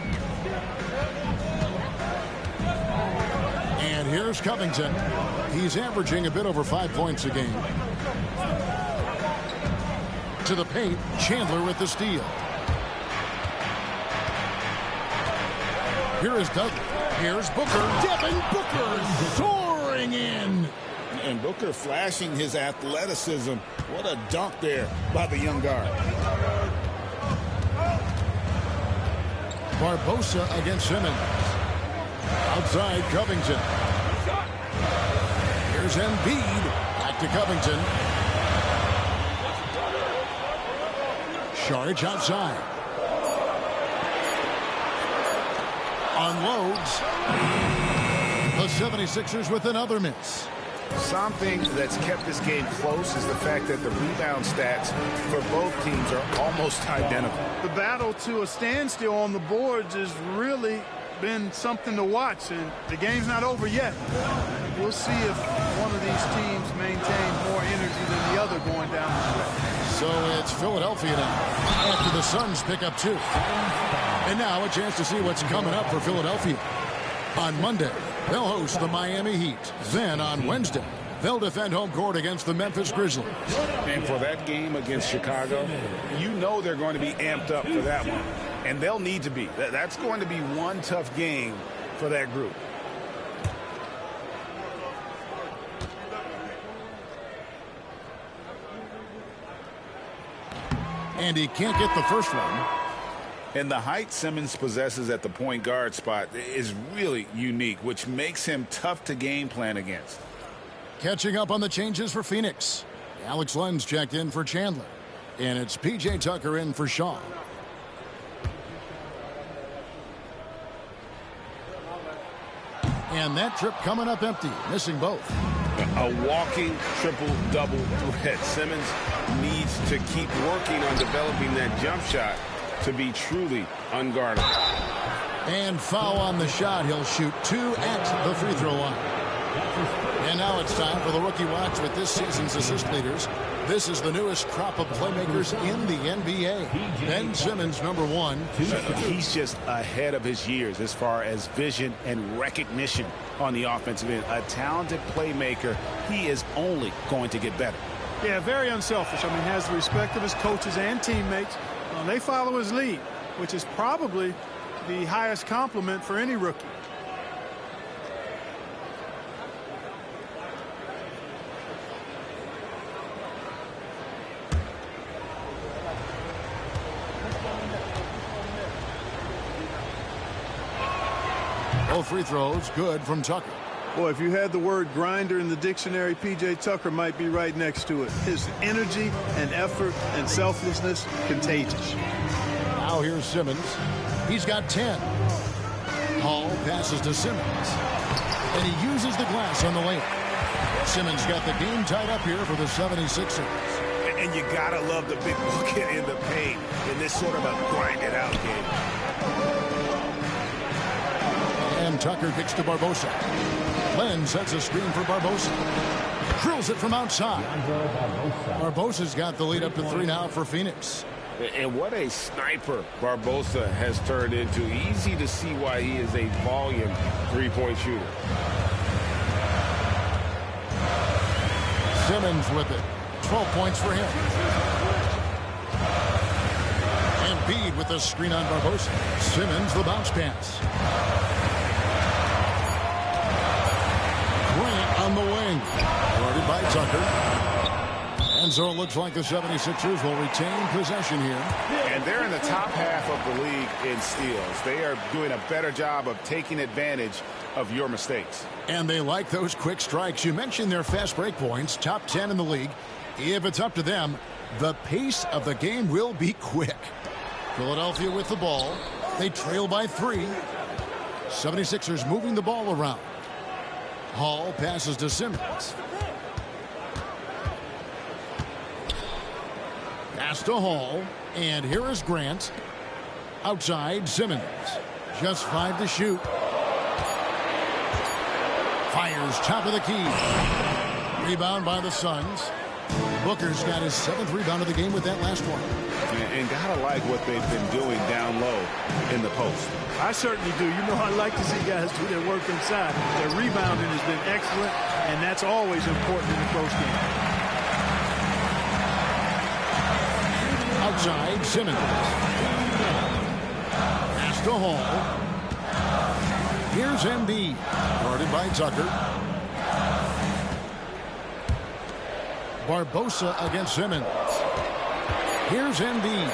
S1: And here's Covington. He's averaging a bit over 5 points a game. To the paint, Chandler with the steal. Here is Doug. Here's Booker. Devin Booker soaring in.
S5: And Booker flashing his athleticism. What a dunk there by the young guard.
S1: Barbosa against Simmons. Outside Covington. Here's Embiid. Back to Covington. Saric outside. Unloads. The 76ers with another miss.
S3: Something that's kept this game close is the fact that the rebound stats for both teams are almost identical.
S4: The battle to a standstill on the boards has really been something to watch, and the game's not over yet. We'll see if one of these teams maintains more energy than the other going down the stretch.
S1: So it's Philadelphia now after the Suns pick up 2. And now a chance to see what's coming up for Philadelphia. On Monday, they'll host the Miami Heat. Then on Wednesday, they'll defend home court against the Memphis Grizzlies.
S3: And for that game against Chicago, you know they're going to be amped up for that one. And they'll need to be. That's going to be one tough game for that group.
S1: And he can't get the first one.
S5: And the height Simmons possesses at the point guard spot is really unique, which makes him tough to game plan against.
S1: Catching up on the changes for Phoenix. Alex Lenz checked in for Chandler. And it's P.J. Tucker in for Shaw. And that trip coming up empty, missing both.
S3: A walking triple-double threat. Simmons needs to keep working on developing that jump shot to be truly unguardable.
S1: And foul on the shot. He'll shoot 2 at the free throw line. And now it's time for the Rookie Watch with this season's assist leaders. This is the newest crop of playmakers in the NBA. Ben Simmons, number 1.
S3: He's just ahead of his years as far as vision and recognition on the offensive end. A talented playmaker. He is only going to get better.
S4: Yeah, very unselfish. I mean, has the respect of his coaches and teammates. They follow his lead, which is probably the highest compliment for any rookie.
S1: Both free throws good from Tucker.
S4: Boy, if you had the word grinder in the dictionary, P.J. Tucker might be right next to it. His energy and effort and selflessness, contagious.
S1: Now here's Simmons. He's got 10. Hall passes to Simmons. And he uses the glass on the layup. Simmons got the game tied up here for the 76ers.
S3: And you gotta love the big bucket in the paint in this sort of a grind-it-out game.
S1: And Tucker kicks to Barbosa. Len sets a screen for Barbosa. Drills it from outside. Barbosa's got the lead up to 3 now for Phoenix.
S3: And what a sniper Barbosa has turned into. Easy to see why he is a volume three-point shooter.
S1: Simmons with it. 12 points for him. Embiid with the screen on Barbosa. Simmons the bounce pass. Grant on the wing. Guarded by Tucker. And so it looks like the 76ers will retain possession here.
S3: And they're in the top half of the league in steals. They are doing a better job of taking advantage of your mistakes.
S1: And they like those quick strikes. You mentioned their fast break points, top 10 in the league. If it's up to them, the pace of the game will be quick. Philadelphia with the ball. They trail by 3. 76ers moving the ball around. Hall passes to Simmons. Pass to Hall. And here is Grant. Outside, Simmons. Just 5 to shoot. Fires top of the key. Rebound by the Suns. Booker's got his 7th rebound of the game with that last one.
S3: And gotta like what they've been doing down low in the post.
S4: I certainly do. You know, I like to see guys do their work inside. Their rebounding has been excellent, and that's always important in a close game.
S1: Outside, Simmons. Pass to Hall. Here's Embiid, guarded by Tucker. Barbosa against Simmons. Here's Embiid.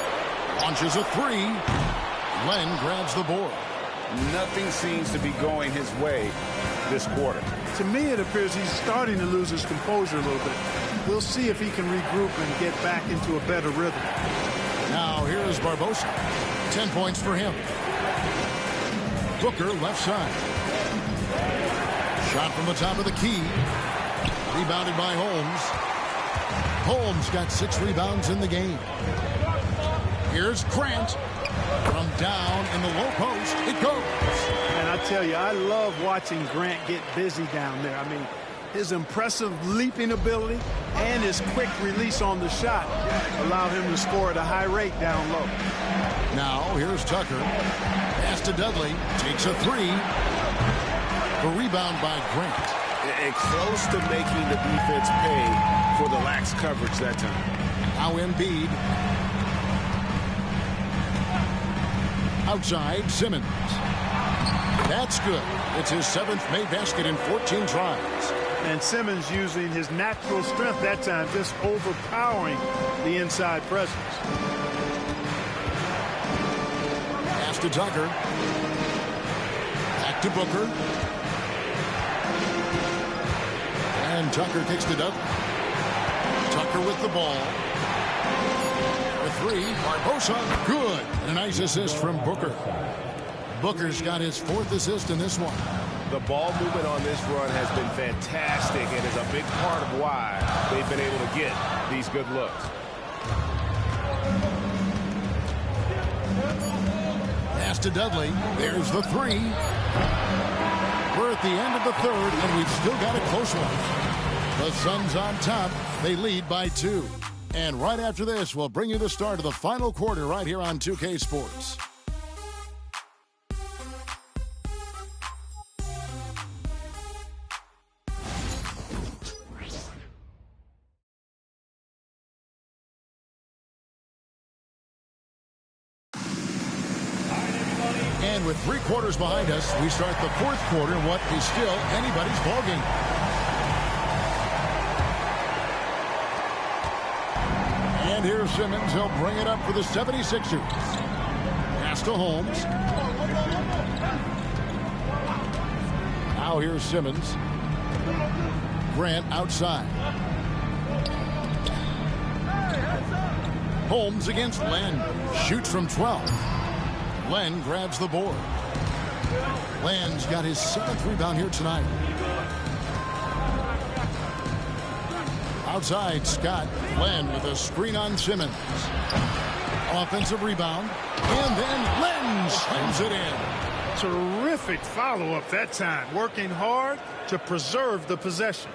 S1: Launches a 3. Len grabs the board.
S3: Nothing seems to be going his way this quarter.
S4: To me, it appears he's starting to lose his composure a little bit. We'll see if he can regroup and get back into a better rhythm.
S1: Now here's Barbosa. 10 points for him. Booker left side. Shot from the top of the key. Rebounded by Holmes. Holmes got 6 rebounds in the game. Here's Grant. From down in the low post, it goes.
S4: And I tell you, I love watching Grant get busy down there. I mean, his impressive leaping ability and his quick release on the shot allow him to score at a high rate down low.
S1: Now, here's Tucker. Pass to Dudley. Takes a 3. The rebound by Grant.
S3: And close to making the defense pay for the lax coverage that time.
S1: Now Embiid. Outside, Simmons. That's good. It's his 7th made basket in 14 tries.
S4: And Simmons using his natural strength that time, just overpowering the inside presence.
S1: Pass to Tucker. Back to Booker. And Tucker kicks to Dudley. Tucker with the ball. For 3, Barbosa, good. And a nice assist from Booker. Booker's got his 4th assist in this one.
S3: The ball movement on this run has been fantastic and is a big part of why they've been able to get these good looks.
S1: Pass to Dudley. There's the 3. We're at the end of the 3rd, and we've still got a close one. The Suns on top. They lead by 2. And right after this, we'll bring you the start of the final quarter right here on 2K Sports. And with 3 quarters behind us, we start the 4th quarter in what is still anybody's ballgame. And here's Simmons. He'll bring it up for the 76ers. Pass to Holmes. Now here's Simmons. Grant outside. Holmes against Len. Shoots from 12. Len grabs the board. Len's got his 7th rebound here tonight. Outside, Scott. Len with a screen on Simmons. Offensive rebound. And then Len slams it in.
S4: Terrific follow-up that time. Working hard to preserve the possession.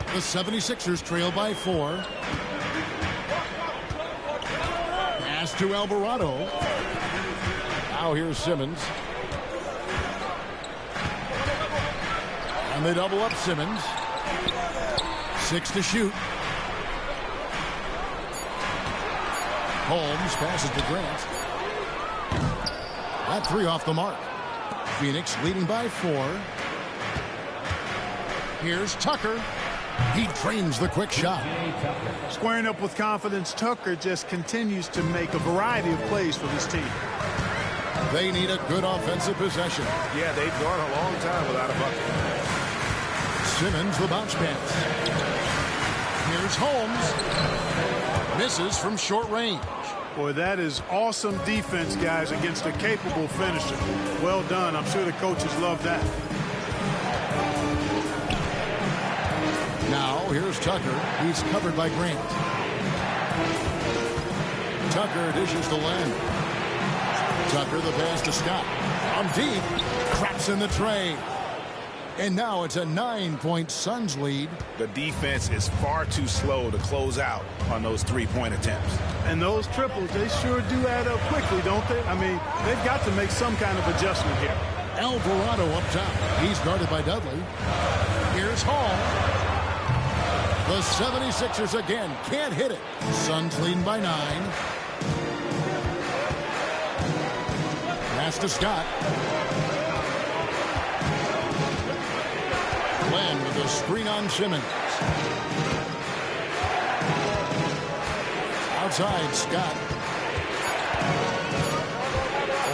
S1: The 76ers trail by 4. Pass to Alvarado. Now here's Simmons. And they double up Simmons. 6 to shoot. Holmes passes to Grant. That 3 off the mark. Phoenix leading by 4. Here's Tucker. He trains the quick shot.
S4: Squaring up with confidence, Tucker just continues to make a variety of plays for this team.
S1: They need a good offensive possession.
S3: Yeah, they've gone a long time without a bucket.
S1: Simmons, the bounce pass. Here's Holmes. Misses from short range.
S4: Boy, that is awesome defense, guys, against a capable finisher. Well done. I'm sure the coaches love that.
S1: Now, here's Tucker. He's covered by Grant. Tucker dishes to Len. Tucker, the pass to Scott. On deep, craps in the tray. And now it's a 9-point Suns lead.
S3: The defense is far too slow to close out on those three-point attempts.
S4: And those triples, they sure do add up quickly, don't they? I mean, they've got to make some kind of adjustment here.
S1: Alvarado up top. He's guarded by Dudley. Here's Hall. The 76ers again can't hit it. Suns leading by 9. Pass to Scott. Glenn with a screen on Simmons. Outside, Scott.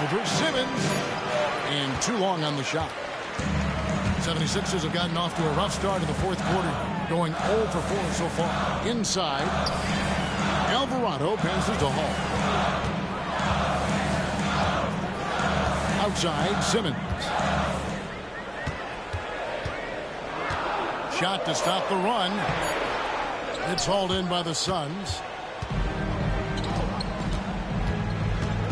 S1: Over Simmons. And too long on the shot. 76ers have gotten off to a rough start in the fourth quarter, going 0 for 4 so far. Inside, Alvarado passes to Hall. Outside, Simmons. Shot to stop the run. It's hauled in by the Suns.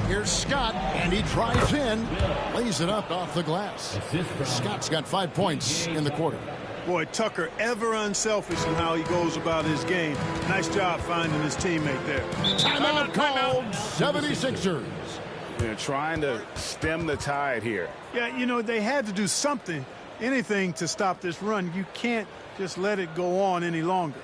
S1: Here's Scott, and he drives in, lays it up off the glass. Scott's got 5 points in the quarter.
S4: Boy, Tucker ever unselfish in how he goes about his game. Nice job finding his teammate there.
S1: Timeout called, 76ers.
S3: They're trying to stem the tide here.
S4: Yeah, you know, they had to do something, anything to stop this run. You can't just let it go on any longer.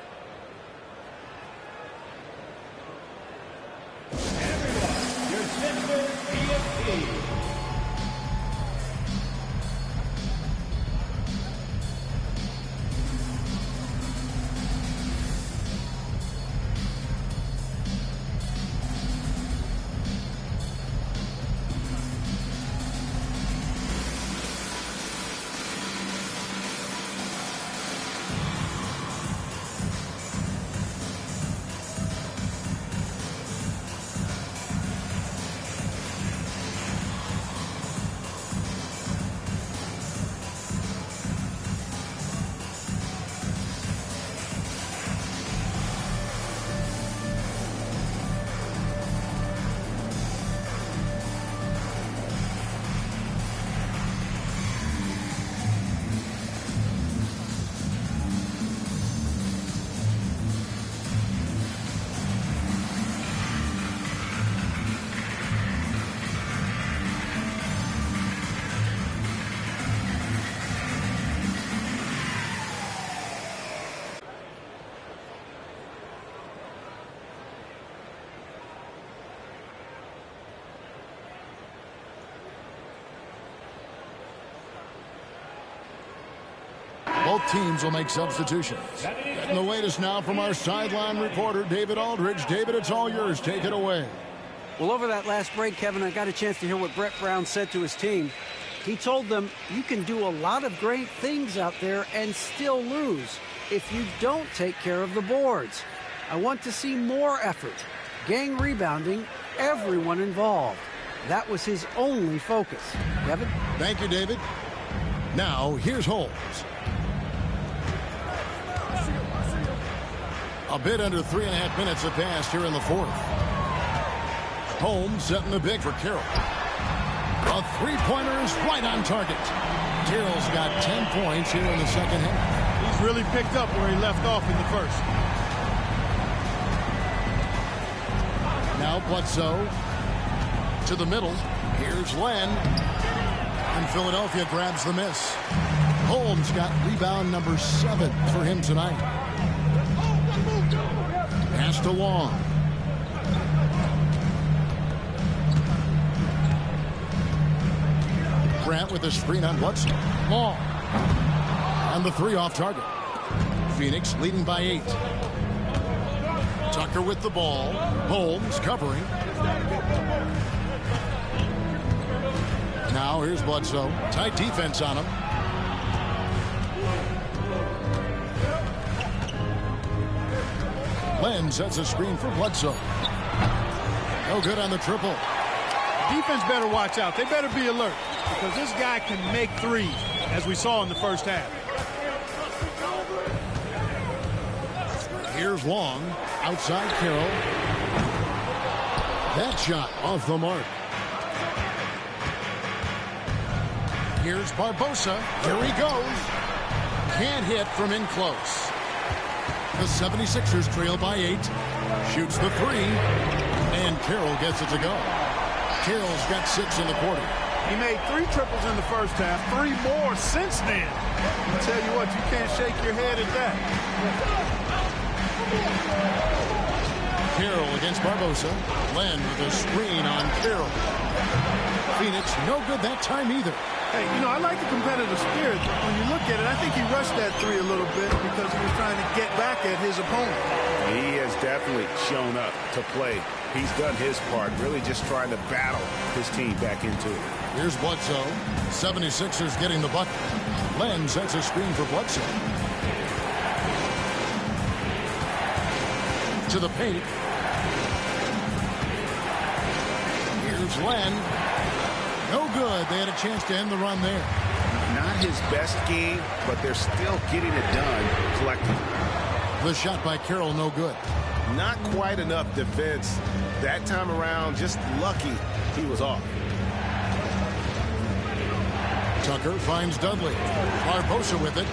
S1: Both teams will make substitutions. And the latest now from our sideline reporter, David Aldridge. David, it's all yours. Take it away.
S9: Well, over that last break, Kevin, I got a chance to hear what Brett Brown said to his team. He told them, you can do a lot of great things out there and still lose if you don't take care of the boards. I want to see more effort, gang rebounding, everyone involved. That was his only focus. Kevin?
S1: Thank you, David. Now, here's Holmes. A bit under 3.5 minutes have passed here in the fourth. Holmes setting the big for Carroll. A three-pointer is right on target. Carroll's got 10 points here in the second half.
S4: He's really picked up where he left off in the first.
S1: Now Bledsoe to the middle. Here's Len. And Philadelphia grabs the miss. Holmes got rebound number 7 for him tonight. Pass to Long. Grant with the screen on Bledsoe. Long. And the three off target. Phoenix leading by 8. Tucker with the ball. Holmes covering. Now here's Bledsoe. Tight defense on him. Len sets a screen for Bledsoe. No good on the triple.
S4: Defense better watch out. They better be alert because this guy can make threes, as we saw in the first half.
S1: Here's Long. Outside Carroll. That shot off the mark. Here's Barbosa. Here he goes. Can't hit from in close. The 76ers trail by 8. Shoots the 3. And Carroll gets it to go. Carroll's got 6 in the quarter.
S4: He made 3 triples in the first half, 3 more since then. I tell you what, you can't shake your head at that.
S1: Carroll against Barbosa. Len with a screen on Carroll. Phoenix no good that time either.
S4: Hey, you know, I like the competitive spirit. When you look at it, I think he rushed that 3 a little bit because he was trying to get back at his opponent.
S3: He has definitely shown up to play. He's done his part, really just trying to battle his team back into it.
S1: Here's Bledsoe. 76ers getting the bucket. Len sets a screen for Bledsoe. To the paint. Here's Len. No good. They had a chance to end the run there.
S3: Not his best game, but they're still getting it done collectively.
S1: The shot by Carroll, no good.
S3: Not quite enough defense. That time around, just lucky he was off.
S1: Tucker finds Dudley. Barbosa with it.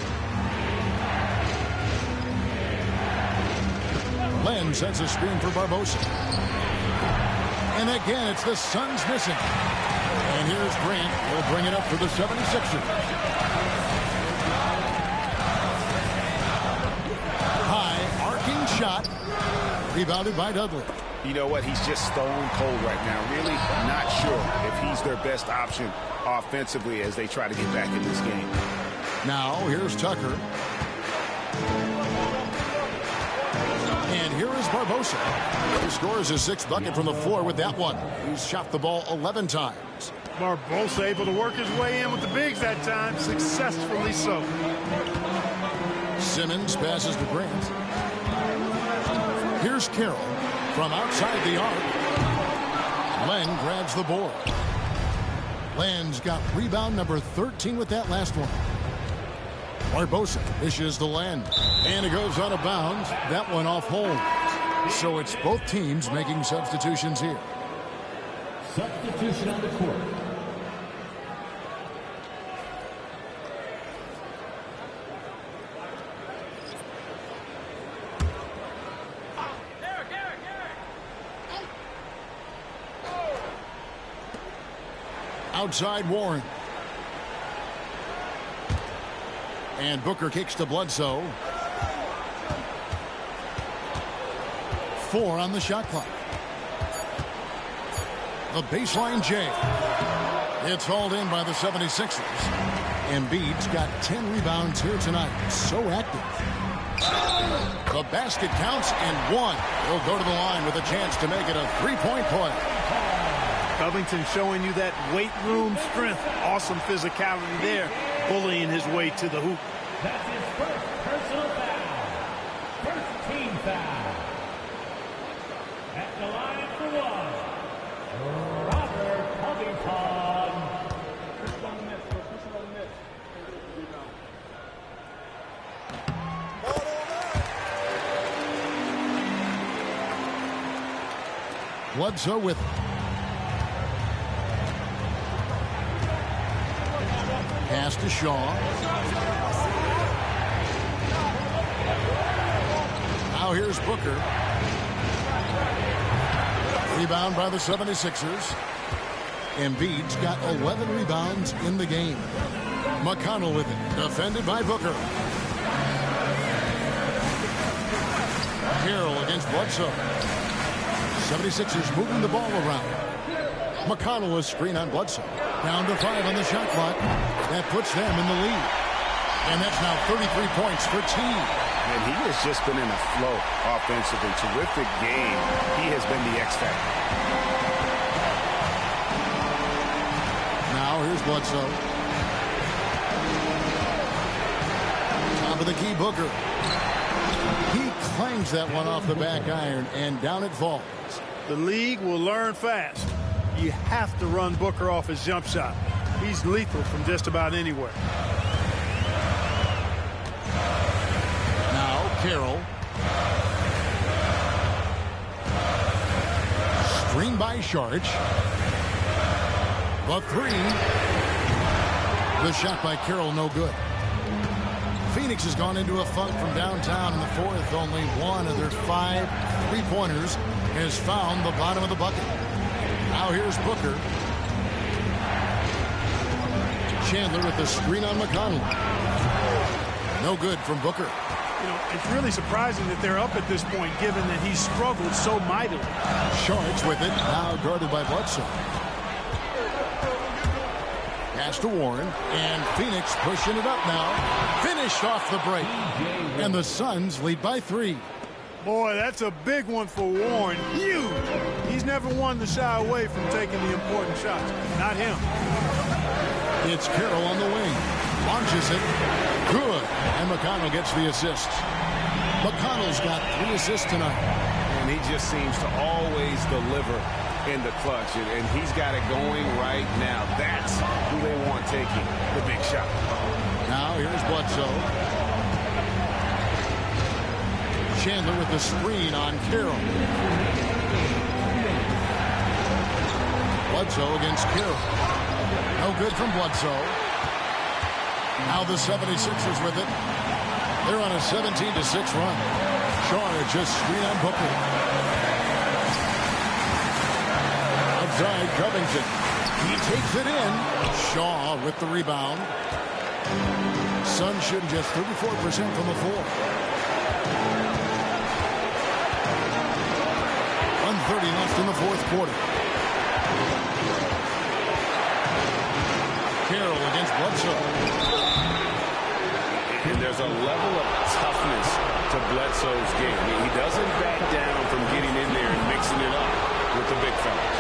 S1: Len sets a screen for Barbosa. And again, it's the Suns missing. And here's Grant. Will bring it up for the 76ers. High, arcing shot. Rebounded by Dudley.
S3: You know what? He's just stone cold right now. Really not sure if he's their best option offensively as they try to get back in this game.
S1: Now, here's Tucker. And here is Barbosa. He scores his 6th bucket from the floor with that one. He's shot the ball 11 times.
S4: Barbosa able to work his way in with the bigs that time. Successfully so.
S1: Simmons passes to Grant. Here's Carroll from outside the arc. Len grabs the board. Len's got rebound number 13 with that last one. Barbosa dishes to Len. And it goes out of bounds. That one off hold. So it's both teams making substitutions here.
S10: Substitution on the court.
S1: Outside Warren. And Booker kicks to Bledsoe. 4 on the shot clock. The baseline J. It's hauled in by the 76ers. Embiid's got 10 rebounds here tonight. So active. The basket counts and 1. He'll go to the line with a chance to make it a 3-point play.
S4: Covington showing you that weight room strength. Awesome physicality there. Bullying his way to the hoop.
S6: That's his first personal foul. First team foul. At the line for 1. Robert Covington. Push on the miss. Push on the miss.
S1: Bledsoe with it. Pass to Shaw. Now here's Booker. Rebound by the 76ers. Embiid's got 11 rebounds in the game. McConnell with it. Defended by Booker. Carroll against Bledsoe. 76ers moving the ball around. McConnell is screen on Bledsoe. Down to 5 on the shot clock. That puts them in the lead. And that's now 33 points for Teague.
S3: And he has just been in a flow offensively. Terrific game. He has been the X factor.
S1: Now here's Bledsoe. Top of the key, Booker. He clangs that one off the back iron, and down it falls.
S4: The league will learn fast. You have to run Booker off his jump shot. He's lethal from just about anywhere.
S1: Now Carroll. Screen by Saric. The 3. The shot by Carroll, no good. Phoenix has gone into a funk from downtown in the fourth. Only one of their 5 3-pointers has found the bottom of the bucket. Now here's Booker. Chandler with the screen on McConnell. No good from Booker.
S4: You know, it's really surprising that they're up at this point, given that he's struggled so mightily.
S1: Sharks with it, now guarded by Bledsoe. Pass to Warren, and Phoenix pushing it up now. Finished off the break, and the Suns lead by 3.
S4: Boy, that's a big one for Warren. Huge. He's never one to shy away from taking the important shots. Not him.
S1: It's Carroll on the wing. Launches it. Good. And McConnell gets the assist. McConnell's got 3 assists tonight.
S3: And he just seems to always deliver in the clutch. And he's got it going right now. That's who they want taking the big shot.
S1: Now here's Bledsoe. Chandler with the screen on Carroll. Bledsoe against Carroll. No good from Bledsoe. Now the 76ers with it. They're on a 17-6 run. Shaw just screen on Booker. Outside Covington. He takes it in. Shaw with the rebound. Suns shooting just 34% from the floor. 1:30 left in the fourth quarter. Carroll against Bledsoe.
S3: And there's a level of toughness to Bledsoe's game. He doesn't back down from getting in there and mixing it up with the big fellas.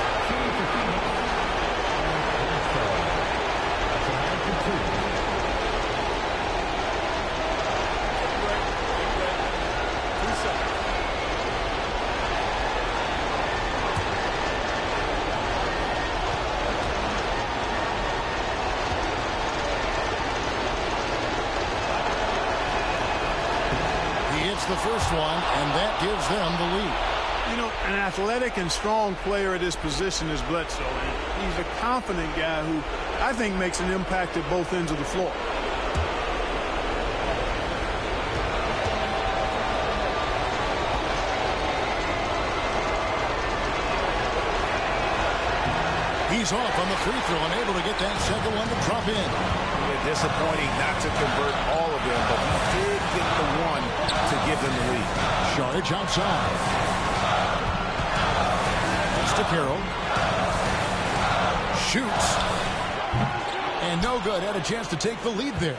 S1: The first one, and that gives them the lead.
S4: You know, an athletic and strong player at his position is Bledsoe. And he's a confident guy who I think makes an impact at both ends of the floor.
S1: He's off on the free throw and able to get that second one to drop in.
S3: Disappointing not to convert all of them, but he did get the one to give them the lead.
S1: Sharge outside. It's to Carroll. Shoots. And no good. Had a chance to take the lead there.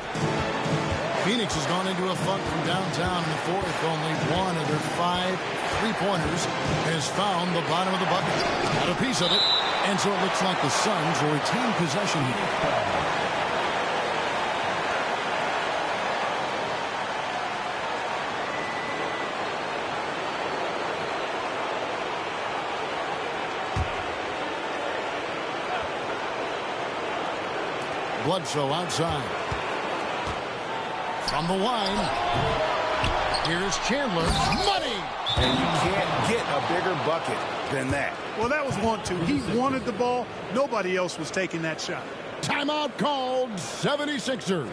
S1: Phoenix has gone into a funk from downtown in the fourth. Only one of their 5 3-pointers has found the bottom of the bucket. Got a piece of it. And so it looks like the Suns will retain possession here. Bledsoe outside. From the line. Here's Chandler. Money!
S3: And you can't get a bigger bucket than that.
S4: Well, that was 1-2. He wanted the ball. Nobody else was taking that shot.
S1: Timeout called. 76ers.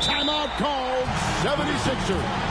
S1: Timeout called. 76ers.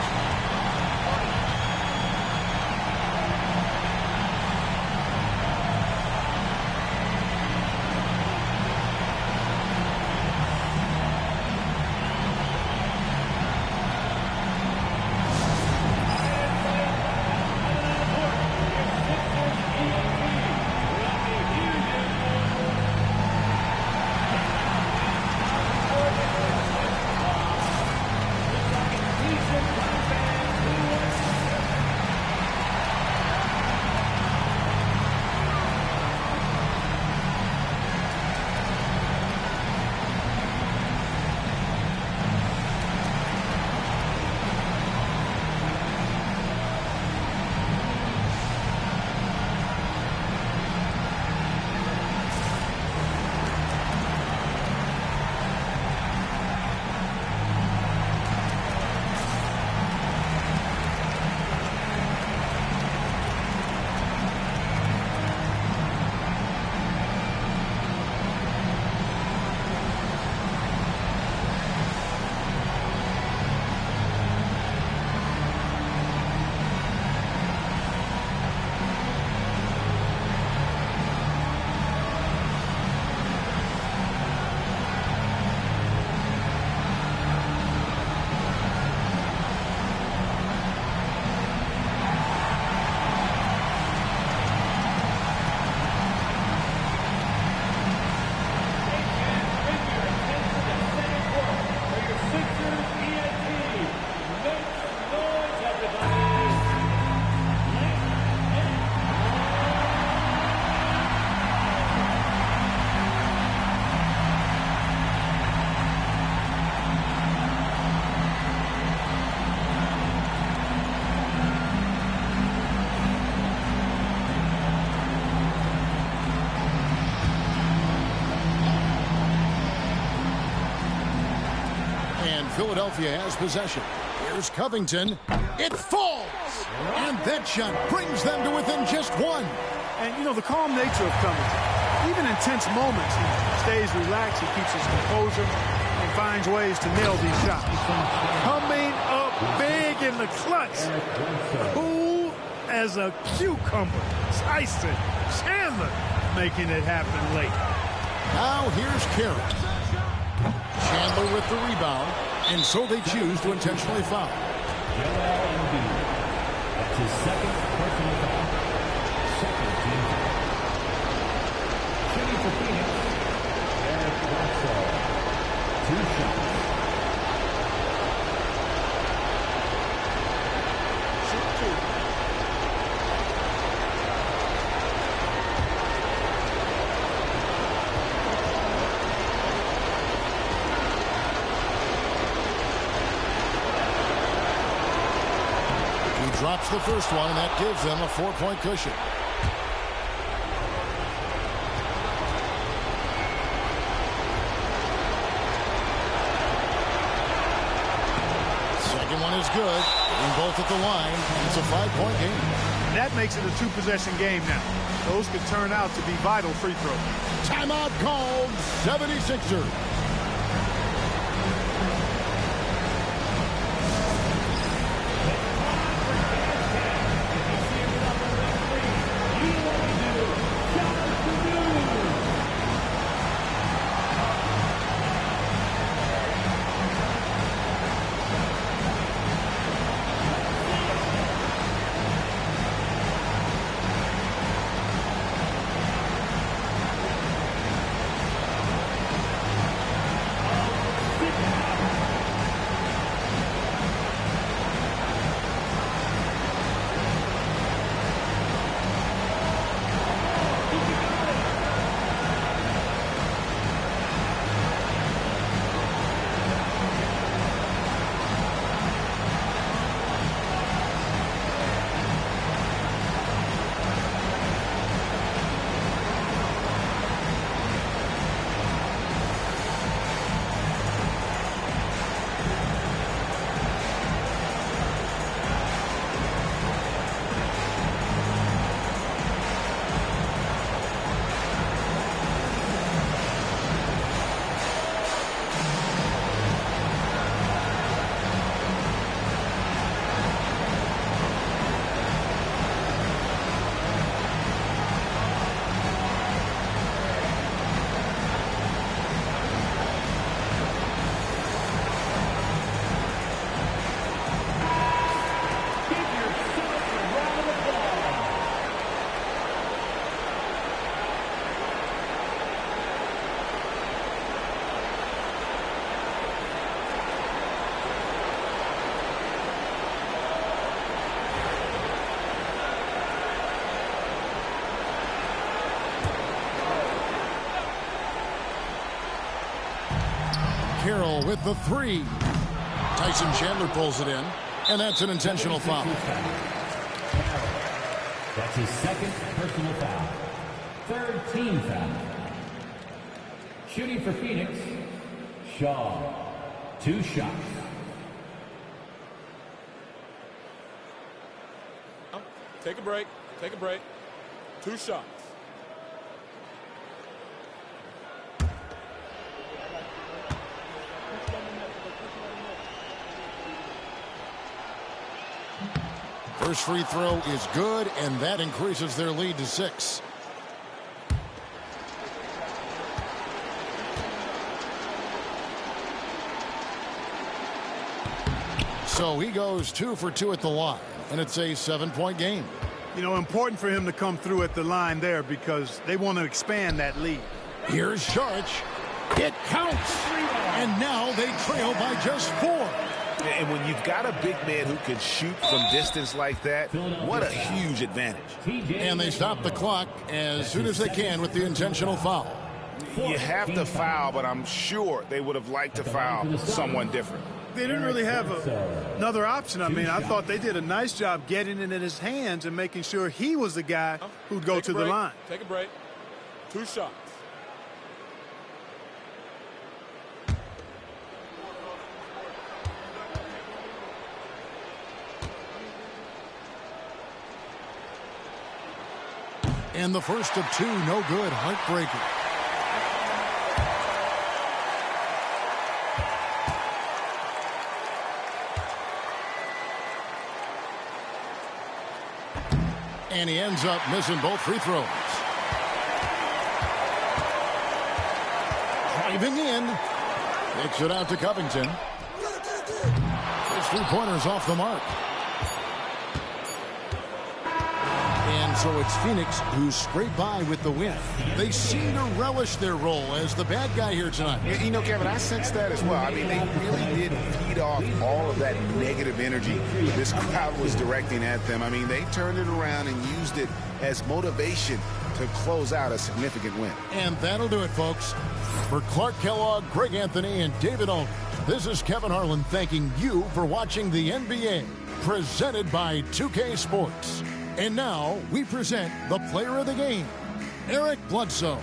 S1: Philadelphia has possession. Here's Covington. It falls! And that shot brings them to within just one.
S4: And, you know, the calm nature of Covington, even in tense moments, he stays relaxed, he keeps his composure, and finds ways to nail these shots. Coming up big in the clutch. Cool as a cucumber. Tyson Chandler making it happen late.
S1: Now here's Carey. Chandler with the rebound, and so they choose to intentionally foul.
S6: That's his second personal foul. Second team foul. Shooting for Phoenix, Eric Bledsoe. 2 shots.
S1: Drops the first one, and that gives them a 4-point cushion. Second one is good. Hitting both at the line. It's a 5-point game.
S4: That makes it a 2-possession game now. Those could turn out to be vital free throws.
S1: Timeout called. 76ers. Carroll with the three. Tyson Chandler pulls it in, and that's an intentional foul.
S6: That's his second personal foul. Third team foul. Shooting for Phoenix, Shaw. 2 shots.
S11: Take a break. Take a break. 2 shots.
S1: First free throw is good, and that increases their lead to 6. So he goes 2 for 2 at the line, and it's a 7-point game.
S4: You know, important for him to come through at the line there because they want to expand that lead.
S1: Here's Saric. It counts. And now they trail by just 4.
S3: And when you've got a big man who can shoot from distance like that, what a huge advantage.
S1: And they stop the clock as soon as they can with the intentional foul.
S3: You have to foul, but I'm sure they would have liked to foul someone different.
S4: They didn't really have another option. I mean, I thought they did a nice job getting it in his hands and making sure he was the guy who'd go to the line.
S11: Take a break. 2 shots.
S1: And the first of 2, no good. Heartbreaker. And he ends up missing both free throws. Driving in. Kicks it out to Covington. His 3-pointer's off the mark. And so it's Phoenix who scraped by with the win. They seem to relish their role as the bad guy here tonight.
S3: You know, Kevin, I sense that as well. I mean, they really did feed off all of that negative energy this crowd was directing at them. I mean, they turned it around and used it as motivation to close out a significant win.
S1: And that'll do it, folks. For Clark Kellogg, Greg Anthony, and David Aldridge, this is Kevin Harlan thanking you for watching the NBA, presented by 2K Sports. And now we present the player of the game, Eric Bledsoe.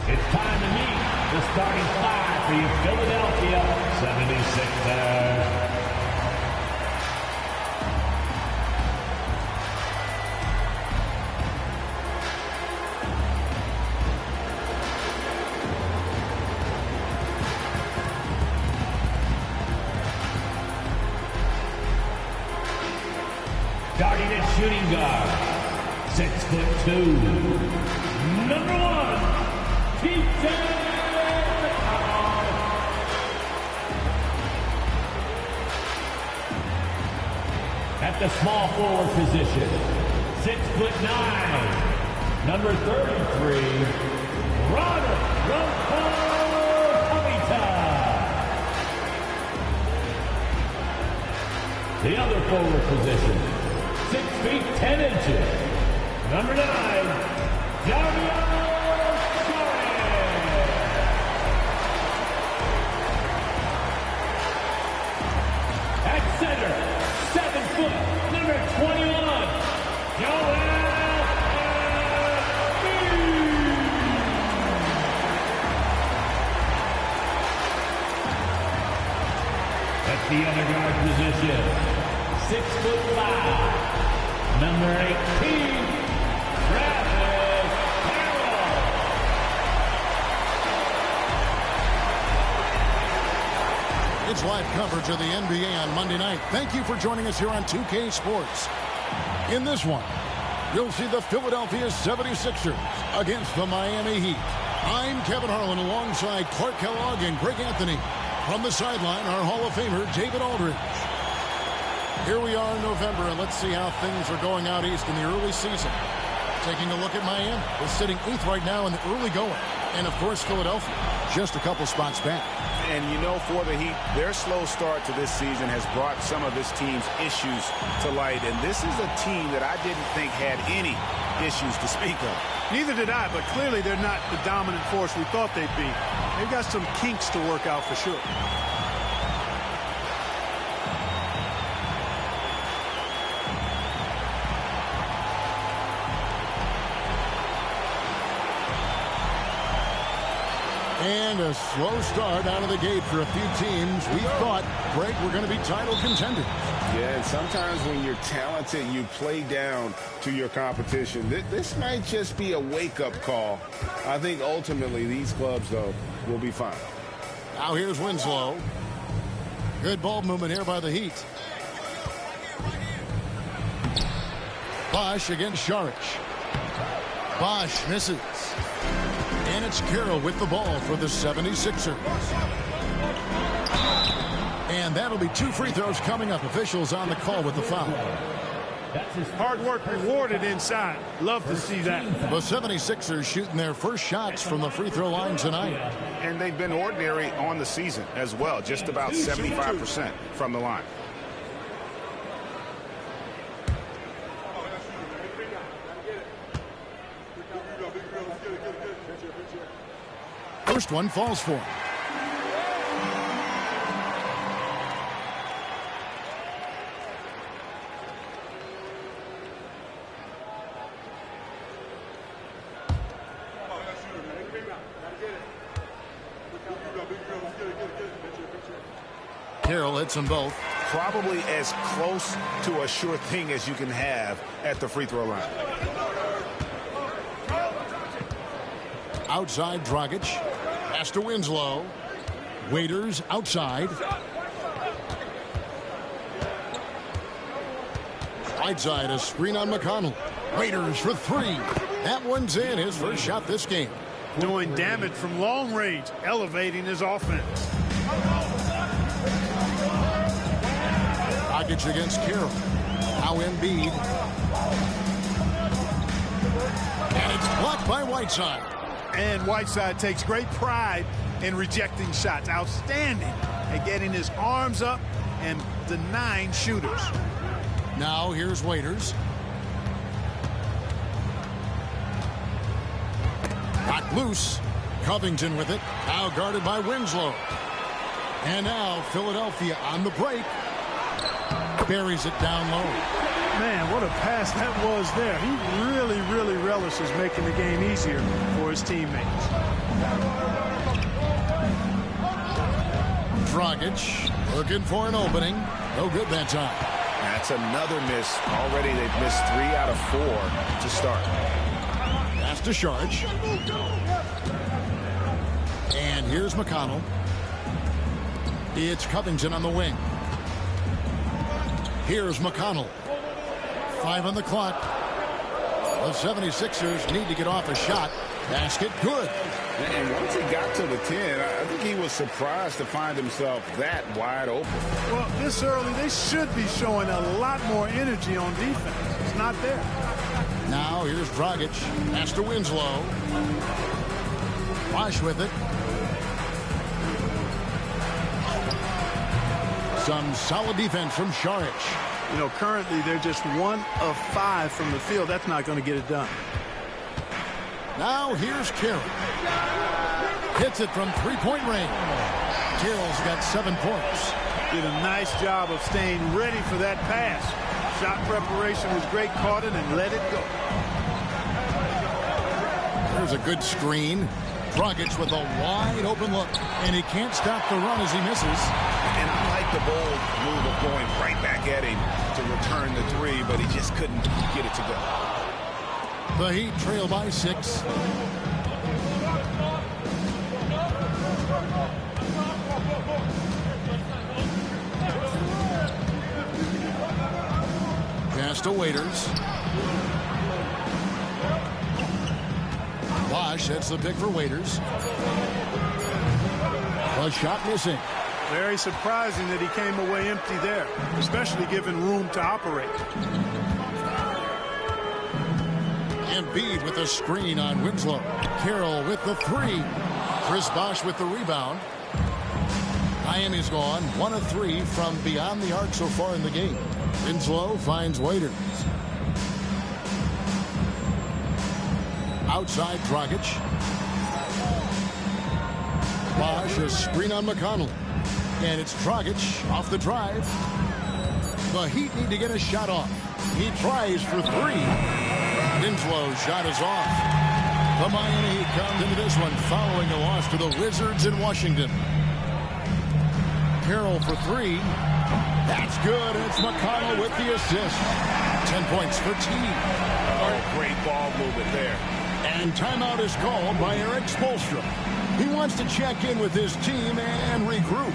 S6: It's time to meet the starting 5 for your Philadelphia 76ers. Starting at shooting guard, 6'2", number 1. TJ McConnell. At the small forward position, 6'9", number 33, Robert Covington. The other forward position, 6 feet 10 inches, number 9, Dario. Center, 7 foot, number 21, Joel Embiid. At the other guard position, 6'5", number 18, Travis Carroll.
S1: It's live coverage of the NBA on Monday night. Thank you for joining us here on 2K Sports. In this one, you'll see the Philadelphia 76ers against the Miami Heat. I'm Kevin Harlan alongside Clark Kellogg and Greg Anthony. From the sideline, our Hall of Famer, David Aldridge. Here we are in November, and let's see how things are going out east in the early season. Taking a look at Miami. They're sitting 8th right now in the early going. And, of course, Philadelphia, just a couple spots back.
S3: And, you know, for the Heat, their slow start to this season has brought some of this team's issues to light. And this is a team that I didn't think had any issues to speak of.
S4: Neither did I, but clearly they're not the dominant force we thought they'd be. They've got some kinks to work out for sure.
S1: And a slow start out of the gate for a few teams we thought, Greg, were going to be title contenders.
S3: Yeah, and sometimes when you're talented, you play down to your competition. This might just be a wake-up call. I think ultimately these clubs, though, will be fine.
S1: Now here's Winslow. Good ball movement here by the Heat. Bosch against Saric. Bosch misses. And it's Carroll with the ball for the 76ers. And that'll be 2 free throws coming up. Officials on the call with the foul.
S4: That's his hard work rewarded inside. Love to see that.
S1: The 76ers shooting their first shots from the free throw line tonight.
S3: And they've been ordinary on the season as well. Just about 75% from the line.
S1: First one falls for him. Carroll hits them both.
S3: Probably as close to a sure thing as you can have at the free throw line.
S1: Outside Dragic. Pass to Winslow. Waiters outside. Right side, a screen on McConnell. Waiters for 3. That one's in. His first shot this game.
S4: Doing damage from long range, elevating his offense.
S1: Dragic against Carroll. Now Embiid. And it's blocked by Whiteside.
S4: And Whiteside takes great pride in rejecting shots. Outstanding at getting his arms up and denying shooters.
S1: Now here's Waiters. Got loose. Covington with it. Now guarded by Winslow. And now Philadelphia on the break. Buries it down low.
S4: Man, what a pass that was there. He really, really relishes making the game easier for his teammates.
S1: Dragic looking for an opening. No good that time.
S3: That's another miss. Already they've missed 3 out of 4 to start.
S1: Pass to Saric. And here's McConnell. It's Covington on the wing. Here's McConnell. 5 on the clock. The 76ers need to get off a shot. Basket good.
S3: And once he got to the 10, I think he was surprised to find himself that wide open.
S4: Well, this early, they should be showing a lot more energy on defense. It's not there.
S1: Now here's Dragic. Pass to Winslow. Bosch with it. Some solid defense from Saric.
S4: You know, currently they're just 1 of 5 from the field. That's not going to get it done.
S1: Now here's Carroll. Hits it from three-point range. Carroll's got 7 points.
S4: Did a nice job of staying ready for that pass. Shot preparation was great. Caught it and let it go.
S1: There's a good screen. Dragic with a wide open look. And he can't stop the run as he misses.
S3: And I like
S5: the bold move of going right back at him to return the three, but he just couldn't get it to go.
S1: The Heat trail by 6. Pass to Waiters. Bosh, that's the pick for Waiters. A shot missing.
S4: Very surprising that he came away empty there, especially given room to operate.
S1: Embiid with a screen on Winslow. Carroll with the 3. Chris Bosh with the rebound. Miami's gone 1 of 3 from beyond the arc so far in the game. Winslow finds Waiters. Outside Dragic. Bosh, a screen on McConnell. And it's Dragic off the drive. The Heat need to get a shot off. He tries for 3. Winslow's shot is off. The Miami Heat comes into this one following a loss to the Wizards in Washington. Carroll for 3. That's good. It's McConnell with the assist. 10 points for Teague.
S5: Oh, great ball movement there.
S1: And timeout is called by Eric Spoelstra. He wants to check in with his team and regroup.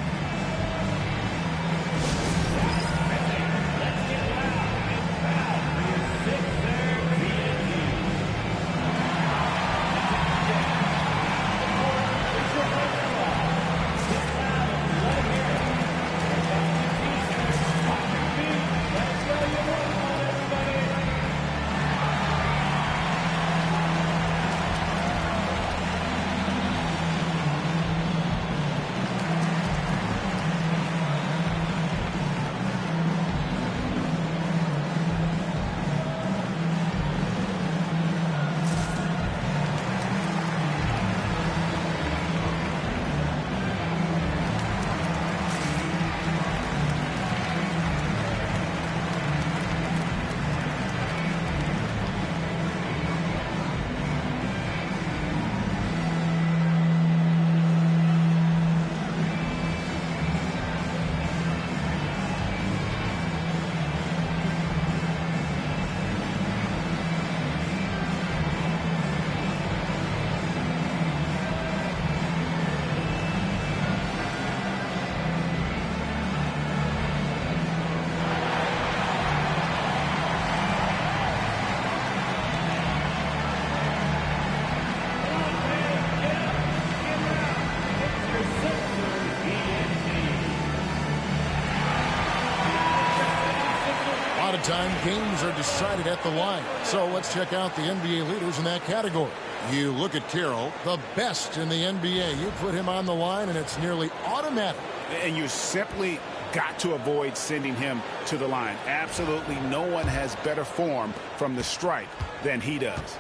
S1: Time games are decided at the line. So let's check out the NBA leaders in that category. You look at Carroll, the best in the NBA. You put him on the line and it's nearly automatic.
S5: And you simply got to avoid sending him to the line. Absolutely no one has better form from the stripe than he does.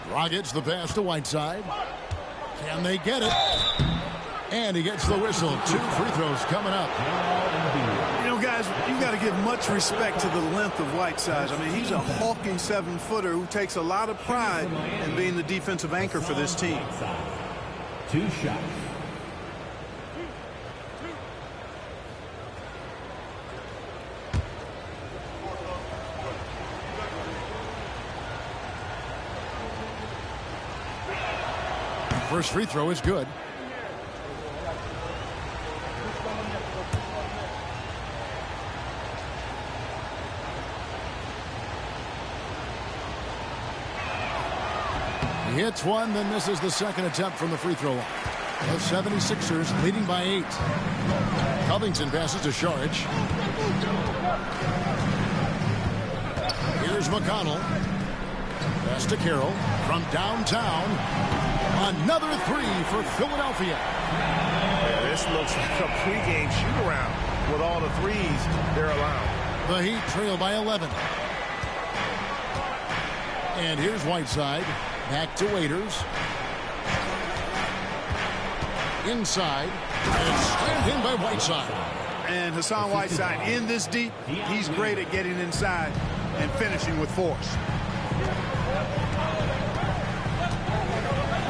S1: Dragic the pass to Whiteside. Can they get it? And he gets the whistle. 2 free throws coming up.
S4: You know, guys, you got to give much respect to the length of Whiteside. I mean, he's a hulking 7-footer who takes a lot of pride in being the defensive anchor for this team.
S10: 2 shots.
S1: First free throw is good. He hits one, then misses the second attempt from the free throw line. The 76ers leading by 8. Covington passes to Šarić. Here's McConnell. Pass to Carroll from downtown. Another 3 for Philadelphia.
S13: Yeah, this looks like a pregame shoot-around with all the threes they're allowed.
S1: The Heat trail by 11. And here's Whiteside. Back to Waiters. Inside. And slammed in by Whiteside.
S4: And Hassan Whiteside in this deep, he's great at getting inside and finishing with force.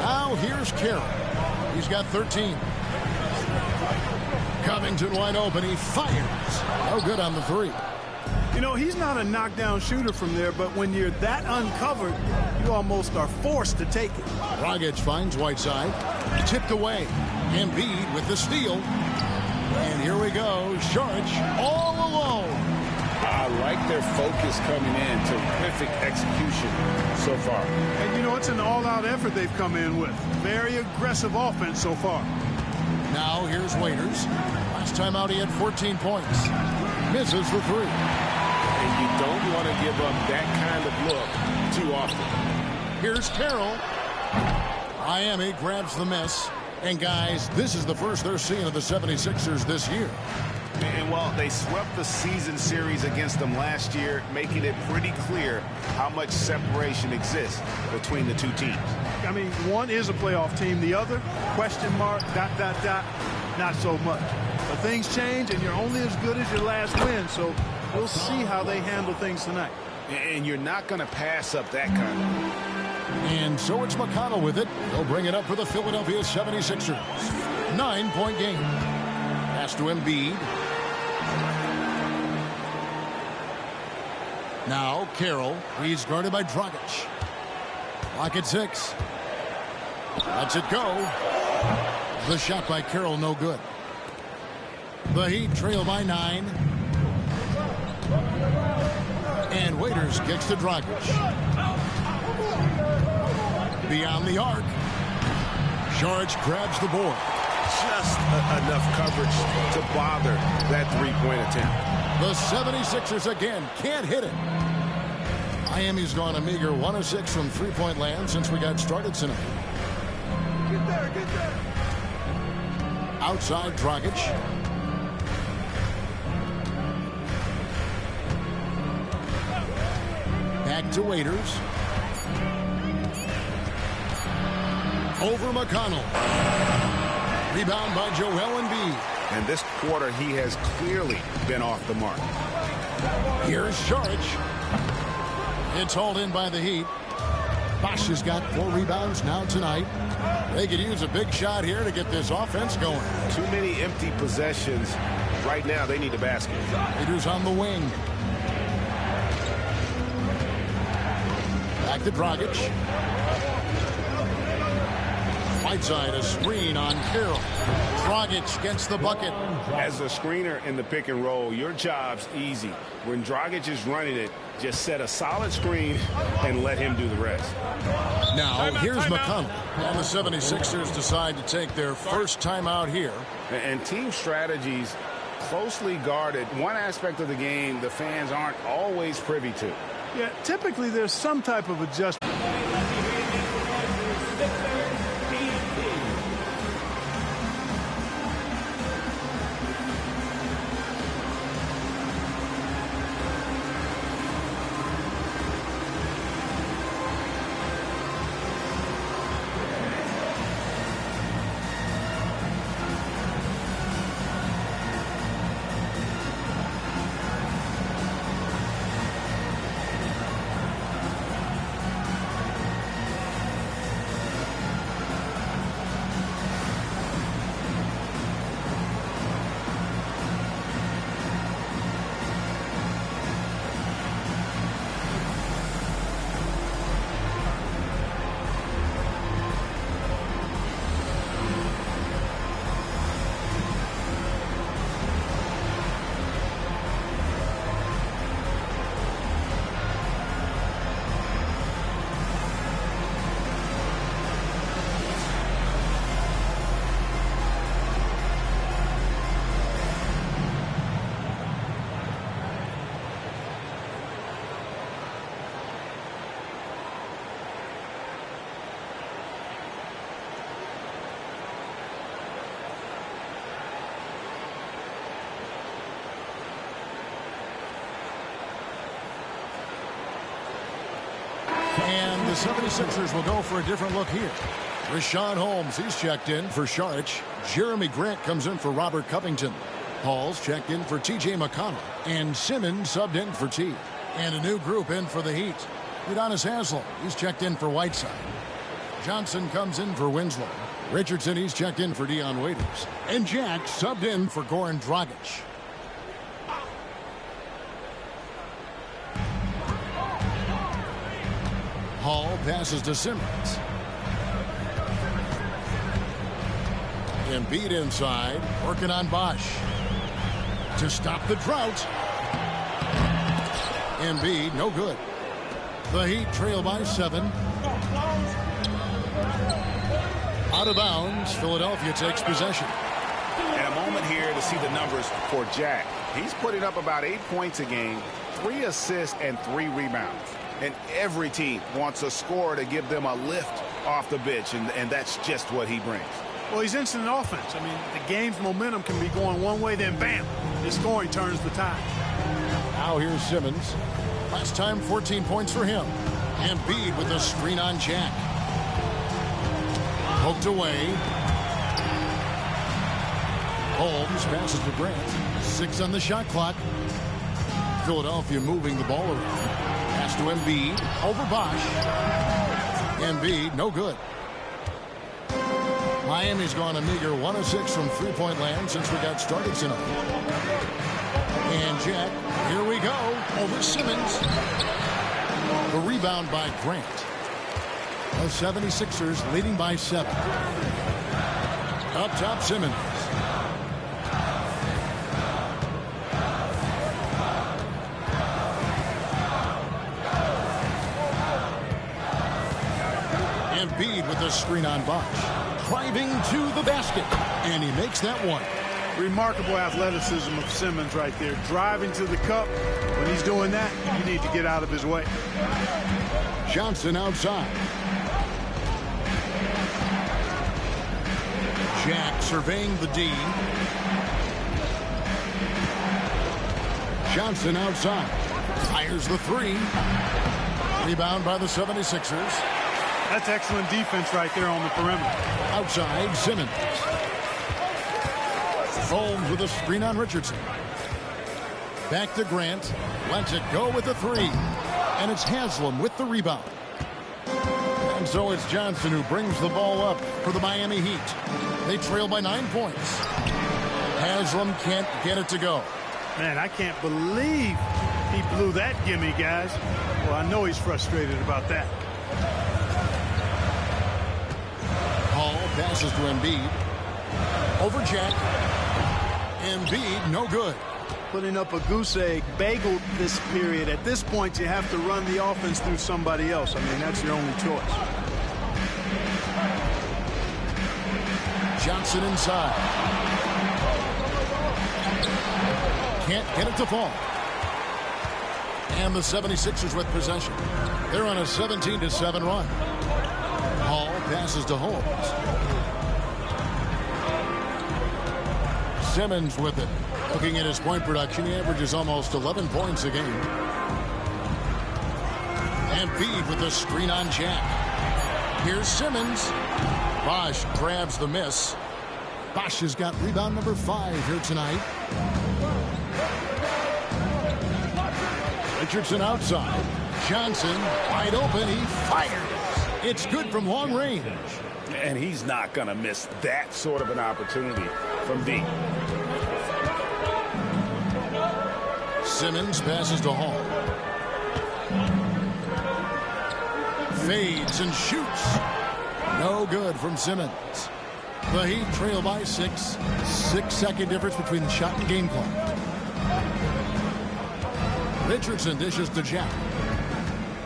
S1: Now here's Carroll. He's got 13. Covington wide open. He fires. No good on the three.
S4: You know, he's not a knockdown shooter from there, but when you're that uncovered, you almost are forced to take it.
S1: Dragic finds Whiteside. Tipped away. Embiid with the steal. And here we go. Saric all alone.
S5: I like their focus coming in. Terrific execution so far.
S4: And, you know, it's an all-out effort they've come in with. Very aggressive offense so far.
S1: Now here's Waiters. Last time out he had 14 points. Misses the three.
S5: And you don't want to give up that kind of look too often.
S1: Here's Carroll. Miami grabs the miss. And, guys, this is the first they're seeing of the 76ers this year.
S3: And, well, they swept the season series against them last year, making it pretty clear how much separation exists between the two teams.
S4: I mean, one is a playoff team. The other, question mark, ... not so much. But things change, and you're only as good as your last win. So we'll see how they handle things tonight.
S3: And you're not going to pass up that kind of.
S1: And so it's McConnell with it. He'll bring it up for the Philadelphia 76ers. 9-point game. Pass to Embiid. Now Carroll. He's guarded by Dragic. Clock at 6. Lets it go. The shot by Carroll, no good. The Heat trail by 9. And Waiters kicks to Dragic. Beyond the arc. Saric grabs the board.
S3: Just enough coverage to bother that three-point attempt.
S1: The 76ers again can't hit it. Miami's gone a meager 1 of 6 from three-point land since we got started tonight.
S4: Get there.
S1: Outside Dragic. Back to Waiters. Over McConnell. Rebound by Joel Embiid.
S3: And this quarter, he has clearly been off the mark.
S1: Here's Saric. It's hauled in by the Heat. Bosh has got 4 rebounds now tonight. They could use a big shot here to get this offense going.
S3: Too many empty possessions. Right now, they need a basket.
S1: Waiters on the wing. Back to Dragic. Whiteside, a screen on Carroll. Dragic gets the bucket.
S3: As a screener in the pick and roll, your job's easy. When Dragic is running it, just set a solid screen and let him do the rest.
S1: Now, here's McConnell. And the 76ers decide to take their first timeout here.
S3: And team strategies closely guarded. One aspect of the game the fans aren't always privy to.
S4: Yeah, typically there's some type of adjustment.
S1: And the 76ers will go for a different look here. Richaun Holmes, he's checked in for Saric. Jeremy Grant comes in for Robert Covington. Hall's checked in for T.J. McConnell. And Simmons subbed in for T. And a new group in for the Heat. Udonis Haslem, he's checked in for Whiteside. Johnson comes in for Winslow. Richardson, he's checked in for Dion Waiters. And Jack subbed in for Goran Dragic. Hall passes to Simmons. Embiid inside, working on Bosch. To stop the drought. Embiid, no good. The Heat trail by 7. Out of bounds, Philadelphia takes possession.
S3: And a moment here to see the numbers for Jack. He's putting up about 8 points a game, 3 assists, and 3 rebounds. And every team wants a scorer to give them a lift off the bench, and that's just what he brings.
S4: Well, he's instant offense. I mean, the game's momentum can be going one way, then bam, his scoring turns the tide.
S1: Now here's Simmons. Last time, 14 points for him. Embiid with a screen on Jack. Poked away. Holmes passes to Grant. 6 on the shot clock. Philadelphia moving the ball around. Pass to Embiid. Over Bosch. Embiid, no good. Miami's gone a meager 1 of 6 from three-point land since we got started tonight. And Jack, here we go, over Simmons. The rebound by Grant. The 76ers leading by 7. Up top, Simmons. Embiid with the screen on Bosch. Driving to the basket. And he makes that one.
S4: Remarkable athleticism of Simmons right there. Driving to the cup. When he's doing that, you need to get out of his way.
S1: Johnson outside. Jack surveying the D. Johnson outside. Fires the 3. Rebound by the 76ers.
S4: That's excellent defense right there on the perimeter.
S1: Outside, Simmons. Holmes with a screen on Richardson. Back to Grant. Lets it go with the 3. And it's Haslam with the rebound. And so it's Johnson who brings the ball up for the Miami Heat. They trail by 9 points. Haslam can't get it to go.
S4: Man, I can't believe he blew that gimme, guys. Well, I know he's frustrated about that.
S1: Hall passes to Embiid. Over Jack. Embiid, no good.
S4: Putting up a goose egg, bagel this period. At this point, you have to run the offense through somebody else. I mean, that's your only choice.
S1: Johnson inside. Can't get it to fall. And the 76ers with possession. They're on a 17-7 run. Hall passes to Holmes. Simmons with it. Looking at his point production, he averages almost 11 points a game. Embiid with a screen on Jack. Here's Simmons. Bosch grabs the miss. Bosch has got rebound number 5 here tonight. Richardson outside. Johnson wide open. He fires. It's good from long range.
S3: And he's not going to miss that sort of an opportunity from deep.
S1: Simmons passes to Hall. Fades and shoots. No good from Simmons. The Heat trail by 6. 6-second difference between the shot and game clock. Richardson dishes to Jack.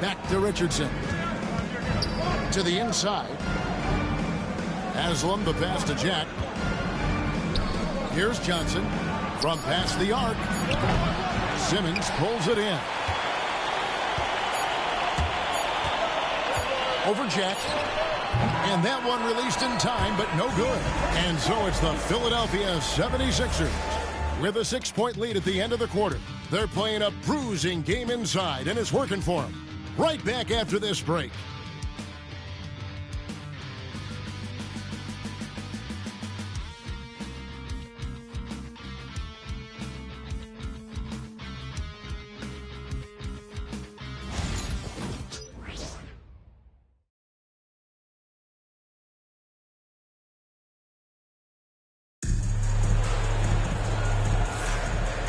S1: Back to Richardson. To the inside. Haslam, the pass to Jack. Here's Johnson from past the arc. Simmons pulls it in. Over Jack. And that one released in time, but no good. And so it's the Philadelphia 76ers with a 6-point lead at the end of the quarter. They're playing a bruising game inside, and it's working for them. Right back after this break.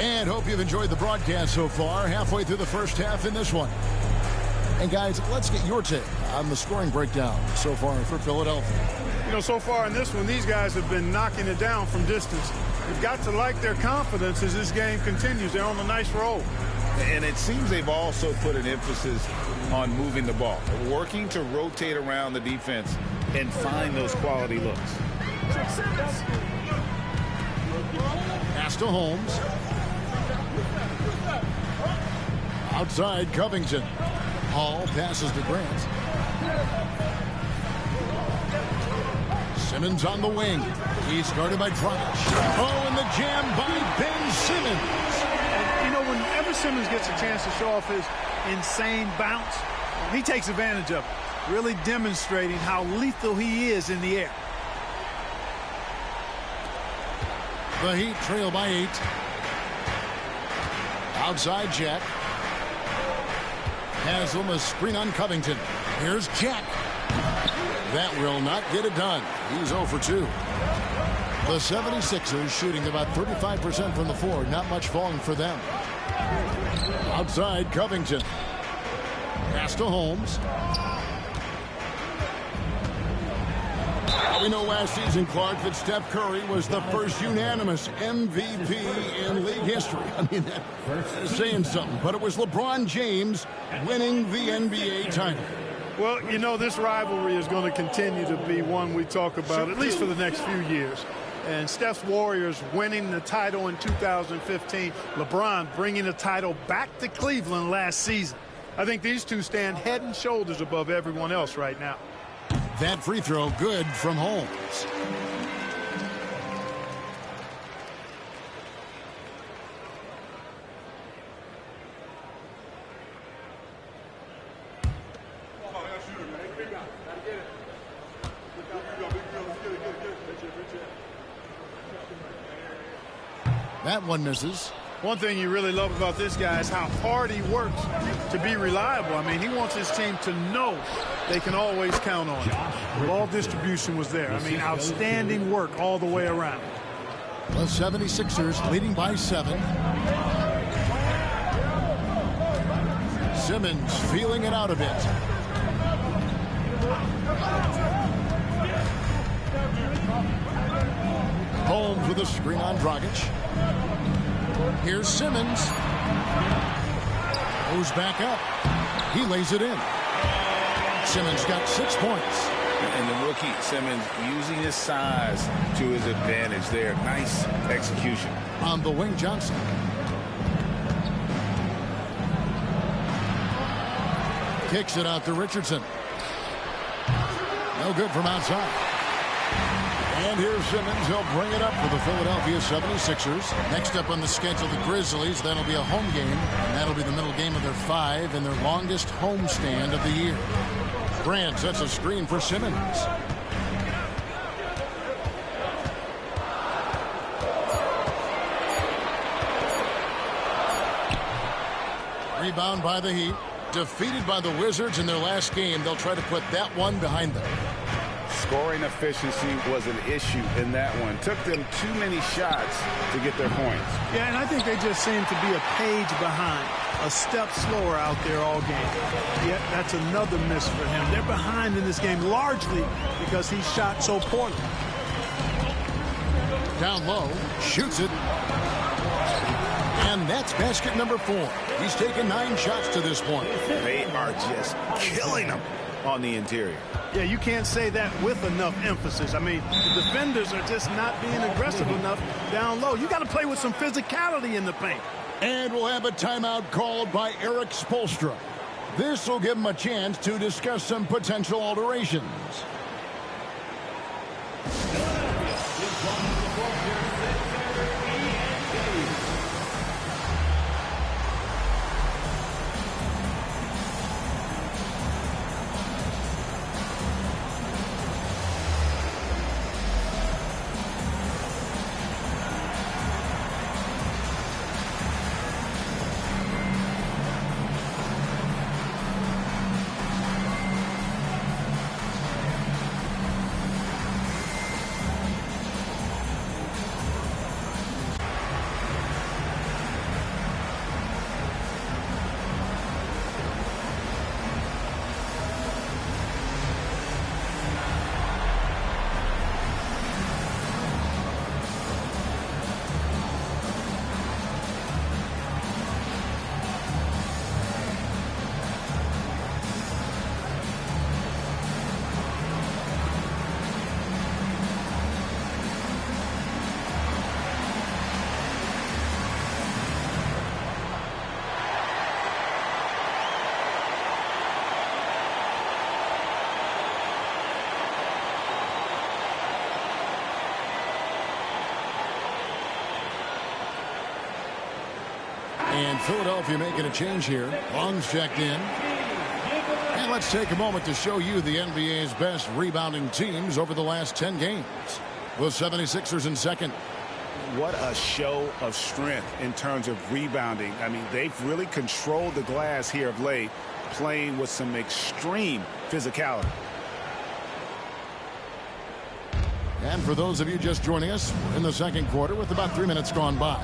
S1: And hope you've enjoyed the broadcast so far. Halfway through the first half in this one. And guys, let's get your take on the scoring breakdown so far for Philadelphia.
S4: You know, so far in this one, these guys have been knocking it down from distance. You've got to like their confidence as this game continues. They're on a nice roll.
S5: And it seems they've also put an emphasis on moving the ball, working to rotate around the defense and find those quality looks.
S1: Pass to Holmes. Outside Covington. Hall passes to Grant. Simmons on the wing. He's guarded by Dragic. Oh, and the jam by Ben Simmons.
S4: And, you know, whenever Simmons gets a chance to show off his insane bounce, he takes advantage of it, really demonstrating how lethal he is in the air.
S1: The Heat trail by 8. Outside Jack. Haslam, a screen on Covington. Here's Jack. That will not get it done. He's 0 for 2. The 76ers shooting about 35% from the floor. Not much falling for them. Outside Covington. Pass to Holmes. We know last season, Clark, that Steph Curry was the first unanimous MVP in league history. I mean, that's saying something. But it was LeBron James winning the NBA title.
S4: Well, you know, this rivalry is going to continue to be one we talk about, at least for the next few years. And Steph's Warriors winning the title in 2015. LeBron bringing the title back to Cleveland last season. I think these two stand head and shoulders above everyone else right now.
S1: That free throw good from Holmes. That one misses.
S4: One thing you really love about this guy is how hard he works to be reliable. I mean, he wants his team to know they can always count on him. Ball distribution was there. I mean, outstanding work all the way around.
S1: The 76ers leading by 7. Simmons feeling it out a bit. Holmes with a screen on Dragic. Here's Simmons. Goes back up. He lays it in. Simmons got 6 points.
S5: And the rookie, Simmons, using his size to his advantage there. Nice execution.
S1: On the wing, Johnson. Kicks it out to Richardson. No good from outside. And here's Simmons. He'll bring it up for the Philadelphia 76ers. Next up on the schedule, the Grizzlies. That'll be a home game. And that'll be the middle game of their 5 and their longest homestand of the year. Grant sets a screen for Simmons. Rebound by the Heat. Defeated by the Wizards in their last game. They'll try to put that one behind them.
S5: Scoring efficiency was an issue in that one. Took them too many shots to get their points.
S4: Yeah, and I think they just seem to be a page behind, a step slower out there all game. Yet that's another miss for him. They're behind in this game largely because he shot so poorly.
S1: Down low, shoots it. And that's basket number 4. He's taken 9 shots to this point.
S5: They are just killing him on the interior.
S4: Yeah, you can't say that with enough emphasis. I mean, the defenders are just not being aggressive enough down low. You got to play with some physicality in the paint.
S1: And we'll have a timeout called by Eric Spoelstra. This will give him a chance to discuss some potential alterations. And Philadelphia making a change here. Long's checked in. And let's take a moment to show you the NBA's best rebounding teams over the last 10 games. The 76ers in second.
S5: What a show of strength in terms of rebounding. I mean, they've really controlled the glass here of late, playing with some extreme physicality.
S1: And for those of you just joining us, we're in the second quarter with about 3 minutes gone by.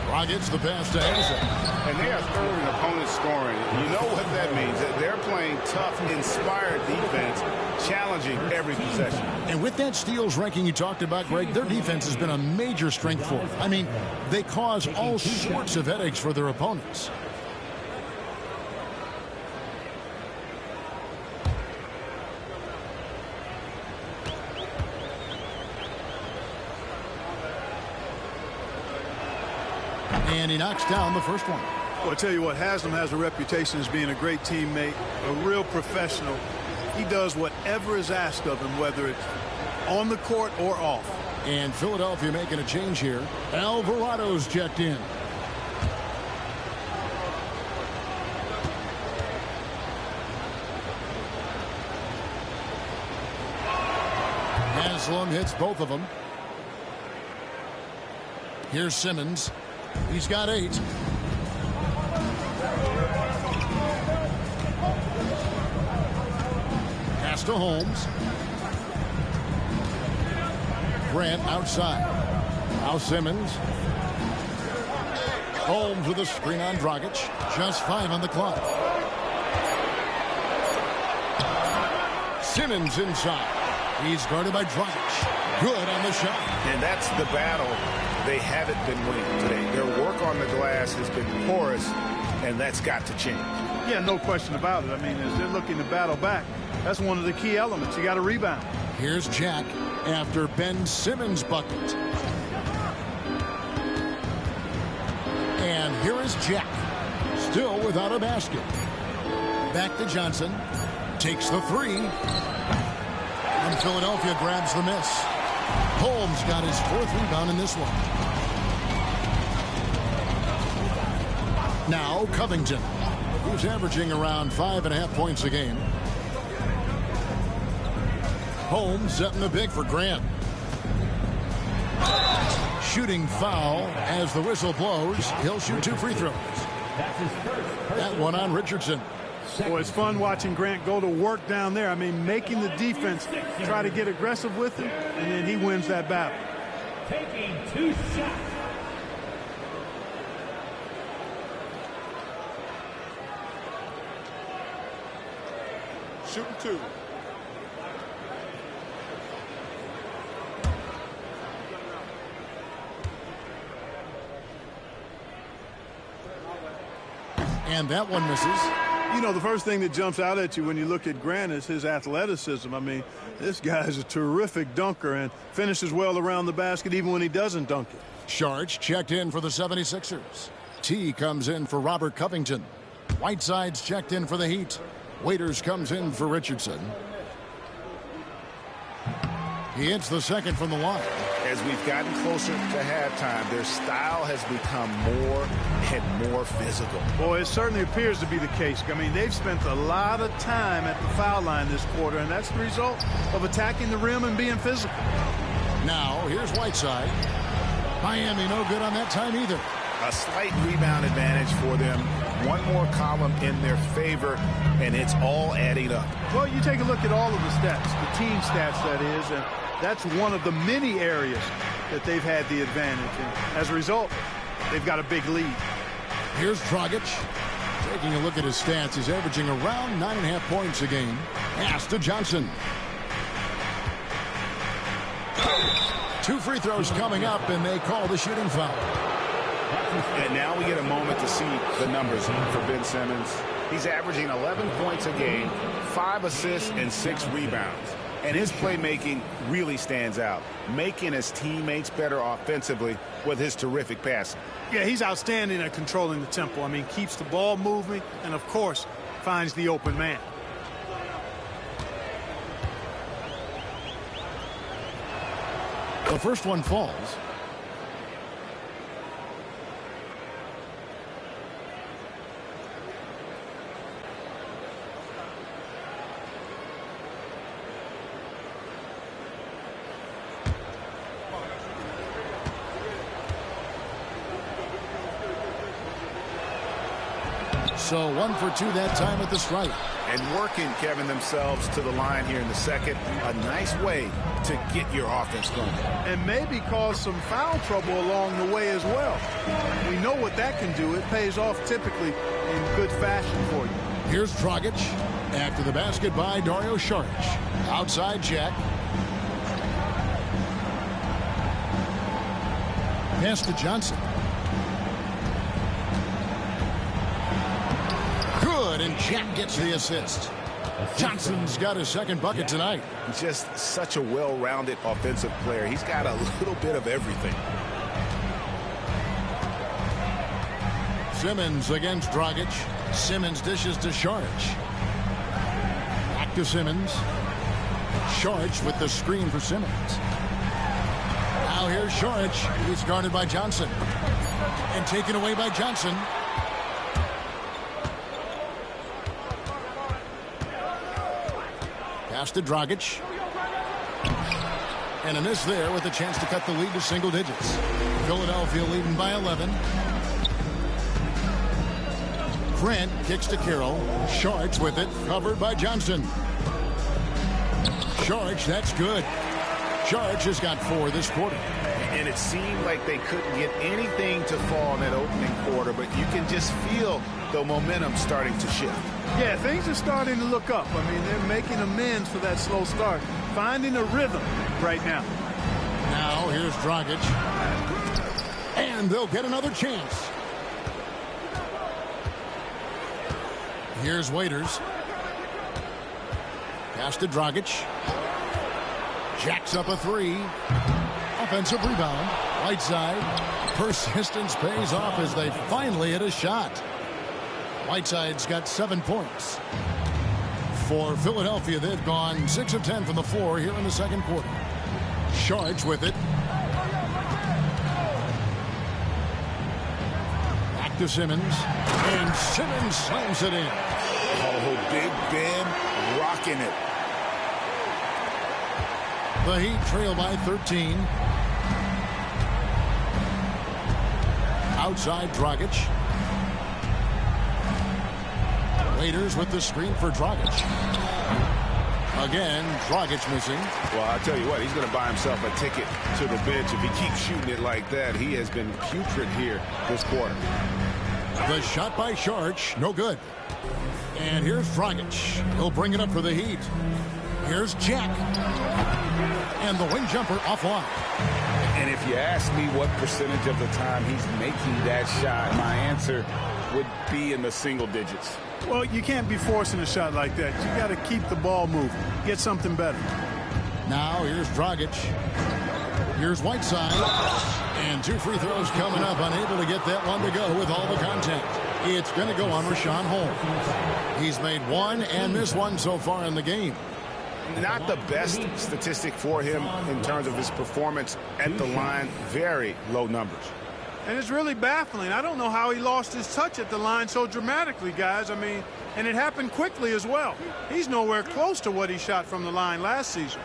S1: Dragic the pass to Asa.
S5: And they are third in opponent scoring. You know what that means. They're playing tough, inspired defense, challenging every possession.
S1: And with that steals ranking you talked about, Greg, their defense has been a major strength for them. I mean, they cause all sorts of headaches for their opponents. And he knocks down the first one.
S4: Well, I tell you what, Haslam has a reputation as being a great teammate, a real professional. He does whatever is asked of him, whether it's on the court or off.
S1: And Philadelphia making a change here. Alvarado's checked in. Haslam hits both of them. Here's Simmons. He's got 8. Pass to Holmes. Grant outside. Now Simmons. Holmes with a screen on Dragic. Just 5 on the clock. Simmons inside. He's guarded by Dragic. Good on the shot.
S5: And that's the battle they haven't been winning today. Their work on the glass has been porous, and that's got to change.
S4: Yeah, no question about it. I mean, as they're looking to battle back, that's one of the key elements. You got to rebound.
S1: Here's Jack after Ben Simmons' bucket. And here is Jack, still without a basket. Back to Johnson. Takes the 3. And Philadelphia grabs the miss. Holmes got his 4th rebound in this one. Now Covington, who's averaging around 5.5 points a game. Holmes setting the big for Grant. Shooting foul as the whistle blows. He'll shoot 2 free throws. That one on Richardson.
S4: Boy, it's fun watching Grant go to work down there. I mean, making the defense try to get aggressive with him, and then he wins that battle.
S6: Taking 2 shots.
S11: Shooting 2.
S1: And that one misses.
S4: You know, the first thing that jumps out at you when you look at Grant is his athleticism. I mean, this guy is a terrific dunker and finishes well around the basket even when he doesn't dunk it.
S1: Sharch checked in for the 76ers. T comes in for Robert Covington. Whiteside's checked in for the Heat. Waiters comes in for Richardson. He hits the second from the line.
S5: As we've gotten closer to halftime, their style has become more and more physical.
S4: Boy, it certainly appears to be the case. I mean, they've spent a lot of time at the foul line this quarter, and that's the result of attacking the rim and being physical.
S1: Now, here's Whiteside. Miami no good on that time either.
S5: A slight rebound advantage for them. One more column in their favor, and it's all adding up.
S4: Well, you take a look at all of the stats, the team stats, that is, and that's one of the many areas that they've had the advantage. And as a result, they've got a big lead.
S1: Here's Dragic. Taking a look at his stats, he's averaging around 9.5 points a game. Pass to Johnson. 2 free throws coming up, and they call the shooting foul.
S5: And now we get a moment to see the numbers for Ben Simmons. He's averaging 11 points a game, 5 assists, and 6 rebounds. And his playmaking really stands out, making his teammates better offensively with his terrific passing.
S4: Yeah, he's outstanding at controlling the tempo. I mean, keeps the ball moving and, of course, finds the open man.
S1: The first one falls. So 1 for 2 that time at the stripe.
S3: And working, Kevin, themselves to the line here in the second. A nice way to get your offense going.
S4: And maybe cause some foul trouble along the way as well. We know what that can do. It pays off typically in good fashion for you.
S1: Here's Dragic. After the basket by Dario Saric. Outside Jack. Pass to Johnson. Good, and Jack gets the assist. Johnson's got his second bucket tonight.
S3: Just such a well-rounded offensive player. He's got a little bit of everything.
S1: Simmons against Dragic. Simmons dishes to Saric. Back to Simmons. Saric with the screen for Simmons. Now here's Saric. He's guarded by Johnson. And taken away by Johnson. Pass to Dragic. And a miss there with a chance to cut the lead to single digits. Philadelphia leading by 11. Grant kicks to Carroll. Saric with it. Covered by Johnson. Saric, that's good. Saric has got 4 this quarter.
S3: And it seemed like they couldn't get anything to fall in that opening quarter, but you can just feel the momentum starting to shift.
S4: Yeah, things are starting to look up. I mean, they're making amends for that slow start. Finding a rhythm right now.
S1: Now, here's Dragic. And they'll get another chance. Here's Waiters. Pass to Dragic. Jacks up a 3. Offensive rebound. Right side. Persistence pays off as they finally hit a shot. Whiteside's got 7 points. For Philadelphia, they've gone 6 of 10 from the floor here in the second quarter. Saric with it. Back to Simmons. And Simmons slams it in.
S5: Oh, Big Ben rocking it.
S1: The Heat trail by 13. Outside Dragic. Waiters with the screen for Dragic. Again, Dragic missing.
S3: Well, I'll tell you what, he's going to buy himself a ticket to the bench. If he keeps shooting it like that, he has been putrid here this quarter.
S1: The shot by Saric, no good. And here's Dragic. He'll bring it up for the Heat. Here's Jack. And the wing jumper offline.
S5: And if you ask me what percentage of the time he's making that shot, my answer would be in the single digits.
S4: Well, you can't be forcing a shot like that. You got to keep the ball moving. Get something better.
S1: Now here's Dragic. Here's Whiteside. And 2 free throws coming up. Unable to get that one to go with all the contact. It's going to go on Richaun Holmes. He's made 1 and missed 1 so far in the game.
S3: Not the best statistic for him in terms of his performance at the line. Very low numbers.
S4: And it's really baffling. I don't know how he lost his touch at the line so dramatically, guys. I mean, and it happened quickly as well. He's nowhere close to what he shot from the line last season.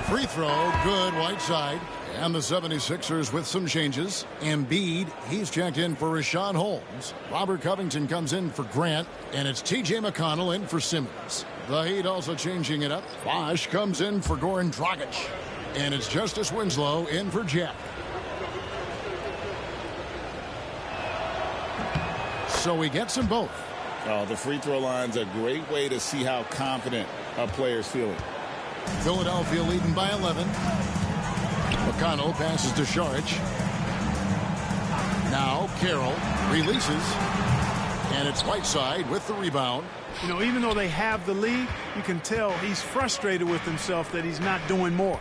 S1: Free throw, good, Whiteside. And the 76ers with some changes. Embiid, he's checked in for Richaun Holmes. Robert Covington comes in for Grant. And it's T.J. McConnell in for Simmons. The Heat also changing it up. Bosh comes in for Goran Dragic. And it's Justice Winslow in for Jack. So he gets them both.
S5: Oh, the free throw line's a great way to see how confident a player's feeling.
S1: Philadelphia leading by 11. McConnell passes to Saric. Now Carroll releases. And it's Whiteside with the rebound.
S4: You know, even though they have the lead, you can tell he's frustrated with himself that he's not doing more.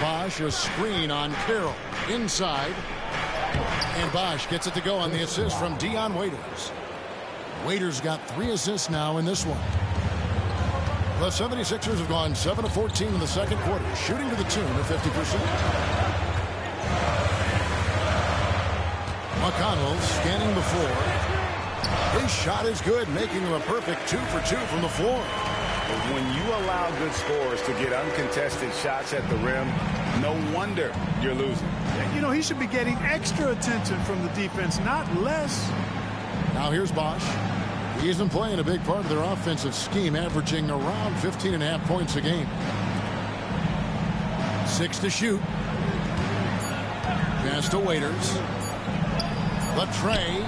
S1: Bosh, a screen on Carroll. Inside. And Bosh gets it to go on the assist from Dion Waiters. Waiters got 3 assists now in this one. The 76ers have gone 7 of 14 in the second quarter, shooting to the tune of 50%. McConnell scanning the floor. His shot is good, making him a perfect 2 for 2 from the floor.
S3: When you allow good scorers to get uncontested shots at the rim, no wonder you're losing.
S4: You know, he should be getting extra attention from the defense, not less.
S1: Now here's Bosch. He's been playing a big part of their offensive scheme, averaging around 15.5 points a game. 6 to shoot. Pass to Waiters. The tray.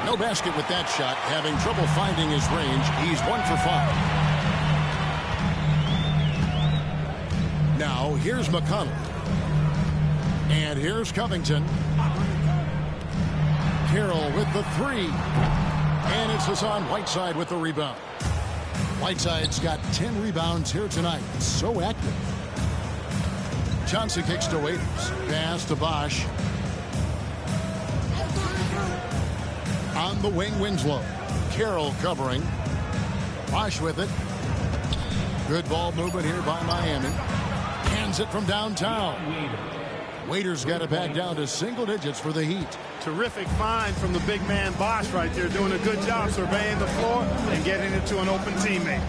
S1: No basket with that shot. Having trouble finding his range. He's 1 for 5. Now here's McConnell. And here's Covington. Carroll with the 3. And it's Hassan Whiteside with the rebound. Whiteside's got 10 rebounds here tonight. So active. Johnson kicks to Waiters. Pass to Bosch. On the wing, Winslow. Carroll covering. Bosch with it. Good ball movement here by Miami. Hands it from downtown. Waiters got it back down to single digits for the Heat.
S4: Terrific find from the big man Bosch right there, doing a good job surveying the floor and getting it to an open teammate.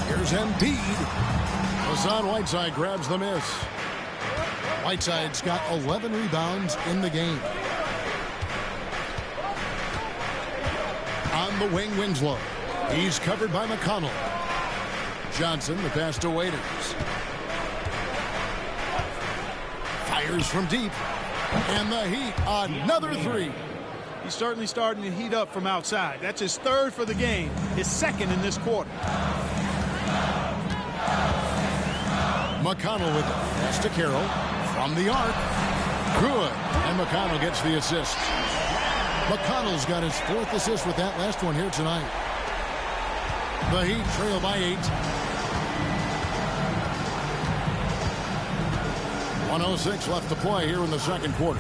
S1: Here's Embiid. Hassan Whiteside grabs the miss. Whiteside's got 11 rebounds in the game. On the wing, Winslow. He's covered by McConnell. Johnson, the pass to Waiters. Fires from deep. And the Heat, another 3.
S4: He's certainly starting to heat up from outside. That's his 3rd for the game, his 2nd in this quarter.
S1: McConnell with the pass to Carroll. From the arc. Good. And McConnell gets the assist. McConnell's got his 4th assist with that last one here tonight. The Heat trail by 8. 1:06 left to play here in the second quarter.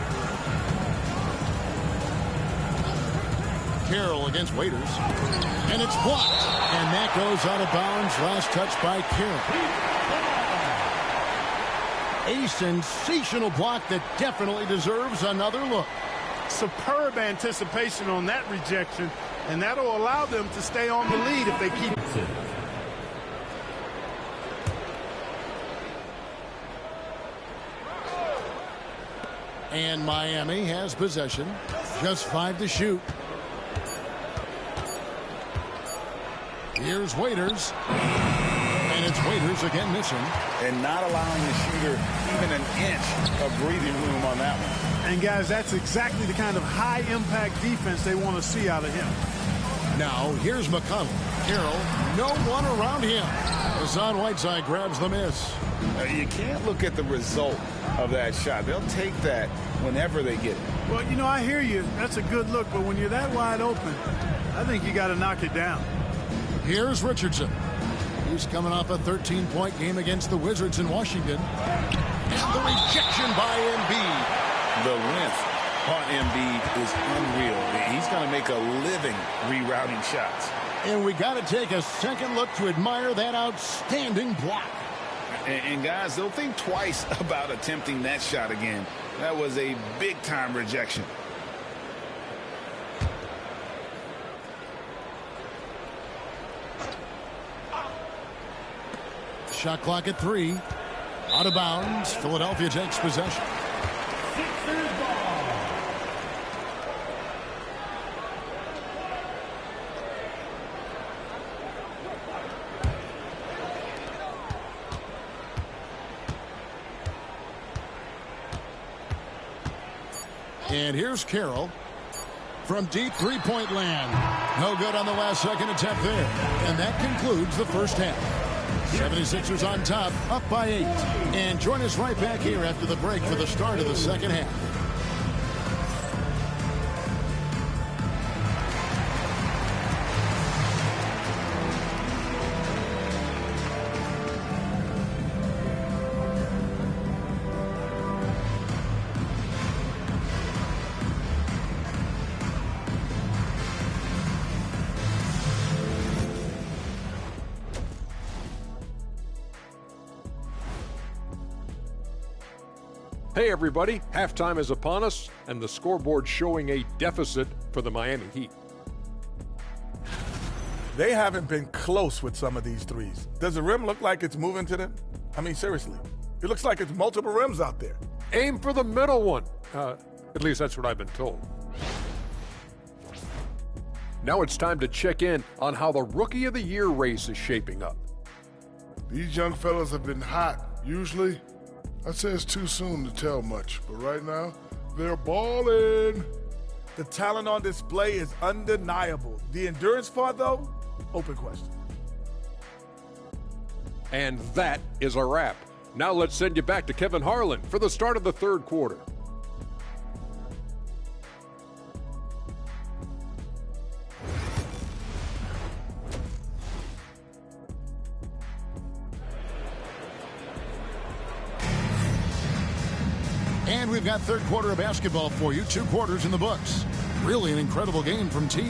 S1: Carroll against Waiters. And it's blocked. And that goes out of bounds. Last touch by Carroll. A sensational block that definitely deserves another look.
S4: Superb anticipation on that rejection, and that'll allow them to stay on the lead if they keep it.
S1: And Miami has possession. Just 5 to shoot. Here's Waiters. And it's Waiters again missing.
S5: And not allowing the shooter even an inch of breathing room on that one.
S4: And guys, that's exactly the kind of high-impact defense they want to see out of him.
S1: Now, here's McConnell. Carroll, no one around him. Hassan Whiteside grabs the miss.
S5: You can't look at the result of that shot. They'll take that whenever they get it.
S4: Well, you know, I hear you. That's a good look, but when you're that wide open, I think you got to knock it down.
S1: Here's Richardson. He's coming off a 13-point game against the Wizards in Washington. And the rejection by Embiid.
S5: The length on Embiid is unreal. He's going to make a living rerouting shots.
S1: And we got to take a second look to admire that outstanding block.
S5: And guys, they'll think twice about attempting that shot again. That was a big-time rejection.
S1: Shot clock at 3. Out of bounds. Philadelphia takes possession. And here's Carroll from deep three-point land. No good on the last second attempt there. And that concludes the first half. 76ers on top, up by 8. And join us right back here after the break for the start of the second half.
S7: Hey everybody, halftime is upon us and the scoreboard showing a deficit for the Miami Heat.
S8: They haven't been close with some of these threes. Does the rim look like it's moving to them? I mean, seriously. It looks like it's multiple rims out there.
S7: Aim for the middle one. At least that's what I've been told. Now it's time to check in on how the Rookie of the Year race is shaping up.
S12: These young fellas have been hot. Usually, I'd say it's too soon to tell much, but right now, they're balling.
S8: The talent on display is undeniable. The endurance part, though, open question.
S7: And that is a wrap. Now let's send you back to Kevin Harlan for the start of the third quarter.
S1: And we've got third quarter of basketball for you. 2 quarters in the books. Really an incredible game from T.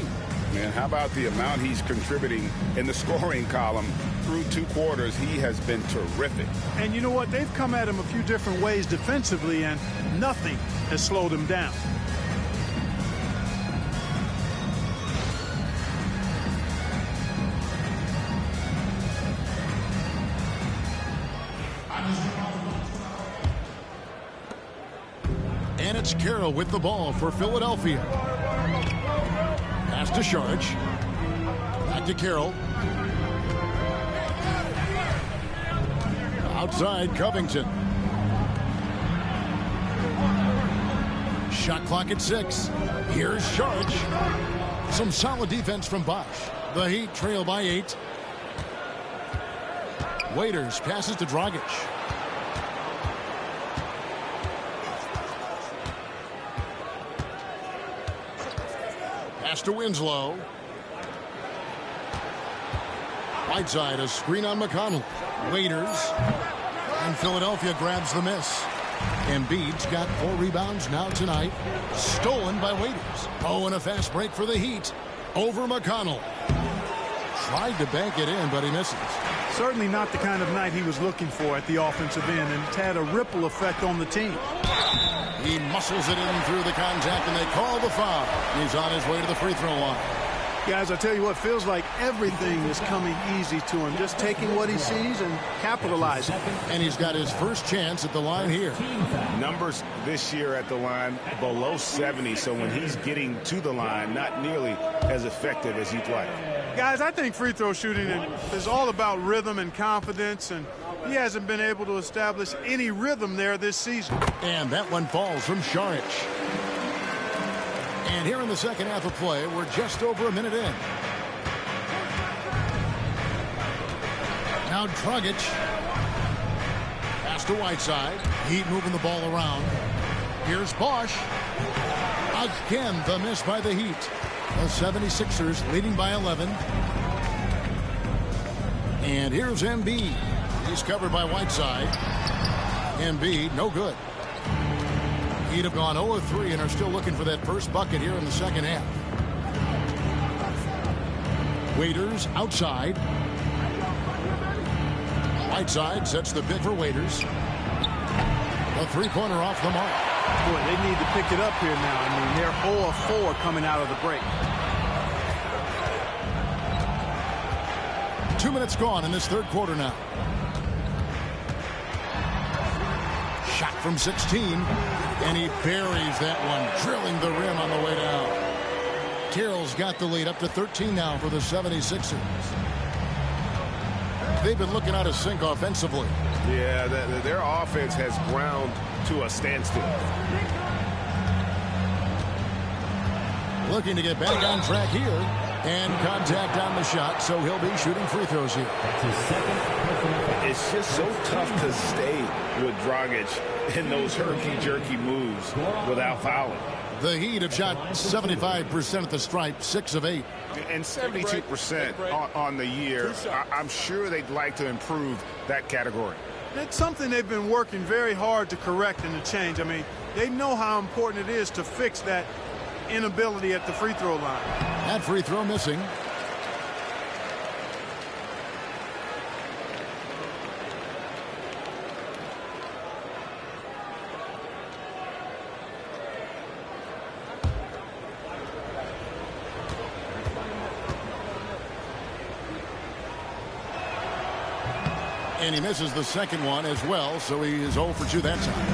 S3: Man, how about the amount he's contributing in the scoring column through 2 quarters? He has been terrific.
S4: And you know what? They've come at him a few different ways defensively, and nothing has slowed him down.
S1: And it's Carroll with the ball for Philadelphia. Pass to Saric. Back to Carroll. Outside Covington. Shot clock at 6. Here's Saric. Some solid defense from Bosch. The Heat trail by 8. Waiters passes to Dragic. Pass to Winslow. Whiteside, a screen on McConnell. Waiters. And Philadelphia grabs the miss. Embiid's got 4 rebounds now tonight. Stolen by Waiters. Oh, and a fast break for the Heat. Over McConnell. Tried to bank it in, but he misses.
S4: Certainly not the kind of night he was looking for at the offensive end, and it's had a ripple effect on the team.
S1: He muscles it in through the contact, and they call the foul. He's on his way to the free throw line.
S4: Guys, I tell you what, feels like everything is coming easy to him. Just taking what he sees and capitalizing.
S1: And he's got his first chance at the line here.
S3: Numbers this year at the line below 70, so when he's getting to the line, not nearly as effective as he'd like.
S4: Guys, I think free throw shooting is all about rhythm and confidence, and he hasn't been able to establish any rhythm there this season.
S1: And that one falls from Saric. And here in the second half of play, we're just over a minute in. Now Dragic. Pass to Whiteside. Heat moving the ball around. Here's Bosch. Again, the miss by the Heat. The 76ers leading by 11. And here's Embiid. He's covered by Whiteside. Embiid, no good. Heat have gone 0 of 3 and are still looking for that first bucket here in the second half. Waiters outside. Whiteside sets the pick for Waiters. A three-pointer off the mark.
S4: Boy, they need to pick it up here now. I mean, they're 0 of 4 coming out of the break.
S1: 2 minutes gone in this third quarter now. Shot from 16, and he buries that one, drilling the rim on the way down. Carroll's got the lead up to 13 now for the 76ers. They've been looking out of sync offensively.
S3: Yeah, their offense has ground to a standstill.
S1: Looking to get back on track here. And contact on the shot, so he'll be shooting free throws here.
S3: It's just so tough to stay with Dragic in those herky-jerky moves without fouling.
S1: The Heat have shot 75% at the stripe, 6 of 8.
S3: And 72% on the year. I'm sure they'd like to improve that category.
S4: It's something they've been working very hard to correct and to change. I mean, they know how important it is to fix that inability at the free throw line.
S1: That free throw missing. And he misses the second one as well, so he is 0 for 2 that time.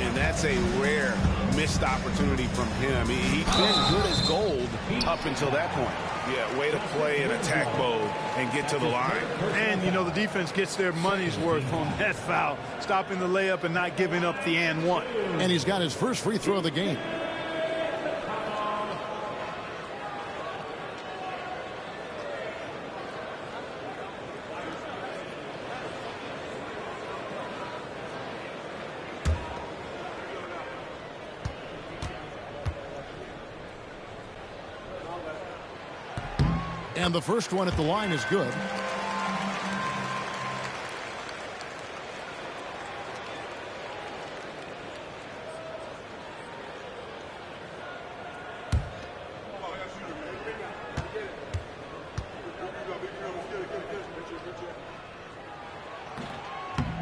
S3: And that's a rare missed opportunity from him. He's been good as gold up until that point. Yeah, way to play in attack mode and get to the line.
S4: And, you know, the defense gets their money's worth on that foul, stopping the layup and not giving up the and one.
S1: And he's got his first free throw of the game. And the first one at the line is good.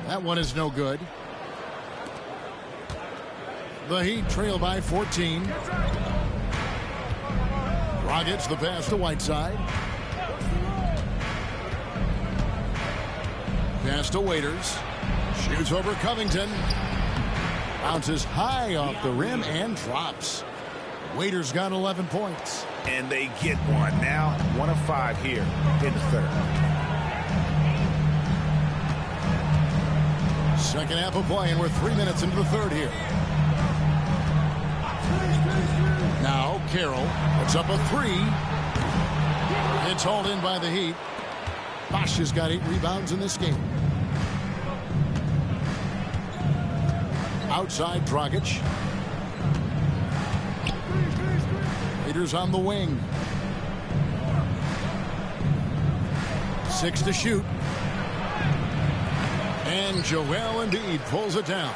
S1: That one is no good. The Heat trail by 14. Rockets the pass to Whiteside. Pass to Waiters. Shoots over Covington. Bounces high off the rim and drops. Waiters got 11 points.
S3: And they get one. Now 1 of 5 here in the third.
S1: Second half of play, and we're 3 minutes into the third here. Now Carroll puts up a 3. It's hauled in by the Heat. Bosch has got 8 rebounds in this game. Outside Dragic. Waiters on the wing. 6 to shoot. And Joel Embiid pulls it down.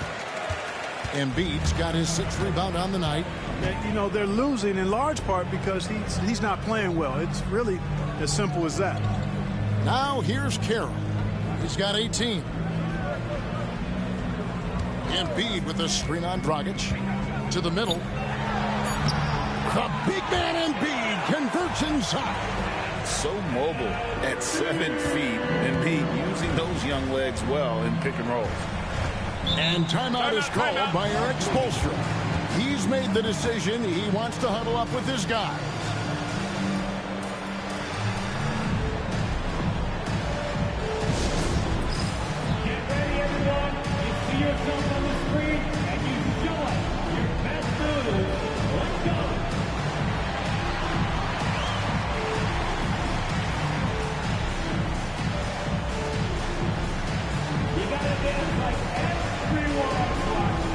S1: Embiid's got his 6th rebound on the night.
S4: You know, they're losing in large part because he's not playing well. It's really as simple as that.
S1: Now here's Carroll. He's got 18. Embiid with a screen on Dragic. To the middle. The big man Embiid converts inside.
S5: So mobile at 7 feet. Embiid using those young legs well in pick and rolls.
S1: And timeout is called by Eric Spoelstra. He's made the decision. He wants to huddle up with his guy.
S6: Get ready, everyone. You see yourself on the screen, and you show us your best moves. Let's go. You gotta dance like everyone watching. Let's go.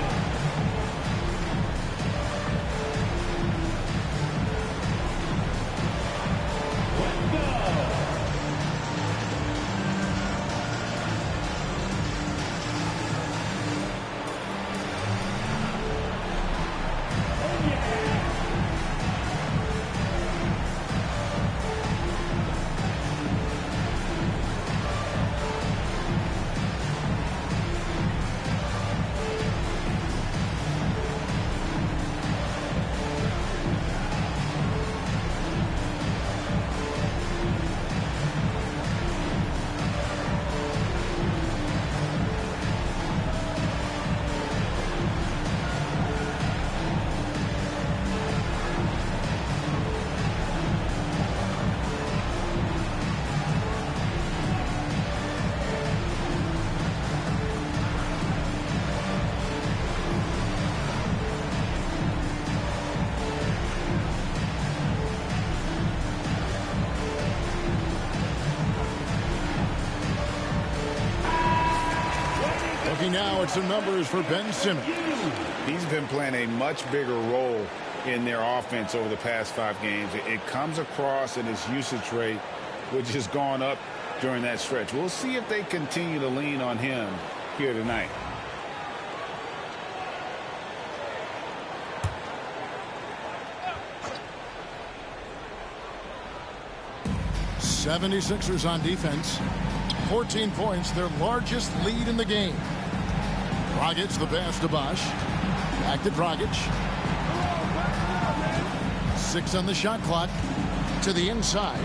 S1: Looking now at some numbers for Ben Simmons.
S5: He's been playing a much bigger role in their offense over the past 5 games. It comes across in his usage rate, which has gone up during that stretch. We'll see if they continue to lean on him here tonight.
S1: '76ers on defense. 14 points, their largest lead in the game. Dragic the pass to Bosch. Back to Dragic. 6 on the shot clock. To the inside.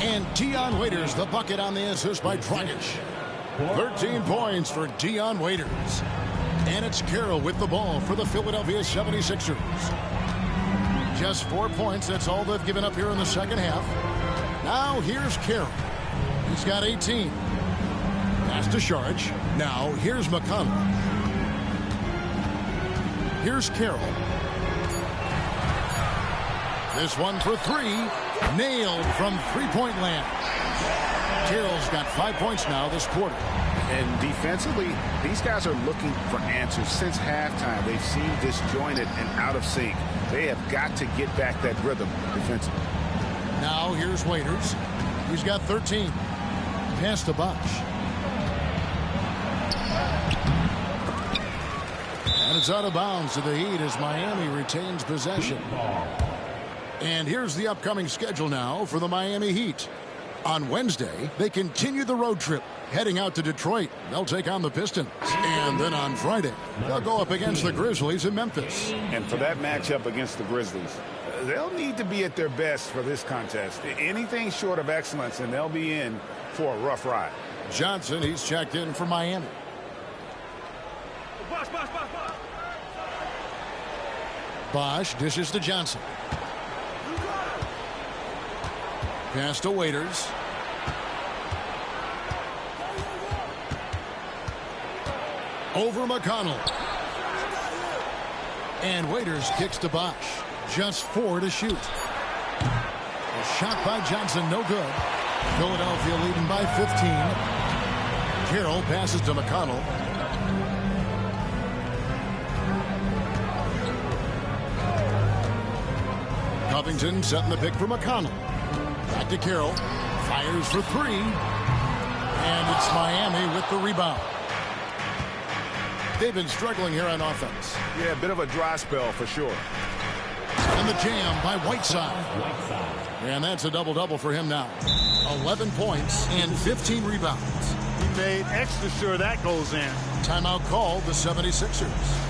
S1: And Tion Waiters the bucket on the assist by Dragic. 13 points for Dion Waiters. And it's Carroll with the ball for the Philadelphia 76ers. Just 4 points. That's all they've given up here in the second half. Now here's Carroll. He's got 18. Pass to Sharge. Now here's McConnell. Here's Carroll. This one for three. Nailed from three-point land. Carroll's got 5 points now this quarter.
S3: And defensively, these guys are looking for answers. Since halftime, they've seemed disjointed and out of sync. They have got to get back that rhythm defensively.
S1: Now here's Waiters. He's got 13. Pass to Bosch. And it's out of bounds to the Heat as Miami retains possession. And here's the upcoming schedule now for the Miami Heat. On Wednesday, they continue the road trip, heading out to Detroit. They'll take on the Pistons. And then on Friday, they'll go up against the Grizzlies in Memphis.
S3: And for that matchup against the Grizzlies, they'll need to be at their best for this contest. Anything short of excellence, and they'll be in for a rough ride.
S1: Johnson, he's checked in for Miami. Bosch dishes to Johnson. Pass to Waiters. Over McConnell. And Waiters kicks to Bosch. Just 4 to shoot. A shot by Johnson, no good. Philadelphia leading by 15. Carroll passes to McConnell. Covington setting the pick for McConnell. Back to Carroll. Fires for three. And it's Miami with the rebound. They've been struggling here on offense.
S3: Yeah, a bit of a dry spell for sure.
S1: And the jam by Whiteside. And that's a double-double for him now. 11 points and 15 rebounds.
S4: He made extra sure that goes in.
S1: Timeout called the 76ers.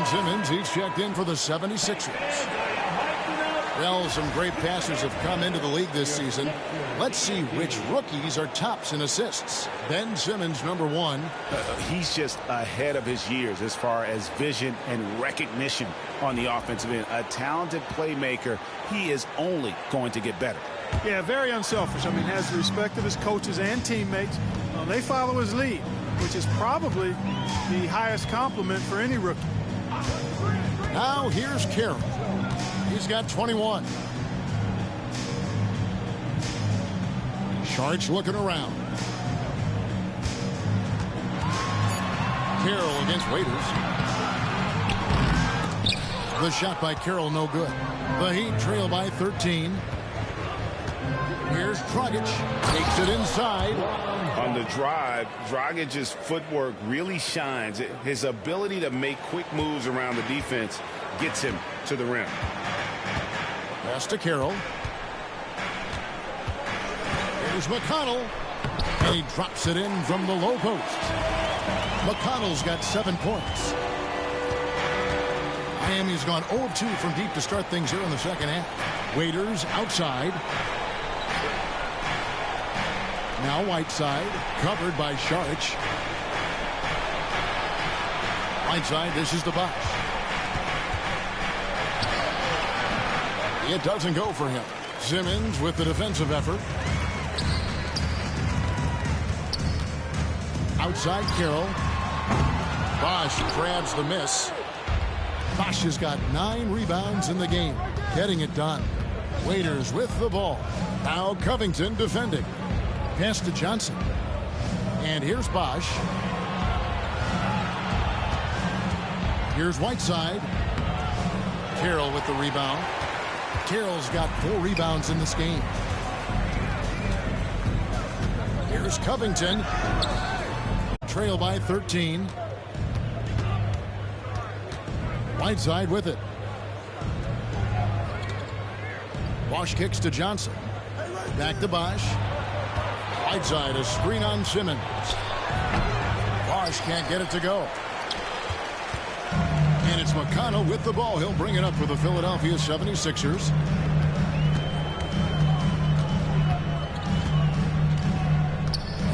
S1: Simmons, he's checked in for the 76ers. Well, some great passers have come into the league this season. Let's see which rookies are tops in assists. Ben Simmons, number one.
S3: He's just ahead of his years as far as vision and recognition on the offensive end. A talented playmaker. He is only going to get better.
S4: Yeah, very unselfish. I mean, has the respect of his coaches and teammates. They follow his lead, which is probably the highest compliment for any rookie.
S1: Now here's Carroll. He's got 21. Sharge looking around. Carroll against Waiters. The shot by Carroll, no good. The Heat trail by 13. Here's Dragic. Takes it inside.
S3: On the drive, Dragic's footwork really shines. His ability to make quick moves around the defense gets him to the rim.
S1: Pass to Carroll. Here's McConnell. And he drops it in from the low post. McConnell's got 7 points. Miami's gone 0-2 from deep to start things here in the second half. Waiters outside. Now Whiteside, covered by Saric. Whiteside, this is the Bosch. It doesn't go for him. Simmons with the defensive effort. Outside Carroll. Bosch grabs the miss. Bosch has got 9 rebounds in the game, getting it done. Waiters with the ball. Now Covington defending. Pass to Johnson. And here's Bosch. Here's Whiteside. Carroll with the rebound. Carroll's got 4 rebounds in this game. Here's Covington. Trail by 13. Whiteside with it. Bosch kicks to Johnson. Back to Bosch. Whiteside, a screen on Simmons. Bosch can't get it to go. And it's McConnell with the ball. He'll bring it up for the Philadelphia 76ers.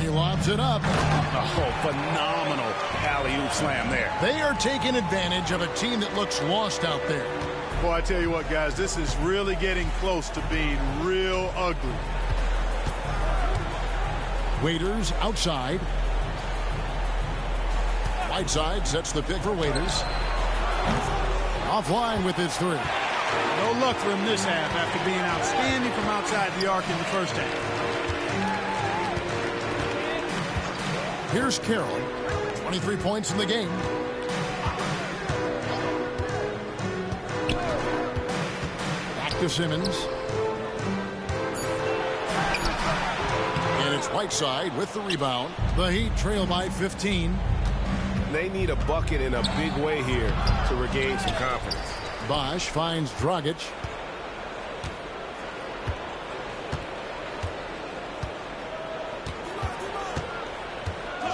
S1: He lobs it up.
S5: Oh, phenomenal alley-oop slam there.
S1: They are taking advantage of a team that looks lost out there.
S4: Boy, I tell you what, guys, this is really getting close to being real ugly.
S1: Waiters outside. Whiteside sets the pick for Waiters. Offline with his 3.
S4: No luck for him this half after being outstanding from outside the arc in the first half.
S1: Here's Carroll. 23 points in the game. Back to Simmons. And it's Whiteside with the rebound. The Heat trail by 15.
S3: They need a bucket in a big way here to regain some confidence.
S1: Bosch finds Dragic.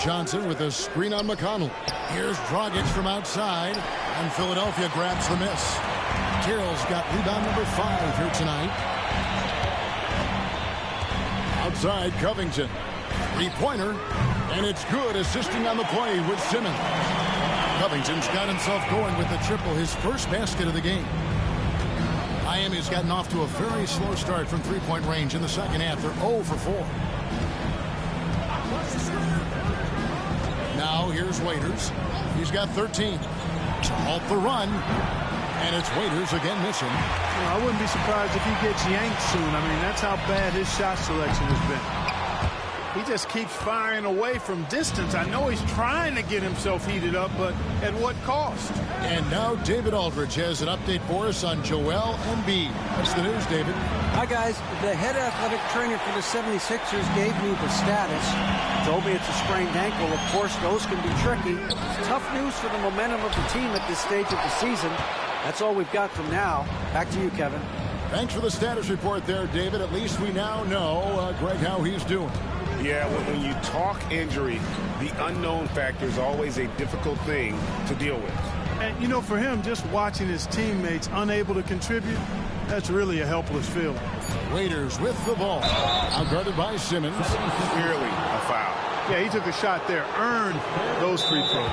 S1: Johnson with a screen on McConnell. Here's Dragic from outside, and Philadelphia grabs the miss. Carroll's got rebound number 5 here tonight. Outside Covington. 3-pointer, and it's good, assisting on the play with Simmons. Covington's got himself going with the triple, his first basket of the game. Miami's gotten off to a very slow start from 3-point range in the second half. They're 0 for 4. Now here's Waiters. He's got 13. To halt the run. And it's Waiters again missing.
S4: I wouldn't be surprised if he gets yanked soon. I mean, that's how bad his shot selection has been. He just keeps firing away from distance. I know he's trying to get himself heated up, but at what cost?
S1: And now David Aldridge has an update for us on Joel Embiid. What's the news, David?
S9: Hi, guys. The head athletic trainer for the 76ers gave me the status. Told me it's a sprained ankle. Of course, those can be tricky. It's tough news for the momentum of the team at this stage of the season. That's all we've got from now. Back to you, Kevin.
S1: Thanks for the status report there, David. At least we now know, Greg, how he's doing.
S3: Yeah, when you talk injury, the unknown factor is always a difficult thing to deal with.
S4: And, you know, for him, just watching his teammates unable to contribute, that's really a helpless feeling.
S1: Waiters with the ball. Outguarded by Simmons.
S3: Clearly a foul.
S4: Yeah, he took a shot there, earned those free throws.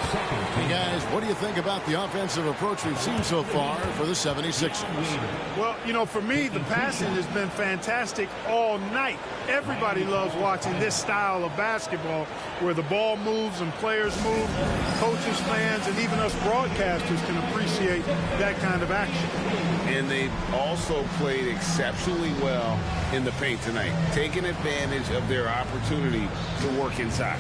S1: Hey, guys, what do you think about the offensive approach we've seen so far for the 76ers?
S4: Well, you know, for me, the passing has been fantastic all night. Everybody loves watching this style of basketball where the ball moves and players move. Coaches, fans, and even us broadcasters can appreciate that kind of action.
S3: And they've also played exceptionally well in the paint tonight, taking advantage of their opportunity to work inside.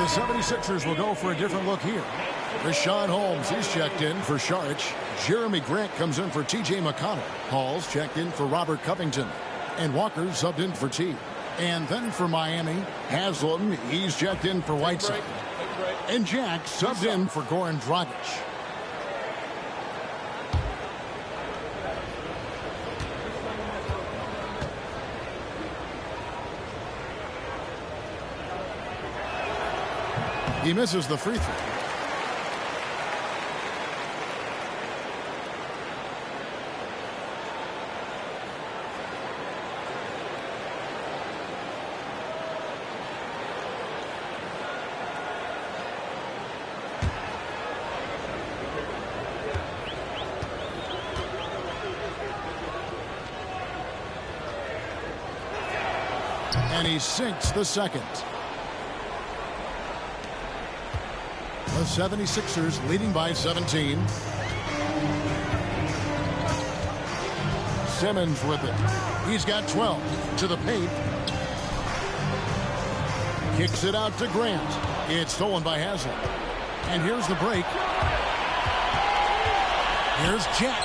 S1: the 76ers will go for a different look here. Richaun Holmes, he's checked in for Saric. Jeremy Grant comes in for T.J. McConnell. Hall's checked in for Robert Covington. And Walker subbed in for T. And then for Miami, Haslam, he's checked in for Whiteside. And Jack subbed in for Goran Dragic. He misses the free throw. And he sinks the second. The 76ers leading by 17. Simmons with it. He's got 12 to the paint. Kicks it out to Grant. It's stolen by Haslam. And here's the break. Here's Jack.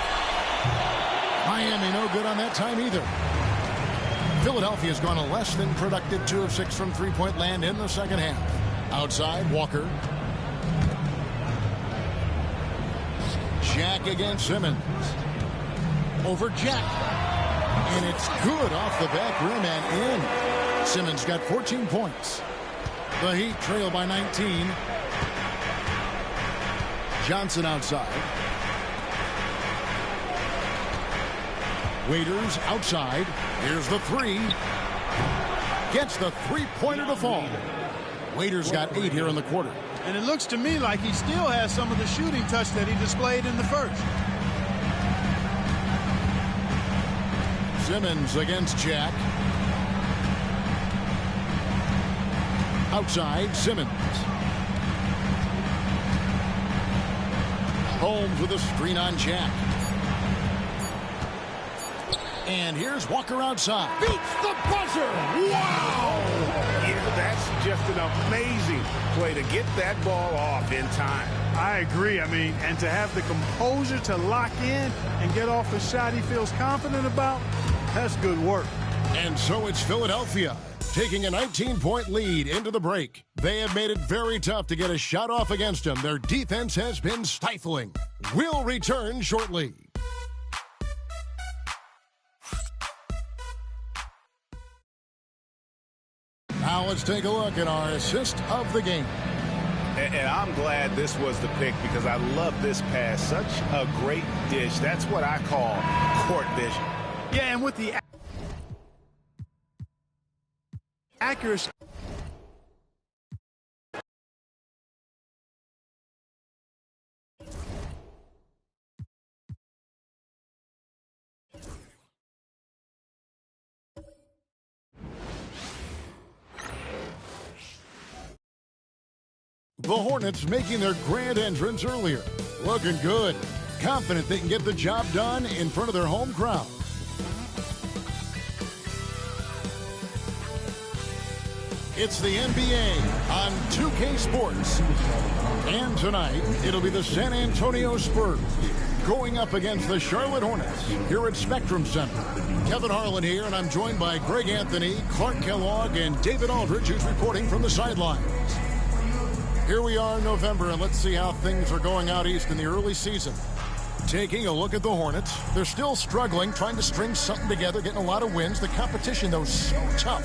S1: Miami no good on that time either. Philadelphia's gone a less than productive 2 of 6 from three-point land in the second half. Outside, Walker. Jack against Simmons. Over Jack. And it's good off the back rim and in. Simmons got 14 points. The Heat trail by 19. Johnson outside. Waiters outside. Here's the three. Gets the three-pointer to fall. Waiters got 8 here in the quarter.
S4: And it looks to me like he still has some of the shooting touch that he displayed in the first.
S1: Simmons against Jack. Outside, Simmons. Holmes with a screen on Jack. And here's Walker outside. Beats the buzzer. Wow!
S3: Yeah, that's just an amazing play to get that ball off in time.
S4: I agree. I mean, and to have the composure to lock in and get off a shot he feels confident about, that's good work.
S1: And so it's Philadelphia taking a 19-point lead into the break. They have made it very tough to get a shot off against them. Their defense has been stifling. We'll return shortly. Now let's take a look at our assist of the game.
S3: And I'm glad this was the pick because I love this pass. Such a great dish. That's what I call court vision.
S4: Yeah, and with the accuracy.
S1: The Hornets making their grand entrance earlier. Looking good. Confident they can get the job done in front of their home crowd. It's the NBA on 2K Sports. And tonight, it'll be the San Antonio Spurs going up against the Charlotte Hornets here at Spectrum Center. Kevin Harlan here, and I'm joined by Greg Anthony, Clark Kellogg, and David Aldridge, who's reporting from the sidelines. Here we are in November, and let's see how things are going out east in the early season. Taking a look at the Hornets. They're still struggling, trying to string something together, getting a lot of wins. The competition, though, is so tough.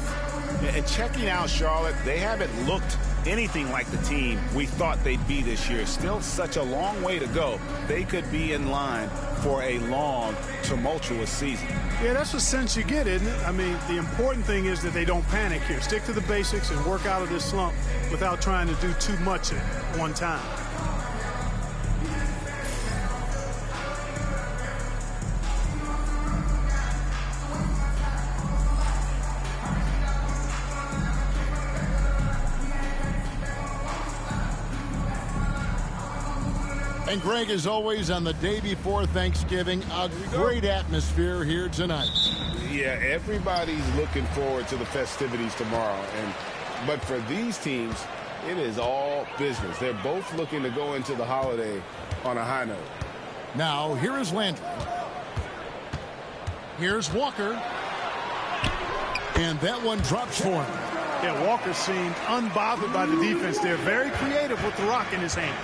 S3: And checking out Charlotte, they haven't looked anything like the team we thought they'd be this year. Still such a long way to go. They could be in line for a long, tumultuous season.
S4: Yeah, that's the sense you get, isn't it? I mean, the important thing is that they don't panic here. Stick to the basics and work out of this slump without trying to do too much at one time.
S1: And Greg, as always, on the day before Thanksgiving, a great atmosphere here tonight.
S3: Yeah, everybody's looking forward to the festivities tomorrow. But for these teams, It is all business. They're both looking to go into the holiday on a high note.
S1: Now, here is Landry. Here's Walker. And that one drops for him.
S4: Yeah, Walker seemed unbothered by the defense. They're very creative with the rock in his hand.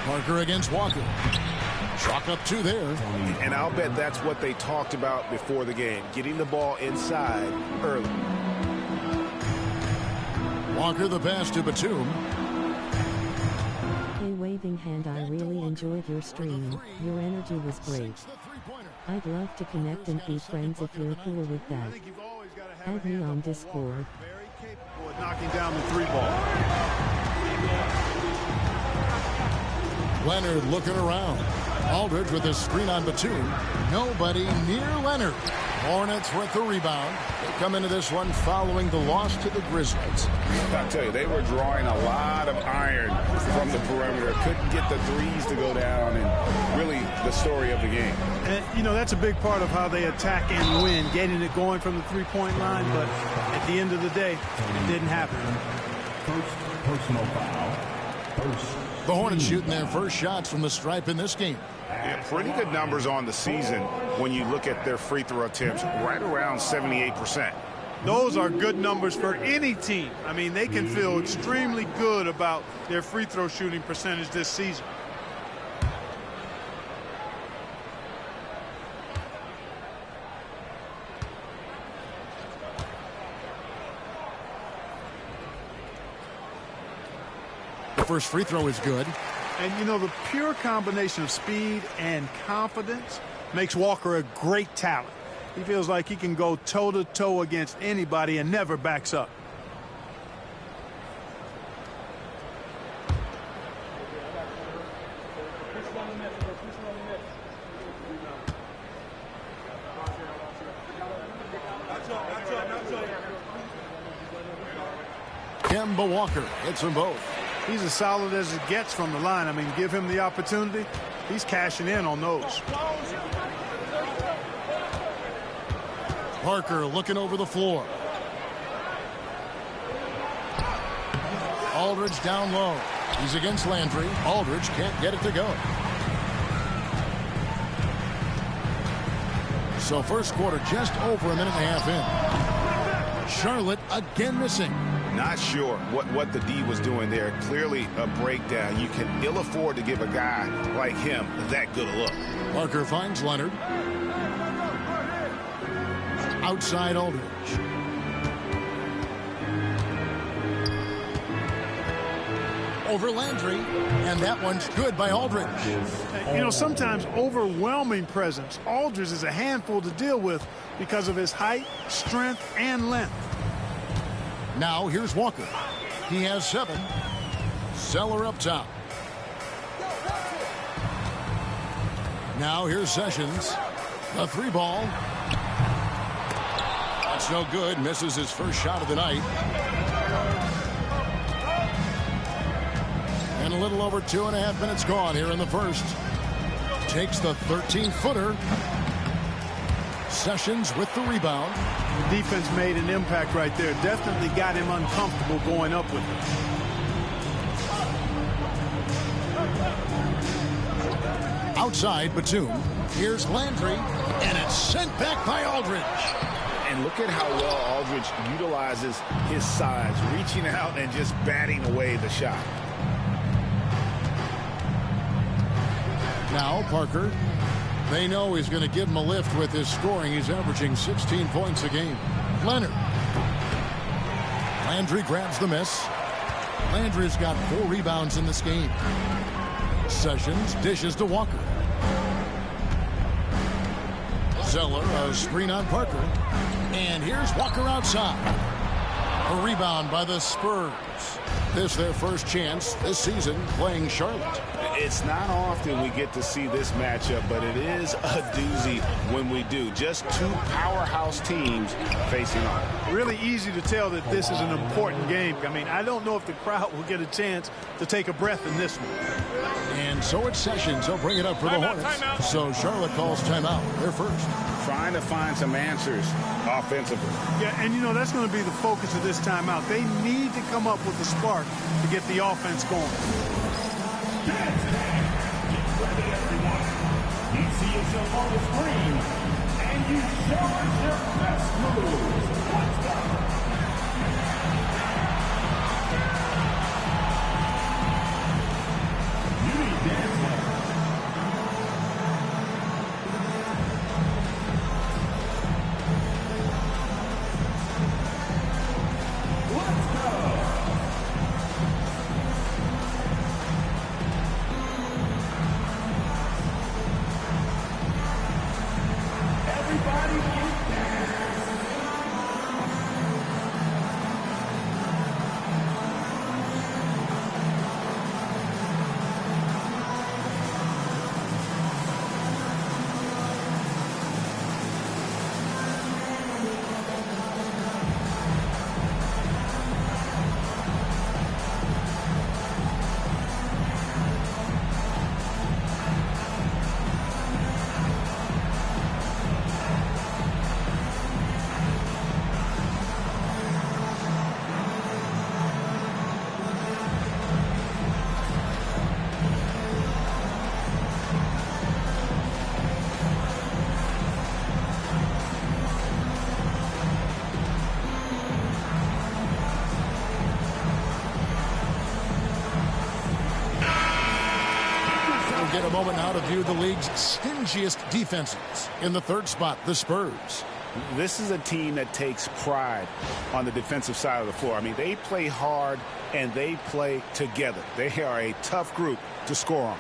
S1: Parker against Walker. Chalk up 2 there.
S3: And I'll bet that's what they talked about before the game, getting the ball inside early.
S1: Walker the pass to Batum.
S2: Hey waving hand, I really enjoyed your stream. Your energy was great. I'd love to connect and be friends if you're cool with that. Add me on Discord.
S4: Very capable of knocking down the 3-ball.
S1: Leonard looking around. Aldridge with a screen on Batum. Nobody near Leonard. Hornets with the rebound. They come into this one following the loss to the Grizzlies.
S3: I'll tell you, they were drawing a lot of iron from the perimeter. Couldn't get the threes to go down, and really the story of the game.
S4: And, you know, that's a big part of how they attack and win, getting it going from the 3-point line. But at the end of the day, it didn't happen.
S10: First personal foul.
S1: The Hornets shooting their first shots from the stripe in this game.
S3: Yeah, pretty good numbers on the season when you look at their free throw attempts, right around 78%.
S4: Those are good numbers for any team. I mean, they can feel extremely good about their free throw shooting percentage this season.
S1: The first free throw is good.
S4: And, you know, the pure combination of speed and confidence makes Walker a great talent. He feels like he can go toe-to-toe against anybody and never backs up.
S1: Kemba Walker hits them both.
S4: He's as solid as it gets from the line. I mean, give him the opportunity. He's cashing in on those.
S1: Parker looking over the floor. Aldridge down low. He's against Landry. Aldridge can't get it to go. So first quarter just over a minute and a half in. Charlotte again missing.
S3: Not sure what the D was doing there. Clearly a breakdown. You can ill afford to give a guy like him that good a look.
S1: Parker finds Leonard. Outside Aldridge. Over Landry. And that one's good by Aldridge.
S4: You know, sometimes overwhelming presence. Aldridge is a handful to deal with because of his height, strength, and length.
S1: Now here's Walker. He has 7. Zeller up top. Now here's Sessions. The 3-ball. That's no good. Misses his first shot of the night. And a little over 2.5 minutes gone here in the first. Takes the 13-footer. Sessions with the rebound.
S4: The defense made an impact right there. Definitely got him uncomfortable going up with it.
S1: Outside Batum. Here's Landry. And it's sent back by Aldridge.
S3: And look at how well Aldridge utilizes his size, reaching out and just batting away the shot.
S1: Now Parker. They know he's going to give him a lift with his scoring. He's averaging 16 points a game. Leonard. Landry grabs the miss. Landry's got 4 rebounds in this game. Sessions dishes to Walker. Zeller, a screen on Parker. And here's Walker outside. A rebound by the Spurs. This their first chance this season playing Charlotte.
S5: It's not often we get to see this matchup, but it is a doozy when we do. Just two powerhouse teams facing off.
S4: Really easy to tell that this is an important game. I mean, I don't know if the crowd will get a chance to take a breath in this one.
S1: And so it's Sessions. He'll bring it up for the Hornets. So Charlotte calls timeout. They're first.
S5: Trying to find some answers offensively.
S4: Yeah, and you know, that's going to be the focus of this timeout. They need to come up with a spark to get the offense going.
S10: Ready, everyone. You see yourself on the screen, and you show us your best moves. Let's go. You need dance lessons. Let's go. Everybody get down.
S1: Get a moment now to view the league's stingiest defenses. In the third spot, the Spurs.
S5: This is a team that takes pride on the defensive side of the floor. I mean, they play hard and they play together. They are a tough group to score on.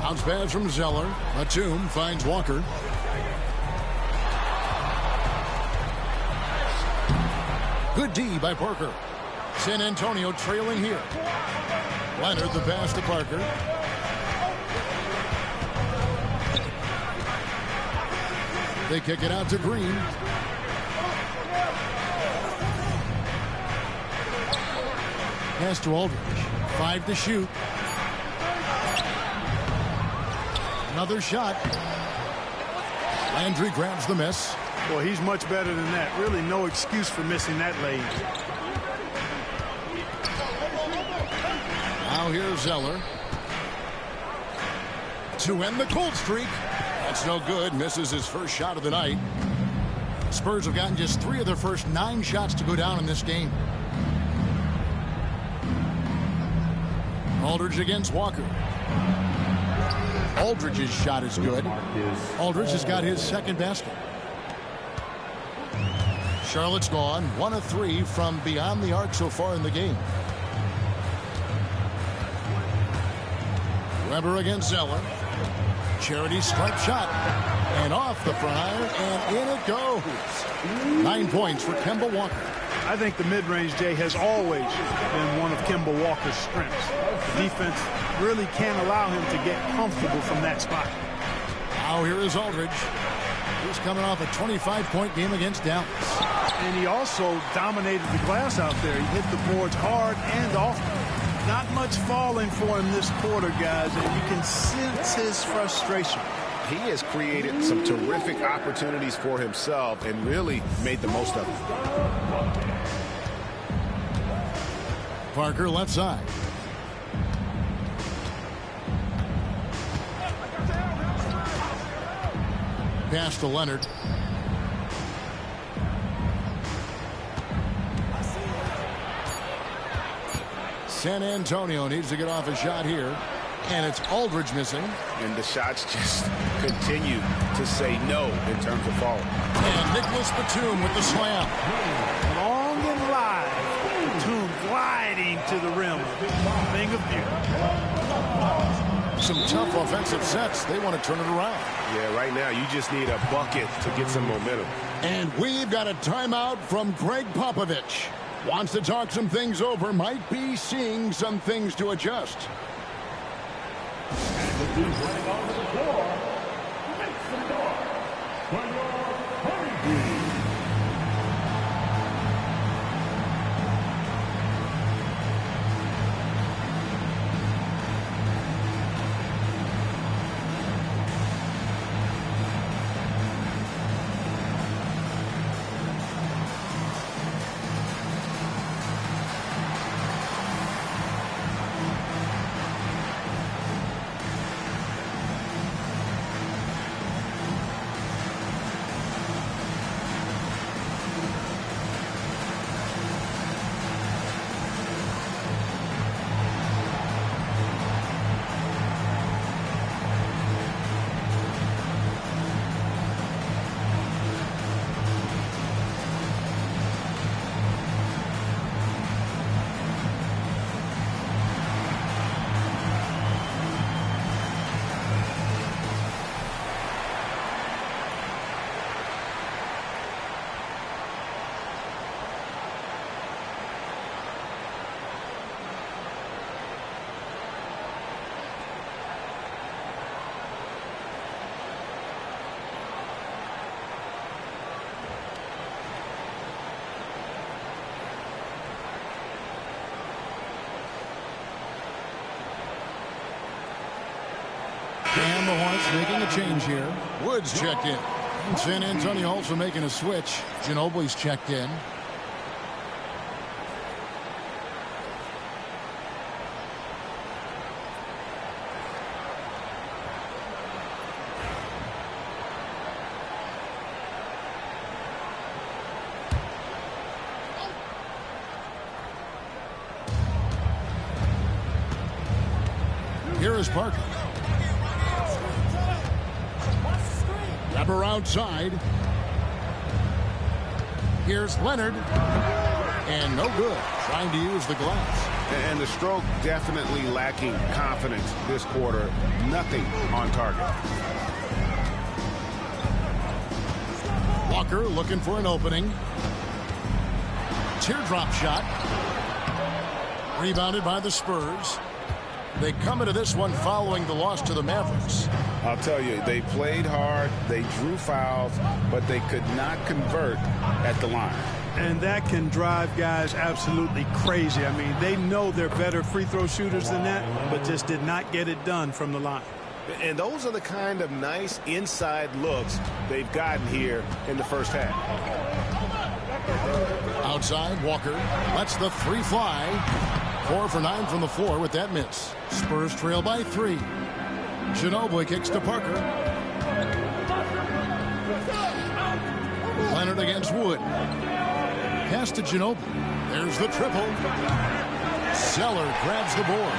S1: Bounce pass from Zeller. Batum finds Walker. Good D by Parker. San Antonio trailing here. Leonard the pass to Parker. They kick it out to Green. Pass to Aldridge. 5 to shoot. Another shot. Landry grabs the miss.
S4: Well, he's much better than that. Really no excuse for missing that lane.
S1: Now here's Zeller. To end the cold streak. That's no good. Misses his first shot of the night. Spurs have gotten just 3 of their first 9 shots to go down in this game. Aldridge against Walker. Aldridge's shot is good. Aldridge has got his second basket. Charlotte's gone 1 of 3 from beyond the arc so far in the game. Weber against Zeller. Charity stripe shot. And off the front iron, and in it goes. 9 points for Kemba Walker.
S4: I think the mid-range, Jay, has always been one of Kemba Walker's strengths. The defense really can't allow him to get comfortable from that spot.
S1: Now here is Aldridge. He's coming off a 25-point game against Dallas.
S4: And he also dominated the glass out there. He hit the boards hard and often. Not much falling for him this quarter, guys, and you can sense his frustration.
S3: He has created some terrific opportunities for himself and really made the most of it.
S1: Parker left side. Pass to Leonard. San Antonio needs to get off a shot here. And it's Aldridge missing.
S3: And the shots just continue to say no in terms of falling.
S1: And Nicholas Batum with the slam.
S4: Long and live. Batum gliding to the rim. Thing of beauty.
S1: some tough offensive sets. They want to turn it around.
S3: Yeah, right now you just need a bucket to get some momentum.
S1: And we've got a timeout from Greg Popovich. Wants to talk some things over. Might be seeing some things to adjust.
S6: And the team running onto the floor, make some noise for your Hurricanes.
S1: And the Hornets making a change here. Woods checked in. And San Antonio also making a switch. Ginobili's checked in. Here is Parker. Grabber outside. Here's Leonard. And no good. Trying to use the glass.
S3: And the stroke definitely lacking confidence this quarter. Nothing on target.
S1: Walker looking for an opening. Teardrop shot. Rebounded by the Spurs. They come into this one following the loss to the Mavericks.
S5: I'll tell you, they played hard, they drew fouls, but they could not convert at the line.
S4: And that can drive guys absolutely crazy. I mean, they know they're better free throw shooters than that, but just did not get it done from the line.
S3: And those are the kind of nice inside looks they've gotten here in the first half.
S1: Outside, Walker lets the three fly. 4 for 9 from the floor with that miss. Spurs trail by 3. Ginobili kicks to Parker. Leonard against Wood. Pass to Ginobili. There's the triple. Zeller grabs the board.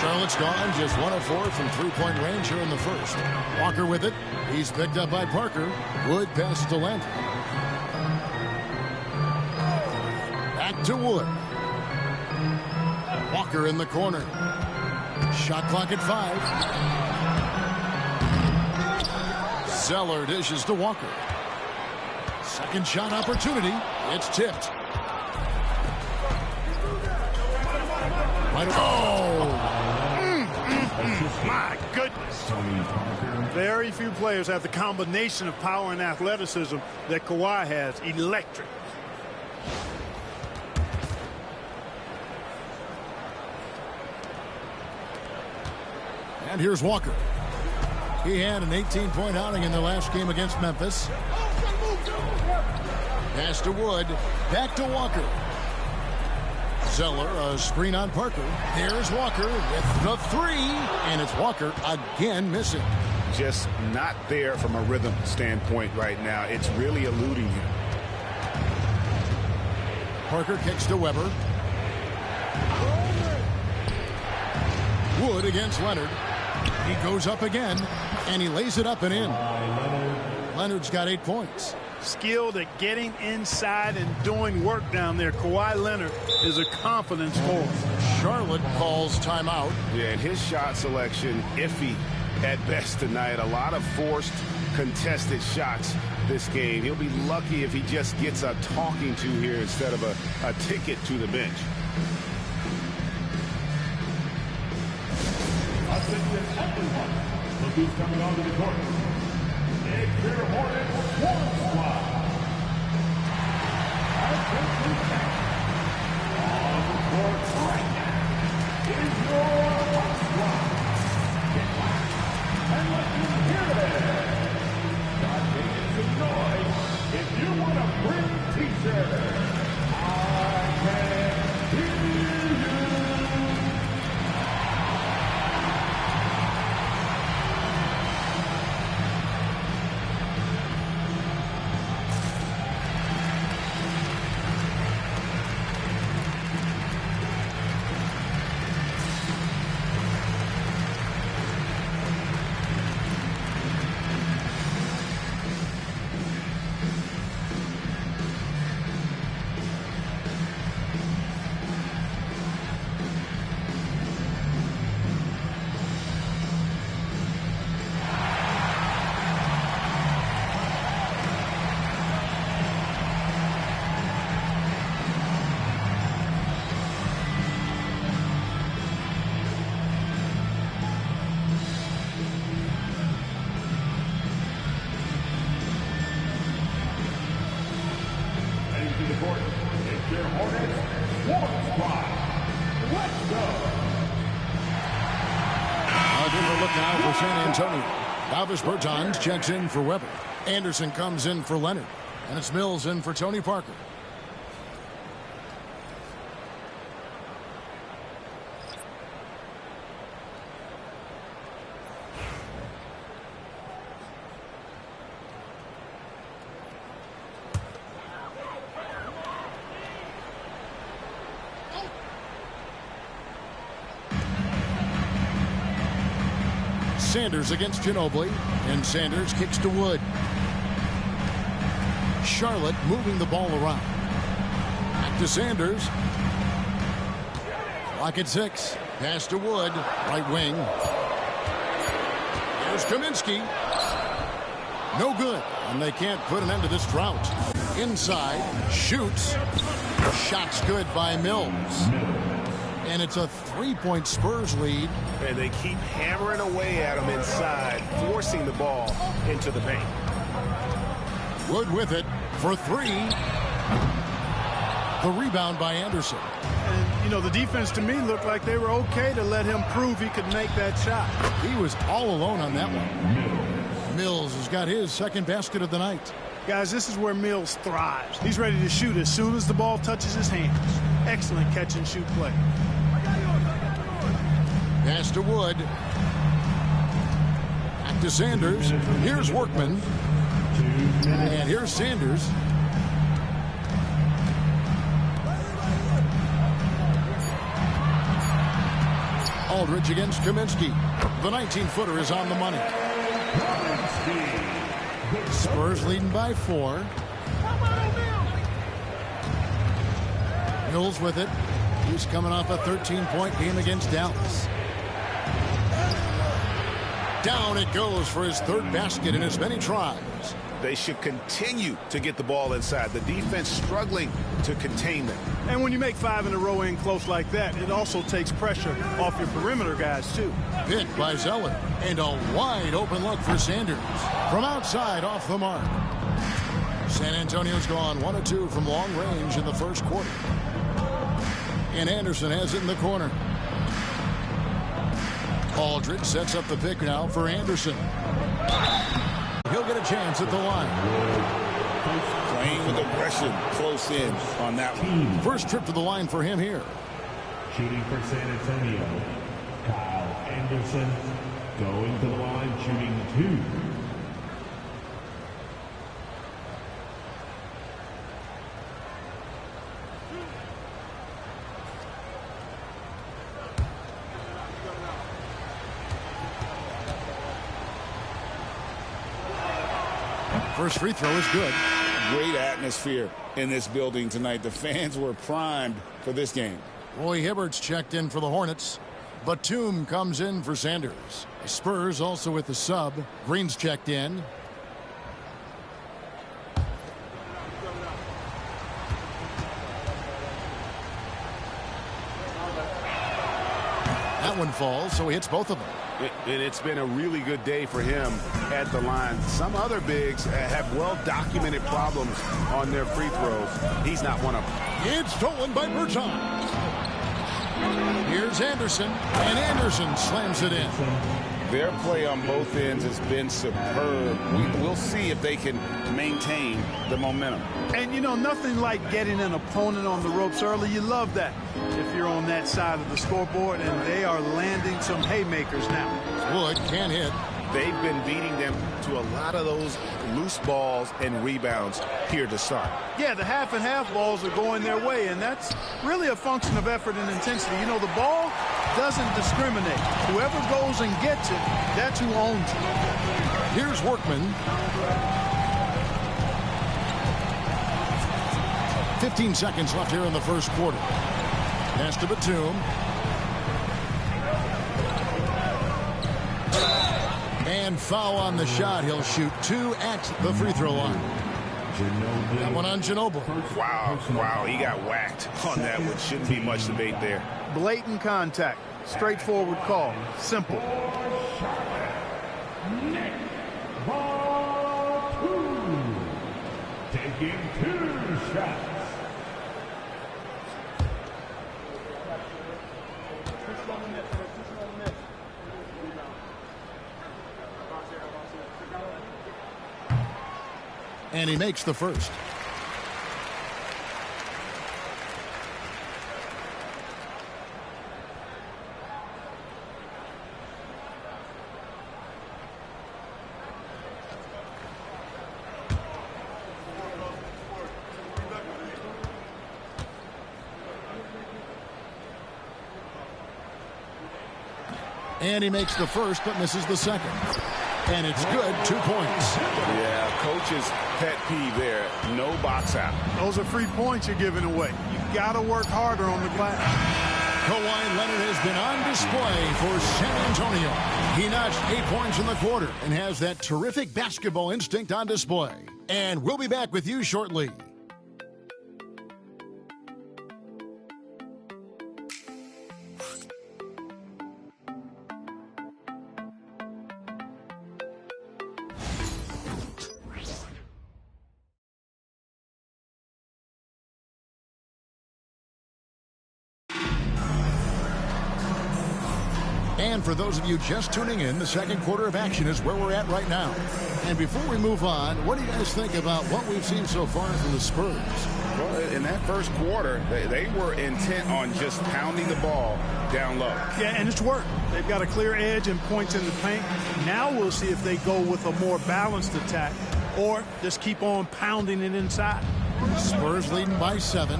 S1: Charlotte's gone just 1 of 4 from three-point range here in the first. Walker with it. He's picked up by Parker. Wood passes to Leonard. Back to Wood. Walker in the corner. Shot clock at 5. Zeller dishes to Walker. Second shot opportunity. It's tipped.
S4: My goodness. Very few players have the combination of power and athleticism that Kawhi has. Electric.
S1: And here's Walker. He had an 18-point outing in their last game against Memphis. Pass to Wood. Back to Walker. Zeller, a screen on Parker. There's Walker with the 3. And it's Walker again missing.
S5: Just not there from a rhythm standpoint right now. It's really eluding him.
S1: Parker kicks to Weber. Wood against Leonard. He goes up again, and he lays it up and in. Leonard's got 8 points.
S4: skilled at getting inside and doing work down there. Kawhi Leonard is a confidence forward.
S1: Charlotte calls timeout.
S3: Yeah, and his shot selection iffy at best tonight. A lot of forced, contested shots this game. He'll be lucky if he just gets a talking to here instead of a ticket to the bench.
S10: Attention everyone. Look who's coming onto the court. It's your Hornets Swarm Squad. Attention fans. On the court right now is your Swarm Squad. Get loud and let me hear it. Start making some noise if you want to bring a t-shirt. I can hear you.
S1: San Antonio. Davis Bertans checks in for Weber. Anderson comes in for Leonard. And it's Mills in for Tony Parker. Sanders against Ginobili, and Sanders kicks to Wood. Charlotte moving the ball around. Back to Sanders. Clock at 6. Pass to Wood, right wing. Here's Kaminsky. No good, and they can't put an end to this drought. Inside, shoots. Shot's good by Mills. And it's a 3-point Spurs lead.
S13: And they keep hammering away at him inside, forcing the ball into the paint.
S1: Wood with it for 3. The rebound by Anderson.
S4: And, you know, the defense to me looked like they were okay to let him prove he could make that shot.
S1: He was all alone on that one. Mills has got his second basket of the night.
S4: Guys, this is where Mills thrives. He's ready to shoot as soon as the ball touches his hands. Excellent catch and shoot play.
S1: Pass to Wood. Back to Sanders. Here's Workman. And here's Sanders. Aldridge against Kaminsky. The 19-footer is on the money. Spurs leading by 4. Mills with it. He's coming off a 13-point game against Dallas. Down it goes for his third basket in as many tries.
S13: They should continue to get the ball inside. The defense struggling to contain them.
S4: And when you make 5 in a row in close like that, it also takes pressure off your perimeter guys, too.
S1: Picked by Zeller. And a wide open look for Sanders. From outside, off the mark. San Antonio's gone 1 of 2 from long range in the first quarter. And Anderson has it in the corner. Aldridge sets up the pick now for Anderson. He'll get a chance at the line.
S5: Playing with aggression close in on that one.
S1: First trip to the line for him here.
S10: Shooting for San Antonio, Kyle Anderson going to the line, shooting 2.
S1: First free throw is good.
S5: great atmosphere in this building tonight. The fans were primed for this game.
S1: Roy Hibbert's checked in for the Hornets. Batum comes in for Sanders. The Spurs also with the sub. Green's checked in. That one falls, so he hits both of them.
S3: And it's been a really good day for him at the line. Some other bigs have well-documented problems on their free throws. He's not one of them.
S1: It's stolen by Bertans. Here's Anderson, and Anderson slams it in.
S5: Their play on both ends has been superb. We'll see if they can maintain the momentum.
S4: And, you know, nothing like getting an opponent on the ropes early. You love that if you're on that side of the scoreboard, and they are landing some haymakers now.
S1: Wood can't hit.
S3: They've been beating them to a lot of those loose balls and rebounds here to start.
S4: Yeah, the half and half balls are going their way, and that's really a function of effort and intensity. You know, the ball doesn't discriminate. Whoever goes and gets it, that's who owns it.
S1: Here's Workman. 15 seconds left here in the first quarter. Pass to Batum. And foul on the shot. He'll shoot 2 at the free throw line. That one on Ginobili.
S3: Wow, he got whacked on that one. Shouldn't be much debate there.
S4: Blatant contact. Straightforward call. Simple.
S6: Taking 2 shots.
S1: And he makes the first. And he makes the first, but misses the second. And it's good, 2 points.
S3: Yeah, coach's pet peeve there. No box out.
S4: Those are free points you're giving away. You've got to work harder on the glass.
S1: Kawhi Leonard has been on display for San Antonio. He notched 8 points in the quarter and has that terrific basketball instinct on display. And we'll be back with you shortly. And for those of you just tuning in, the second quarter of action is where we're at right now. And before we move on, what do you guys think about what we've seen so far from the Spurs?
S5: Well, in that first quarter, they were intent on just pounding the ball down low.
S4: Yeah, and it's worked. They've got a clear edge and points in the paint. Now we'll see if they go with a more balanced attack or just keep on pounding it inside.
S1: Spurs leading by 7.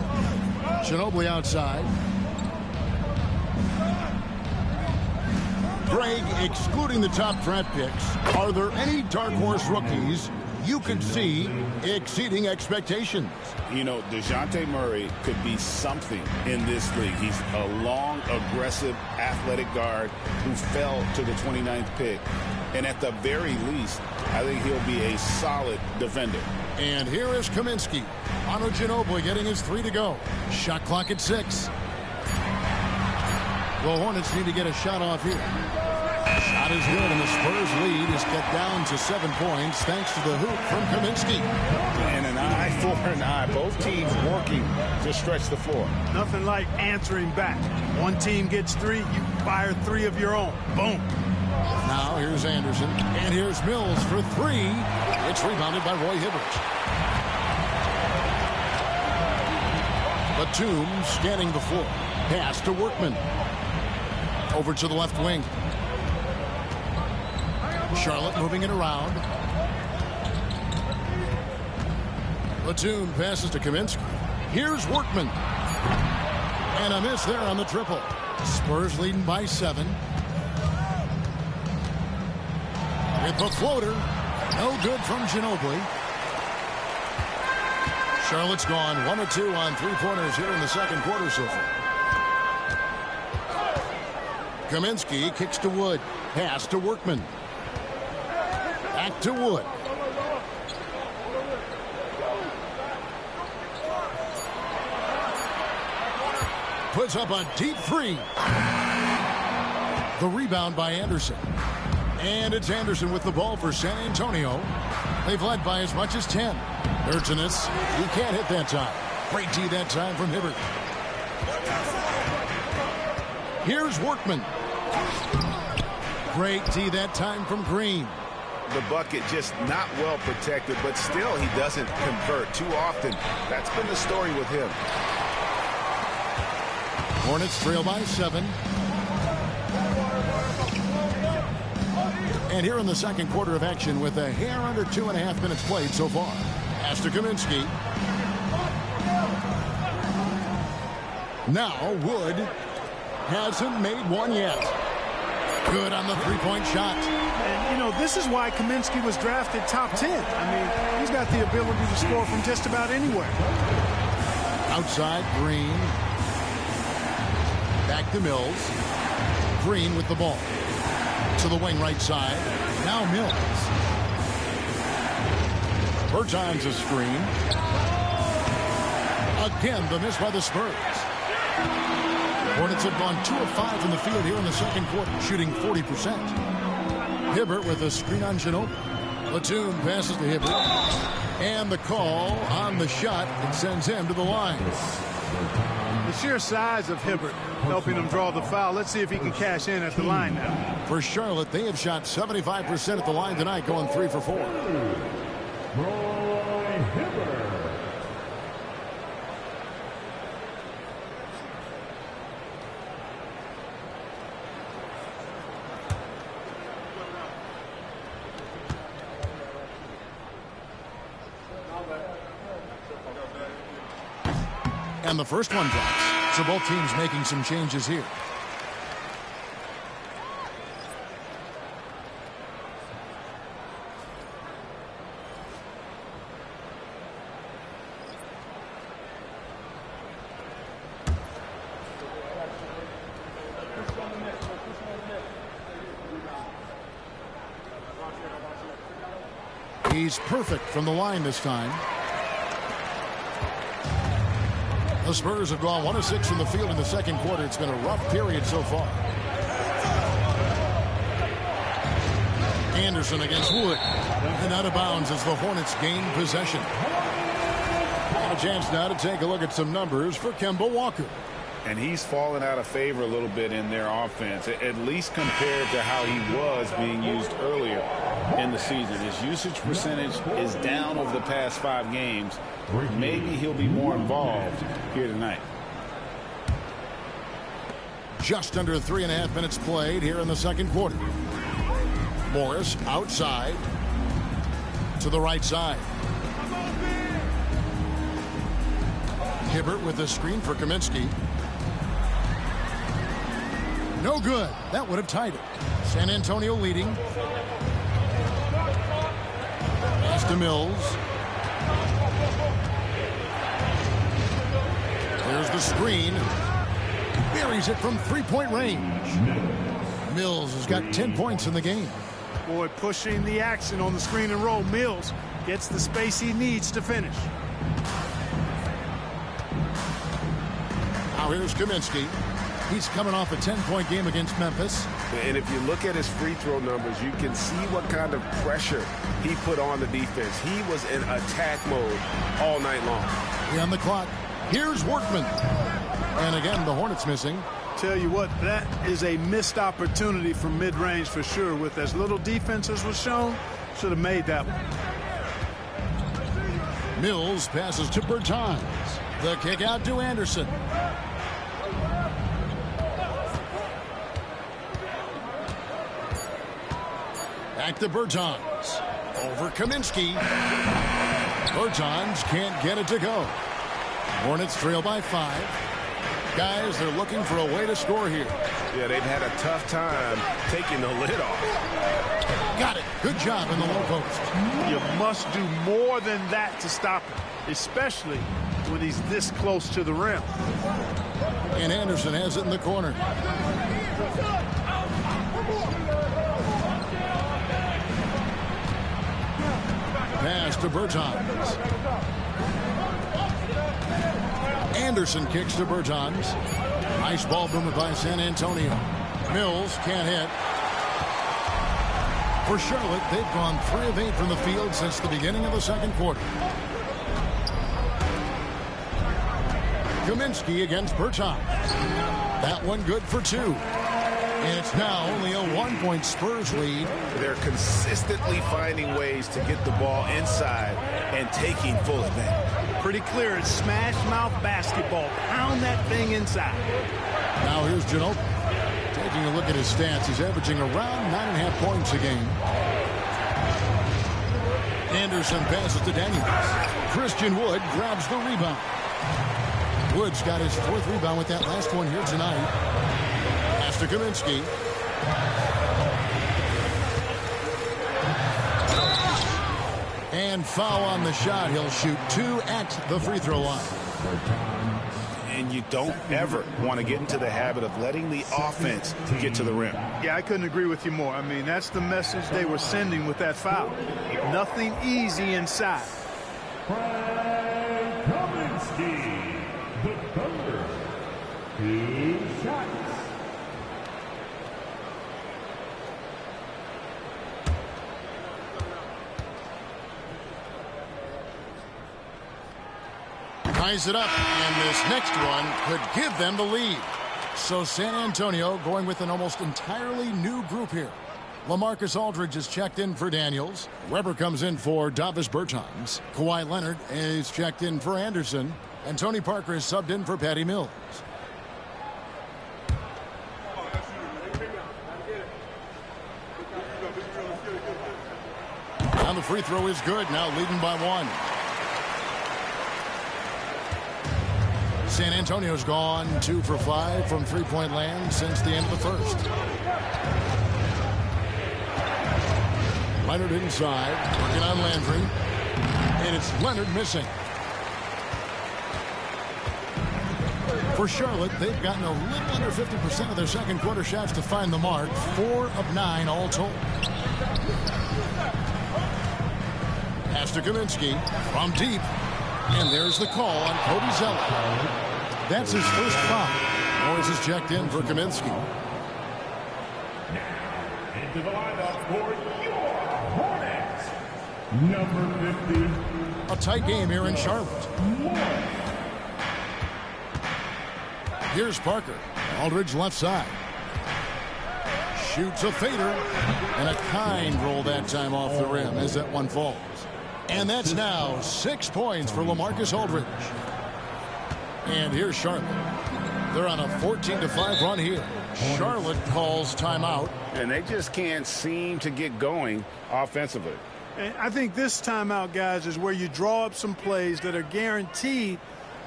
S1: Ginobili outside. Greg, excluding the top draft picks, are there any dark horse rookies you could see exceeding expectations?
S5: You know, DeJounte Murray could be something in this league. He's a long, aggressive, athletic guard who fell to the 29th pick. And at the very least, I think he'll be a solid defender.
S1: And here is Kaminsky. Manu Ginobili getting his 3 to go. Shot clock at 6. The Hornets need to get a shot off here. Shot is good, and the Spurs lead is cut down to 7 points thanks to the hoop from Kaminsky.
S5: And an eye for an eye. Both teams working to stretch the floor.
S4: Nothing like answering back. One team gets 3, you fire 3 of your own. Boom.
S1: Now here's Anderson, and here's Mills for 3. It's rebounded by Roy Hibbert. Batum scanning the floor. Pass to Workman. Over to the left wing. Charlotte moving it around. Batum passes to Kaminsky. Here's Workman. And a miss there on the triple. Spurs leading by 7. With the floater. No good from Ginobili. Charlotte's gone 1 of 2 on three-pointers here in the second quarter so far. Kaminsky kicks to Wood. Pass to Workman. Back to Wood. Puts up a deep three. The rebound by Anderson. And it's Anderson with the ball for San Antonio. They've led by as much as 10. Urginus, he can't hit that time. Great D that time from Hibbert. Here's Workman. Great D that time from Green.
S3: The bucket just not well protected, but still he doesn't convert too often. That's been the story with him.
S1: Hornets trail by 7. And here in the second quarter of action with a hair under 2.5 minutes played so far. Pass to Kaminsky. Now Wood hasn't made one yet. Good on the three-point shot.
S4: And, you know, this is why Kaminsky was drafted top 10. I mean, he's got the ability to score from just about anywhere.
S1: Outside, Green. Back to Mills. Green with the ball. To the wing right side. Now Mills. Bertans a screen. Again, the miss by the Spurs. Hornets have gone 2 of 5 from the field here in the second quarter, shooting 40%. Hibbert with a screen on Ginobili. Batum passes to Hibbert. And the call on the shot, it sends him to the line.
S4: The sheer size of Hibbert helping him draw the foul. Let's see if he can cash in at the line now.
S1: For Charlotte, they have shot 75% at the line tonight, going 3 for 4.
S6: Roy Hibbert.
S1: And the first one drops. So both teams making some changes here. He's perfect from the line this time. The Spurs have gone 1 of 6 from the field in the second quarter. It's been a rough period so far. Anderson against Wood. And out of bounds as the Hornets gain possession. A chance now to take a look at some numbers for Kemba Walker.
S5: And he's fallen out of favor a little bit in their offense, at least compared to how he was being used earlier in the season. His usage percentage is down over the past 5 games. Maybe he'll be more involved here tonight.
S1: Just under 3.5 minutes played here in the second quarter. Morris outside to the right side. Hibbert with the screen for Kaminsky. No good. That would have tied it. San Antonio leading. Pass to Mills. There's the screen. Buries it from three-point range. Mills has got 10 points in the game.
S4: Boy, pushing the action on the screen and roll. Mills gets the space he needs to finish.
S1: Now here's Kaminsky. He's coming off a 10-point game against Memphis.
S3: And if you look at his free throw numbers, you can see what kind of pressure he put on the defense. He was in attack mode all night long.
S1: On the clock. Here's Workman. And again, the Hornets missing.
S4: Tell you what, that is a missed opportunity from mid-range for sure. With as little defense as was shown, should have made that one.
S1: Mills passes to Bertans. The kick out to Anderson. Back to Bertans. Over Kaminsky. Bertans can't get it to go. Hornets trail by 5. Guys, they're looking for a way to score here.
S3: Yeah, they've had a tough time taking the lid off.
S1: Got it. Good job in the low post.
S4: You must do more than that to stop him. especially when he's this close to the rim.
S1: And Anderson has it in the corner. Pass to Bertans. Anderson kicks to Bertans. Nice ball movement by San Antonio. Mills can't hit. For Charlotte, they've gone 3 of 8 from the field since the beginning of the second quarter. Kaminsky against Bertans. That one good for 2. And it's now only a 1-point Spurs lead.
S3: They're consistently finding ways to get the ball inside and taking full advantage.
S4: Pretty clear, it's smash mouth basketball. Pound that thing inside.
S1: Now here's Ginobili. Taking a look at his stats, he's averaging around 9.5 points a game. Anderson passes to Daniels. Christian Wood grabs the rebound. Wood's got his 4th rebound with that last one here tonight. Pass to Kaminsky. And foul on the shot. He'll shoot 2 at the free throw line.
S3: And you don't ever want to get into the habit of letting the offense get to the rim.
S4: Yeah, I couldn't agree with you more. I mean, that's the message they were sending with that foul. Nothing easy inside.
S6: Frank Kaminsky, the Thunder. 2 shots.
S1: Ties it up, and this next one could give them the lead. So San Antonio going with an almost entirely new group here. LaMarcus Aldridge is checked in for Daniels. Weber comes in for Davis Bertans. Kawhi Leonard is checked in for Anderson. And Tony Parker is subbed in for Patty Mills. And the free throw is good, now leading by 1. San Antonio's gone 2 for 5 from three-point land since the end of the first. Leonard inside, working on Landry. And it's Leonard missing. For Charlotte, they've gotten a little under 50% of their second quarter shots to find the mark. 4 of 9 all told. Pass to Kaminsky from deep. And there's the call on Cody Zeller. That's his first foul. Morris is checked in for Kaminsky.
S6: Into the lineup for your Hornets, number 50.
S1: A tight game here in Charlotte. Here's Parker. Aldridge left side. Shoots a fader. And a kind roll that time off the rim as that one falls. And that's now 6 points for LaMarcus Aldridge. And here's Charlotte. They're on a 14-5 run here. Charlotte calls timeout.
S3: And they just can't seem to get going offensively.
S4: And I think this timeout, guys, is where you draw up some plays that are guaranteed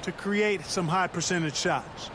S4: to create some high percentage shots.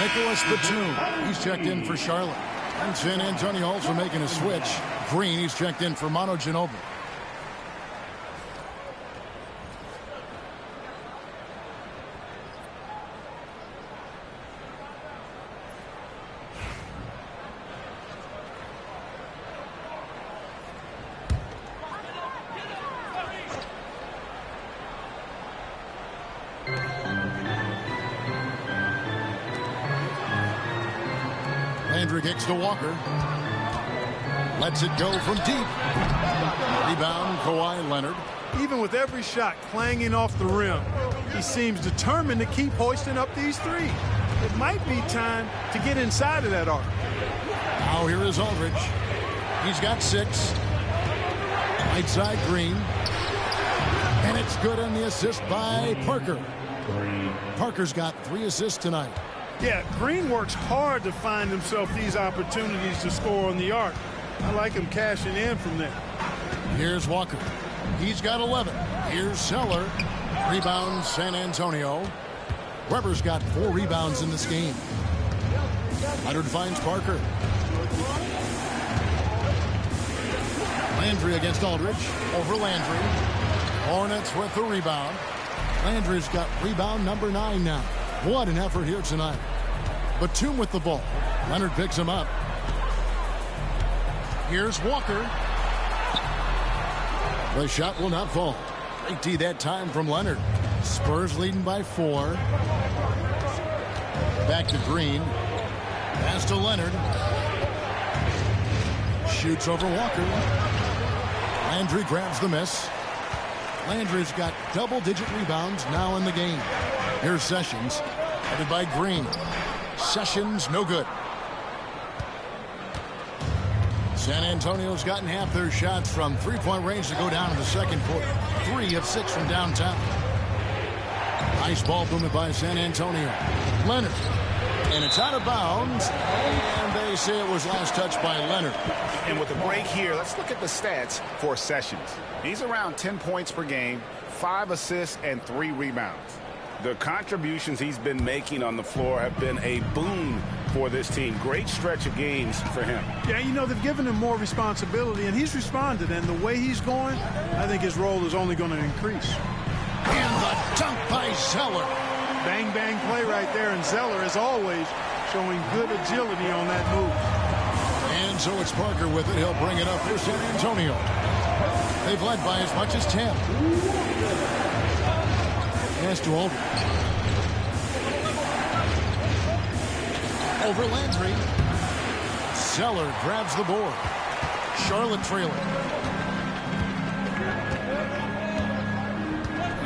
S1: Nicholas Batum, he's checked in for Charlotte. And San Antonio also making a switch. Green, he's checked in for Manu Ginobili. Landry kicks to Walker. Lets it go from deep. Rebound, Kawhi Leonard.
S4: Even with every shot clanging off the rim, he seems determined to keep hoisting up these threes. It might be time to get inside of that arc.
S1: Now here is Aldridge. He's got 6. Right side, Green. And it's good on the assist by Parker. Parker's got 3 assists tonight.
S4: Yeah, Green works hard to find himself these opportunities to score on the arc. I like him cashing in from there.
S1: Here's Walker. He's got 11. Here's Zeller. Rebound, San Antonio. Weber's got 4 rebounds in this game. Leonard finds Parker. Landry against Aldridge. Over Landry. Hornets with the rebound. Landry's got rebound number 9 now. What an effort here tonight. Batum with the ball. Leonard picks him up. Here's Walker. The shot will not fall. Great D that time from Leonard. Spurs leading by 4. Back to Green. Pass to Leonard. Shoots over Walker. Landry grabs the miss. Landry's got double-digit rebounds now in the game. Here's Sessions, headed by Green. Sessions, no good. San Antonio's gotten half their shots from three-point range to go down in the second quarter. 3 of 6 from downtown. Nice ball movement by San Antonio. Leonard. And it's out of bounds. And they say it was last touched by Leonard.
S3: And with the break here, let's look at the stats for Sessions. He's around 10 points per game, 5 assists, and 3 rebounds. The contributions he's been making on the floor have been a boon for this team. Great stretch of games for him.
S4: Yeah, you know, they've given him more responsibility, and he's responded. And the way he's going, I think his role is only going to increase.
S1: And the dunk by Zeller.
S4: Bang, bang play right there. And Zeller, as always, showing good agility on that move.
S1: And so it's Parker with it. He'll bring it up for San Antonio. They've led by as much as 10. Pass to Aldridge. Over Landry. Zeller grabs the board. Charlotte trailing.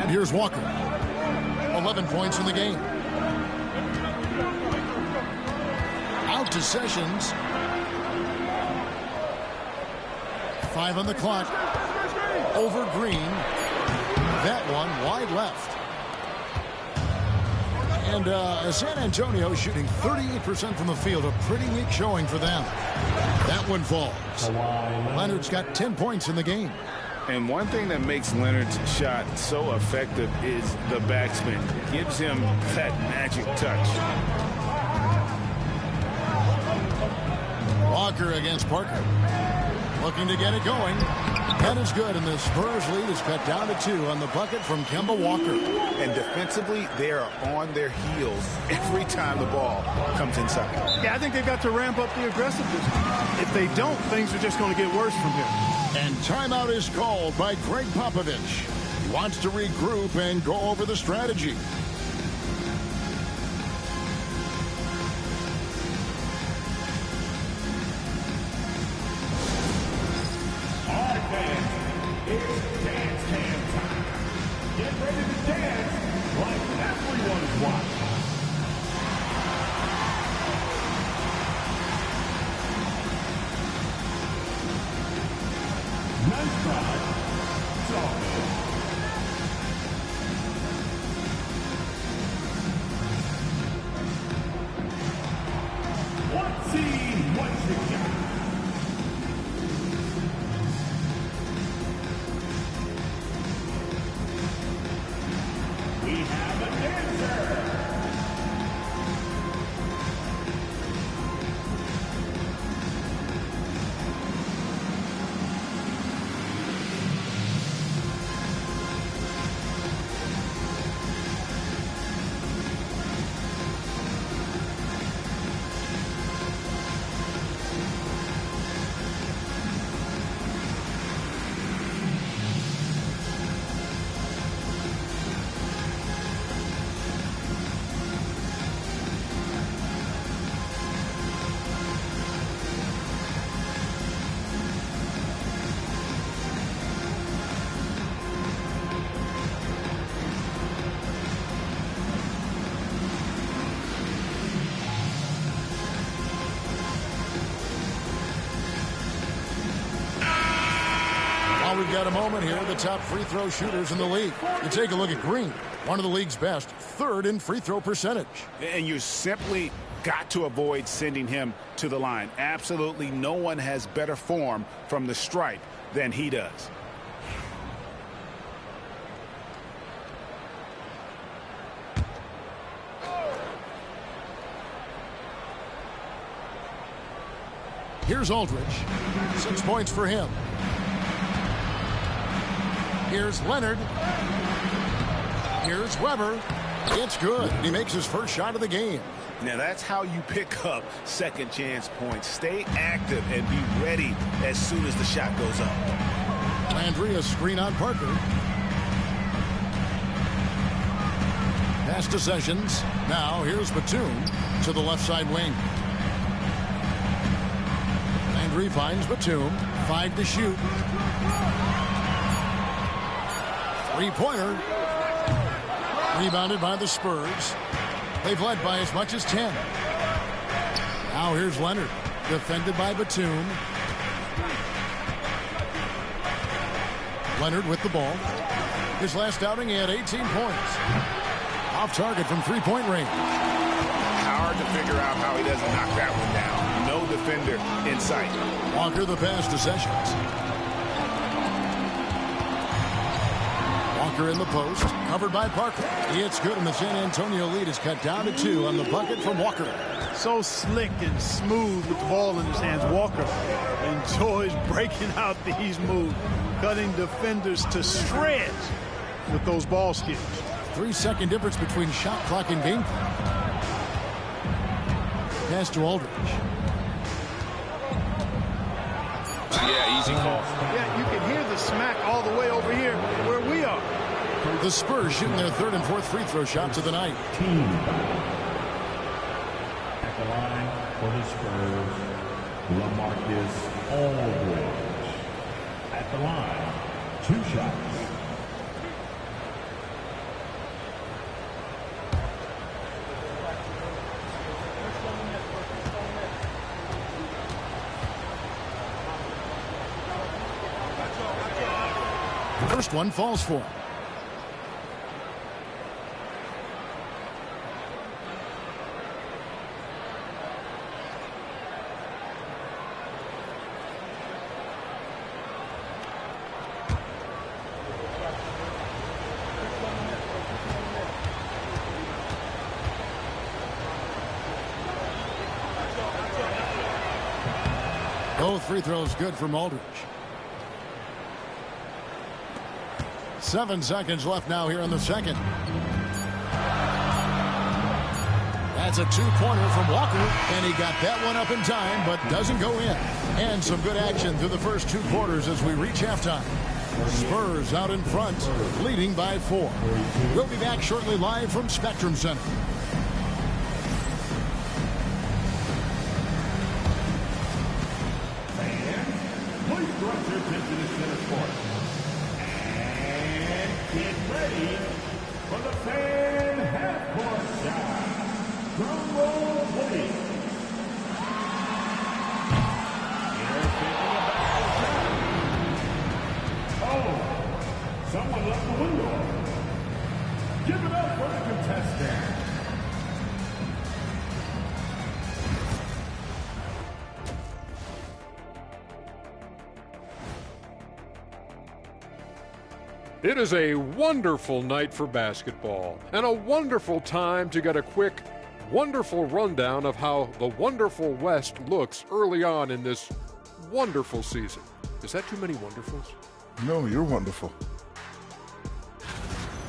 S1: And here's Walker. 11 points in the game. Out to Sessions. 5 on the clock. Over Green. That one wide left. And San Antonio shooting 38% from the field. A pretty weak showing for them. That one falls. Leonard's got 10 points in the game.
S3: And one thing that makes Leonard's shot so effective is the backspin. It gives him that magic touch.
S1: Walker against Parker. Looking to get it going. That is good, and the Spurs lead is cut down to 2 on the bucket from Kemba Walker.
S3: And defensively, they are on their heels every time the ball comes inside.
S4: Yeah, I think they've got to ramp up the aggressiveness. If they don't, things are just going to get worse from here.
S1: And timeout is called by Greg Popovich. He wants to regroup and go over the strategy.
S6: It's dance time. Get ready to dance like everyone's watching. Nice try. Let's see what you got. We have a dancer
S1: We've got a moment here. The top free throw shooters in the league. You take a look at Green, one of the league's best, third in free throw percentage.
S5: And you simply got to avoid sending him to the line. Absolutely no one has better form from the stripe than he does.
S1: Here's Aldridge. 6 points for him. Here's Leonard. Here's Weber. It's good. He makes his first shot of the game.
S5: Now that's how you pick up second chance points. Stay active and be ready as soon as the shot goes up.
S1: Landry, a screen on Parker. Pass to Sessions. Now here's Batum to the left side wing. Landry finds Batum. 5 to shoot. Three-pointer. Rebounded by the Spurs. They've led by as much as 10. Now here's Leonard. Defended by Batum. Leonard with the ball. His last outing, he had 18 points. Off target from three-point range.
S5: Hard to figure out how he doesn't knock that one down. No defender in sight.
S1: Walker the pass to Sessions. Walker in the post, covered by Parker. It's good, and the San Antonio lead is cut down to 2 on the bucket from Walker.
S4: So slick and smooth with the ball in his hands. Walker enjoys breaking out these moves, cutting defenders to shreds with those ball skills.
S1: 3-second difference between shot clock and game clock. Pass to Aldridge.
S13: Yeah, easy call.
S4: Yeah, you can hear the smack all the way over here where we are.
S1: The Spurs shooting their third and fourth free throw shots of the night.
S6: Team at the line for the Spurs, LaMarcus Aldridge. At the line, 2 shots.
S1: First one falls for him. Both free throws good from Aldridge. 7 seconds left now here in the second. That's a 2-pointer from Walker, and he got that one up in time, but doesn't go in. And some good action through the first 2 quarters as we reach halftime. Spurs out in front, leading by 4. We'll be back shortly live from Spectrum Center.
S6: Get ready for the fan half-court shot. Drum roll, please. They're thinking about the shot. Oh, someone left the window. Give it up for the contestant.
S7: It is a wonderful night for basketball and a wonderful time to get a quick, wonderful rundown of how the wonderful West looks early on in this wonderful season. Is that too many wonderfuls?
S12: No, you're wonderful.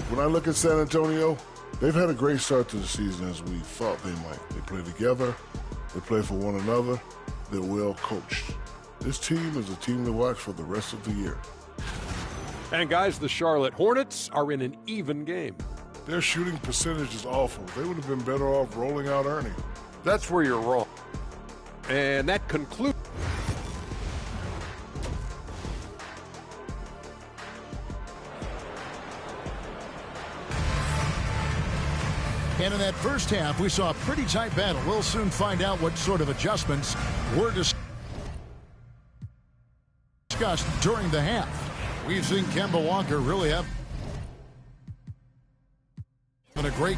S12: When I look at San Antonio, they've had a great start to the season as we thought they might. They play together, they play for one another, they're well coached. This team is a team to watch for the rest of the year.
S7: And guys, the Charlotte Hornets are in an even game.
S12: Their shooting percentage is awful. They would have been better off rolling out Ernie.
S7: That's where you're wrong. And that concludes.
S1: And in that first half, we saw a pretty tight battle. We'll soon find out what sort of adjustments were discussed during the half. We've seen Kemba Walker really have been a great